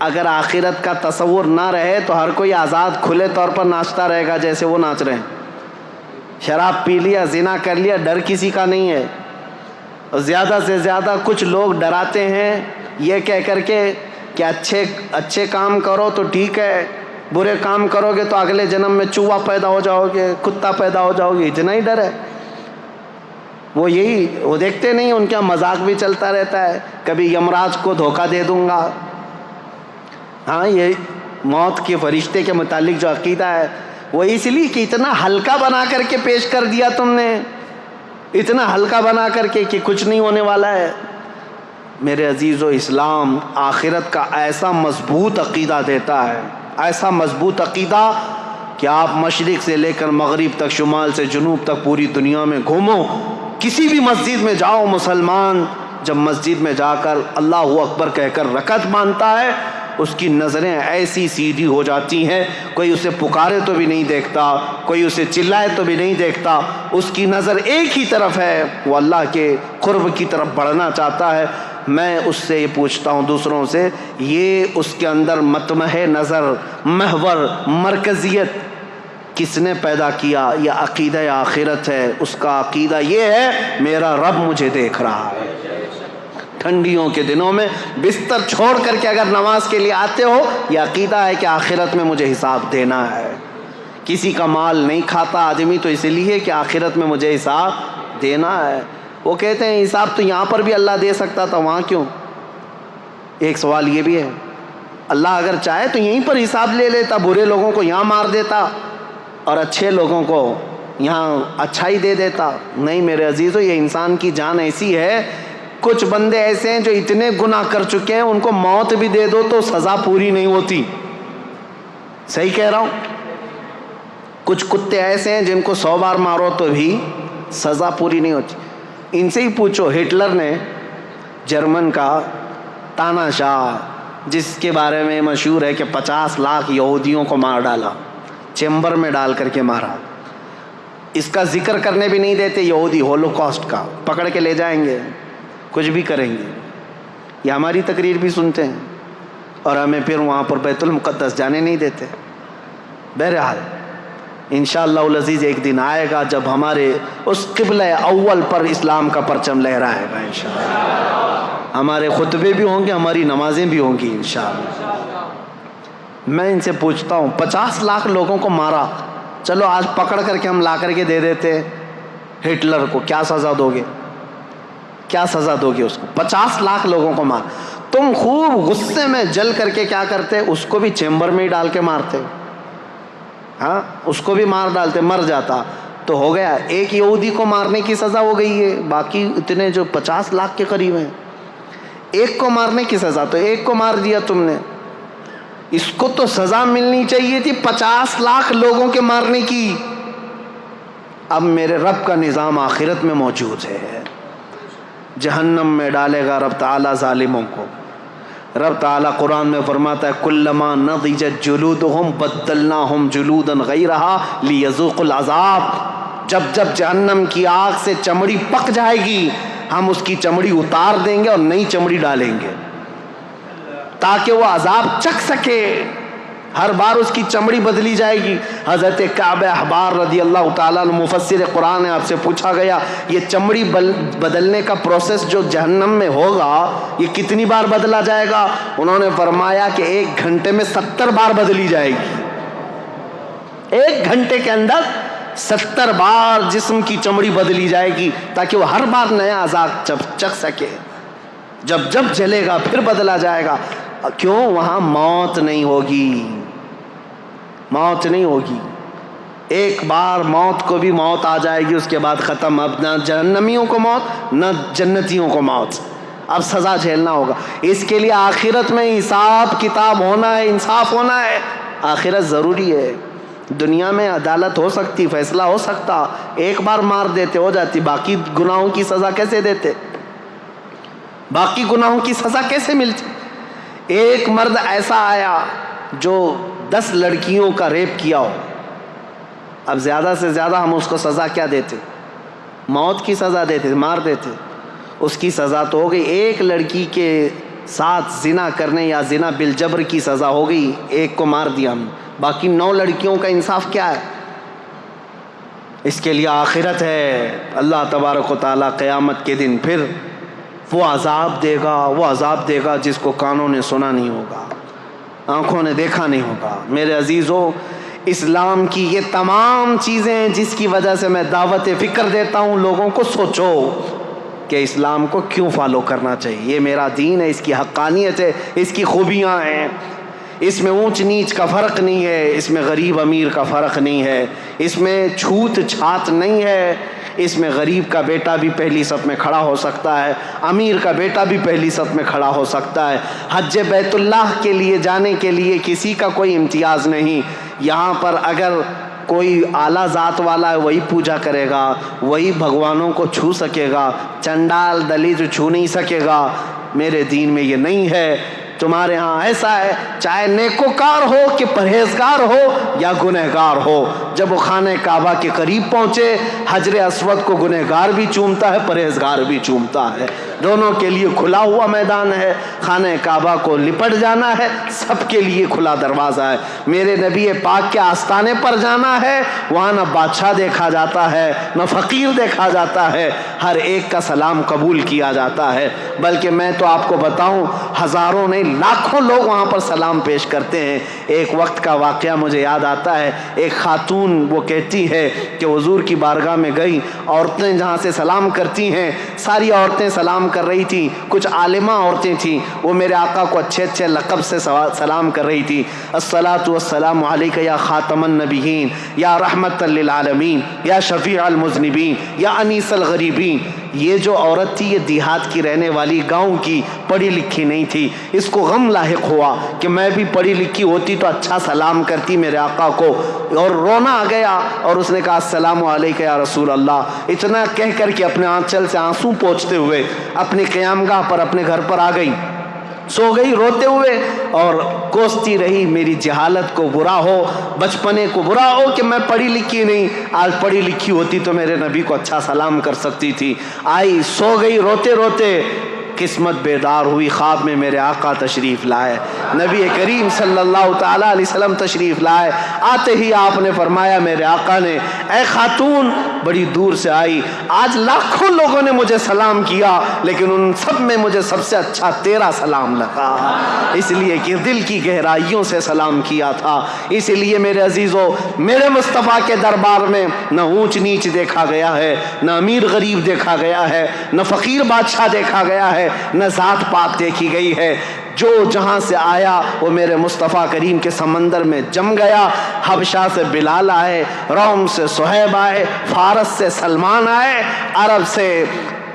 Speaker 1: اگر آخرت کا تصور نہ رہے تو ہر کوئی آزاد کھلے طور پر ناچتا رہے گا جیسے وہ ناچ رہے ہیں۔ شراب پی لیا، زنا کر لیا، ڈر کسی کا نہیں ہے۔ اور زیادہ سے زیادہ کچھ لوگ ڈراتے ہیں یہ کہہ کر کے کہ اچھے کام کرو تو ٹھیک ہے، برے کام کرو گے تو اگلے جنم میں چوہا پیدا ہو جاؤ گے، کتا پیدا ہو جاؤ گے، اتنا ہی ڈر ہے۔ وہ دیکھتے نہیں، ان کا مذاق بھی چلتا رہتا ہے، کبھی یمراج کو دھوکہ دے دوں گا۔ ہاں، یہ موت کے فرشتے کے متعلق جو عقیدہ ہے وہ اس لیے کہ اتنا ہلکا بنا کر کے پیش کر دیا تم نے، اتنا ہلکا بنا کر کے کہ کچھ نہیں ہونے والا ہے۔ میرے عزیزو، اسلام آخرت کا ایسا مضبوط عقیدہ دیتا ہے، ایسا مضبوط عقیدہ کہ آپ مشرق سے لے کر مغرب تک، شمال سے جنوب تک پوری دنیا میں گھومو، کسی بھی مسجد میں جاؤ، مسلمان جب مسجد میں جا کر اللہ اکبر کہہ کر رکعت باندھتا ہے، اس کی نظریں ایسی سیدھی ہو جاتی ہیں، کوئی اسے پکارے تو بھی نہیں دیکھتا، کوئی اسے چلائے تو بھی نہیں دیکھتا، اس کی نظر ایک ہی طرف ہے، وہ اللہ کے قرب کی طرف بڑھنا چاہتا ہے۔ میں اس سے یہ پوچھتا ہوں دوسروں سے، یہ اس کے اندر مطمح نظر، محور، مرکزیت کس نے پیدا کیا؟ یہ عقیدہ آخرت ہے۔ اس کا عقیدہ یہ ہے میرا رب مجھے دیکھ رہا ہے۔ ٹھنڈیوں کے دنوں میں بستر چھوڑ کر کے اگر نماز کے لیے آتے ہو، یہ عقیدہ ہے کہ آخرت میں مجھے حساب دینا ہے۔ کسی کا مال نہیں کھاتا آدمی تو اس لیے کہ آخرت میں مجھے حساب دینا ہے۔ وہ کہتے ہیں حساب تو یہاں پر بھی اللہ دے سکتا تھا، وہاں کیوں؟ ایک سوال یہ بھی ہے، اللہ اگر چاہے تو یہیں پر حساب لے لیتا، برے لوگوں کو یہاں مار دیتا اور اچھے لوگوں کو یہاں اچھائی دے دیتا۔ نہیں میرے عزیزو، یہ انسان کی جان ایسی ہے، کچھ بندے ایسے ہیں جو اتنے گناہ کر چکے ہیں، ان کو موت بھی دے دو تو سزا پوری نہیں ہوتی۔ صحیح کہہ رہا ہوں؟ کچھ کتے ایسے ہیں جن کو 100 بار مارو تو بھی سزا پوری نہیں ہوتی۔ ان سے ہی پوچھو، ہٹلر نے جرمن کا تاناشاہ، جس کے بارے میں مشہور ہے کہ 50 لاکھ یہودیوں کو مار ڈالا، چیمبر میں ڈال کر کے مارا، اس کا ذکر کرنے بھی نہیں دیتے یہودی، ہولوکاسٹ کا پکڑ کے لے جائیں گے، کچھ بھی کریں گے۔ یہ ہماری تقریر بھی سنتے ہیں اور ہمیں پھر وہاں پر بیت المقدس جانے نہیں دیتے۔ بہرحال انشاءاللہ العزیز ایک دن آئے گا جب ہمارے اس قبلہ اول پر اسلام کا پرچم لہرائے گا انشاءاللہ۔ ہمارے خطبے بھی ہوں گے، ہماری نمازیں بھی ہوں گی انشاءاللہ۔ میں ان سے پوچھتا ہوں 50 لاکھ لوگوں کو مارا، چلو آج پکڑ کر کے ہم لا کر کے دے دیتے ہٹلر کو، کیا سزا دو گے؟ کیا سزا دو گے اس کو؟ 50 لاکھ لوگوں کو مار، تم خوب غصے میں جل کر کے کیا کرتے؟ اس کو بھی چیمبر میں ہی ڈال کے مارتے، ہاں اس کو بھی مار ڈالتے، مر جاتا تو ہو گیا۔ ایک یہودی کو مارنے کی سزا ہو گئی ہے، باقی اتنے جو 50 لاکھ کے قریب ہیں، ایک کو مارنے کی سزا، تو ایک کو مار دیا تم نے۔ اس کو تو سزا ملنی چاہیے تھی 50 لاکھ لوگوں کے مارنے کی۔ اب میرے رب کا نظام آخرت میں موجود ہے، جہنم میں ڈالے گا رب تعالیٰ ظالموں کو۔ رب تعالیٰ قرآن میں فرماتا ہے کلما نضجت جلودہم بدلناہم جلودا غیرہا لیذوقوا العذاب۔ جب جب جہنم کی آگ سے چمڑی پک جائے گی، ہم اس کی چمڑی اتار دیں گے اور نئی چمڑی ڈالیں گے تاکہ وہ عذاب چکھ سکے۔ ہر بار اس کی چمڑی بدلی جائے گی۔ حضرت کعب احبار رضی اللہ تعالیٰ عنہ مفسر قرآن نے آپ سے پوچھا گیا یہ چمڑی بدلنے کا پروسیس جو جہنم میں ہوگا یہ کتنی بار بدلا جائے گا؟ انہوں نے فرمایا کہ 1 گھنٹے میں 70 بار بدلی جائے گی۔ 1 گھنٹے کے اندر 70 بار جسم کی چمڑی بدلی جائے گی تاکہ وہ ہر بار نیا عذاب چکھ سکے۔ جب جب جلے گا پھر بدلا جائے گا۔ کیوں؟ وہاں موت نہیں ہوگی، موت نہیں ہوگی۔ ایک بار موت کو بھی موت آ جائے گی، اس کے بعد ختم۔ اب نہ جہنمیوں کو موت نہ جنتیوں کو موت، اب سزا جھیلنا ہوگا۔ اس کے لیے آخرت میں حساب کتاب ہونا ہے، انصاف ہونا ہے۔ آخرت ضروری ہے۔ دنیا میں عدالت ہو سکتی، فیصلہ ہو سکتا، ایک بار مار دیتے ہو جاتی، باقی گناہوں کی سزا کیسے دیتے؟ باقی گناہوں کی سزا کیسے ملتی؟ ایک مرد ایسا آیا جو 10 لڑکیوں کا ریپ کیا ہو، اب زیادہ سے زیادہ ہم اس کو سزا کیا دیتے؟ موت کی سزا دیتے، مار دیتے۔ اس کی سزا تو ہو گئی، ایک لڑکی کے ساتھ زنا کرنے یا زنا بالجبر کی سزا ہو گئی، ایک کو مار دیا ہم، باقی 9 لڑکیوں کا انصاف کیا ہے؟ اس کے لیے آخرت ہے۔ اللہ تبارک و تعالیٰ قیامت کے دن پھر وہ عذاب دے گا، وہ عذاب دے گا جس کو کانوں نے سنا نہیں ہوگا، آنکھوں نے دیکھا نہیں ہوگا۔ میرے عزیزو، اسلام کی یہ تمام چیزیں ہیں جس کی وجہ سے میں دعوت فکر دیتا ہوں لوگوں کو، سوچو کہ اسلام کو کیوں فالو کرنا چاہیے۔ یہ میرا دین ہے، اس کی حقانیت ہے، اس کی خوبیاں ہیں، اس میں اونچ نیچ کا فرق نہیں ہے، اس میں غریب امیر کا فرق نہیں ہے، اس میں چھوت چھات نہیں ہے، اس میں غریب کا بیٹا بھی پہلی صف میں کھڑا ہو سکتا ہے، امیر کا بیٹا بھی پہلی صف میں کھڑا ہو سکتا ہے۔ حج بیت اللہ کے لیے جانے کے لیے کسی کا کوئی امتیاز نہیں۔ یہاں پر اگر کوئی اعلیٰ ذات والا ہے وہی پوجا کرے گا، وہی بھگوانوں کو چھو سکے گا، چنڈال دلیت چھو نہیں سکے گا۔ میرے دین میں یہ نہیں ہے۔ تمہارے ہاں ایسا ہے، چاہے نیکوکار ہو کہ پرہیزگار ہو یا گنہگار ہو، جب وہ خانہ کعبہ کے قریب پہنچے، حجر اسود کو گنہگار بھی چومتا ہے، پرہیزگار بھی چومتا ہے، دونوں کے لیے کھلا ہوا میدان ہے۔ خانہ کعبہ کو لپٹ جانا ہے، سب کے لیے کھلا دروازہ ہے۔ میرے نبی پاک کے آستانے پر جانا ہے، وہاں نہ بادشاہ دیکھا جاتا ہے نہ فقیر دیکھا جاتا ہے، ہر ایک کا سلام قبول کیا جاتا ہے۔ بلکہ میں تو آپ کو بتاؤں، ہزاروں نہیں لاکھوں لوگ وہاں پر سلام پیش کرتے ہیں۔ ایک وقت کا واقعہ مجھے یاد آتا ہے، ایک خاتون وہ کہتی ہے کہ حضور کی بارگاہ میں گئی، عورتیں جہاں سے سلام کرتی ہیں ساری عورتیں سلام کر رہی تھیں، کچھ عالمہ عورتیں تھیں، وہ میرے آقا کو اچھے اچھے لقب سے سلام کر رہی تھی، الصلاۃ والسلام علیک یا خاتم النبیین یا رحمت للعالمین یا شفیع المذنبین یا انیس الغریبین۔ یہ جو عورت تھی یہ دیہات کی رہنے والی، گاؤں کی، پڑھی لکھی نہیں تھی۔ اس کو غم لاحق ہوا کہ میں بھی پڑھی لکھی ہوتی تو اچھا سلام کرتی میرے آقا کو، اور رونا آ گیا اور اس نے کہا السلام علیکم یا رسول اللہ۔ اتنا کہہ کر کے اپنے آنچل سے آنسو پوچھتے ہوئے اپنی قیامگاہ پر اپنے گھر پر آ گئی، سو گئی روتے ہوئے اور کوستی رہی، میری جہالت کو برا ہو، بچپنے کو برا ہو کہ میں پڑھی لکھی نہیں، آج پڑھی لکھی ہوتی تو میرے نبی کو اچھا سلام کر سکتی تھی۔ آئی، سو گئی روتے روتے، قسمت بیدار ہوئی، خواب میں میرے آقا تشریف لائے، نبی کریم صلی اللہ تعالیٰ علیہ وسلم تشریف لائے۔ آتے ہی آپ نے فرمایا، میرے آقا نے، اے خاتون بڑی دور سے آئی، آج لاکھوں لوگوں نے مجھے سلام کیا لیکن ان سب میں مجھے سب سے اچھا تیرا سلام لگا، اس لیے کہ دل کی گہرائیوں سے سلام کیا تھا۔ اس لیے میرے عزیزو، میرے مصطفیٰ کے دربار میں نہ اونچ نیچ دیکھا گیا ہے، نہ امیر غریب دیکھا گیا ہے، نہ فقیر بادشاہ دیکھا گیا ہے، نہ ذات پات دیکھی گئی ہے۔ جو جہاں سے آیا وہ میرے مصطفیٰ کریم کے سمندر میں جم گیا۔ حبشہ سے بلال آئے، روم سے صہیب آئے، فارس سے سلمان آئے،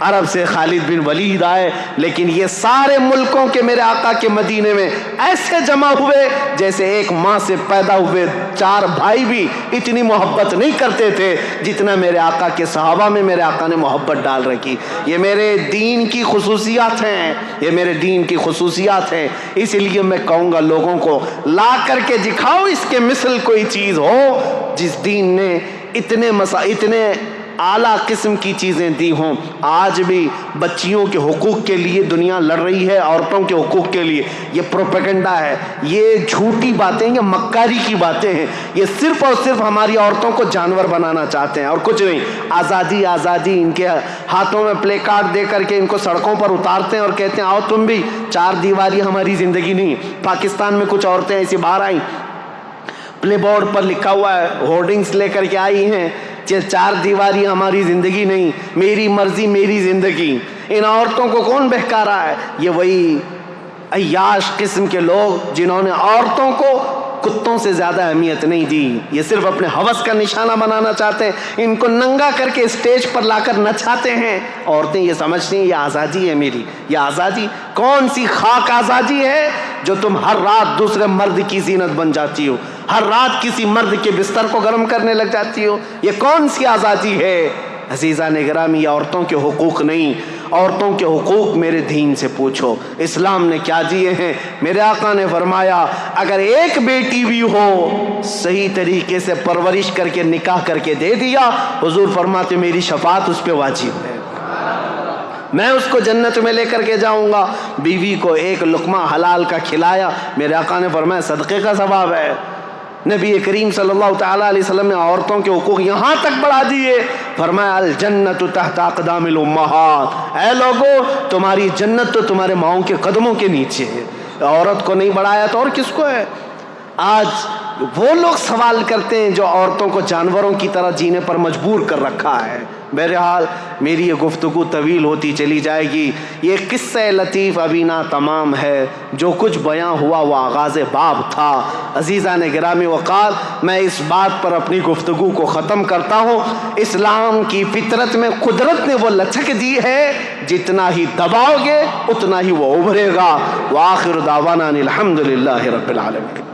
Speaker 1: عرب سے خالد بن ولید آئے، لیکن یہ سارے ملکوں کے میرے آقا کے مدینے میں ایسے جمع ہوئے جیسے ایک ماں سے پیدا ہوئے چار بھائی بھی اتنی محبت نہیں کرتے تھے جتنا میرے آقا کے صحابہ میں میرے آقا نے محبت ڈال رکھی۔ یہ میرے دین کی خصوصیات ہیں، یہ میرے دین کی خصوصیات ہیں۔ اس لیے میں کہوں گا لوگوں کو لا کر کے دکھاؤ اس کے مثل کوئی چیز ہو جس دین نے اتنے اعلیٰ قسم کی چیزیں دی ہوں۔ آج بھی بچیوں کے حقوق کے لیے دنیا لڑ رہی ہے، عورتوں کے حقوق کے لیے۔ یہ پروپیگنڈا ہے، یہ جھوٹی باتیں، یہ مکاری کی باتیں ہیں۔ یہ صرف اور صرف ہماری عورتوں کو جانور بنانا چاہتے ہیں اور کچھ نہیں۔ آزادی آزادی، ان کے ہاتھوں میں پلے کارڈ دے کر کے ان کو سڑکوں پر اتارتے ہیں اور کہتے ہیں آؤ تم بھی، چار دیواری ہماری زندگی نہیں۔ پاکستان میں کچھ عورتیں ایسی باہر آئیں، پلے بورڈ پر لکھا ہوا ہے، ہورڈنگس لے کر کے آئی ہیں، چار دیواری ہماری زندگی نہیں، میری مرضی میری زندگی۔ ان عورتوں کو کون بہکا رہا ہے؟ یہ وہی عیاش قسم کے لوگ جنہوں نے عورتوں کو کتوں سے زیادہ اہمیت نہیں دی۔ یہ صرف اپنے ہوس کا نشانہ بنانا چاہتے ہیں، ان کو ننگا کر کے اسٹیج پر لا کر نچاتے ہیں۔ عورتیں یہ سمجھتی ہیں یہ آزادی ہے میری۔ یہ آزادی کون سی خاک آزادی ہے جو تم ہر رات دوسرے مرد کی زینت بن جاتی ہو، ہر رات کسی مرد کے بستر کو گرم کرنے لگ جاتی ہو؟ یہ کون سی آزادی ہے؟ عزیزان گرامی، یہ عورتوں کے حقوق نہیں، عورتوں کے حقوق میرے دین سے پوچھو، اسلام نے کیا دیے ہیں۔ میرے آقا نے فرمایا اگر ایک بیٹی بھی ہو صحیح طریقے سے پرورش کر کے نکاح کر کے دے دیا، حضور فرماتے میری شفاعت اس پہ واجب ہے، میں اس کو جنت میں لے کر کے جاؤں گا۔ بیوی کو ایک لقمہ حلال کا کھلایا، میرے آقا نے فرمایا صدقے کا ثواب ہے۔ نبی کریم صلی اللہ تعالیٰ علیہ وسلم نے عورتوں کے حقوق یہاں تک بڑھا دیے، فرمایا الجنت تحت اقدام الامہات، اے لوگو تمہاری جنت تو تمہارے ماؤں کے قدموں کے نیچے ہے۔ عورت کو نہیں بڑھایا تو اور کس کو ہے؟ آج وہ لوگ سوال کرتے ہیں جو عورتوں کو جانوروں کی طرح جینے پر مجبور کر رکھا ہے۔ بہرحال میری یہ گفتگو طویل ہوتی چلی جائے گی، یہ قصہ لطیف ابھی نہ تمام ہے، جو کچھ بیاں ہوا وہ آغاز باب تھا۔ عزیزان گرامی وقار، میں اس بات پر اپنی گفتگو کو ختم کرتا ہوں، اسلام کی فطرت میں قدرت نے وہ لچک دی ہے، جتنا ہی دباؤ گے اتنا ہی وہ ابھرے گا۔ وآخر دعوانا الحمدللہ رب العالمین۔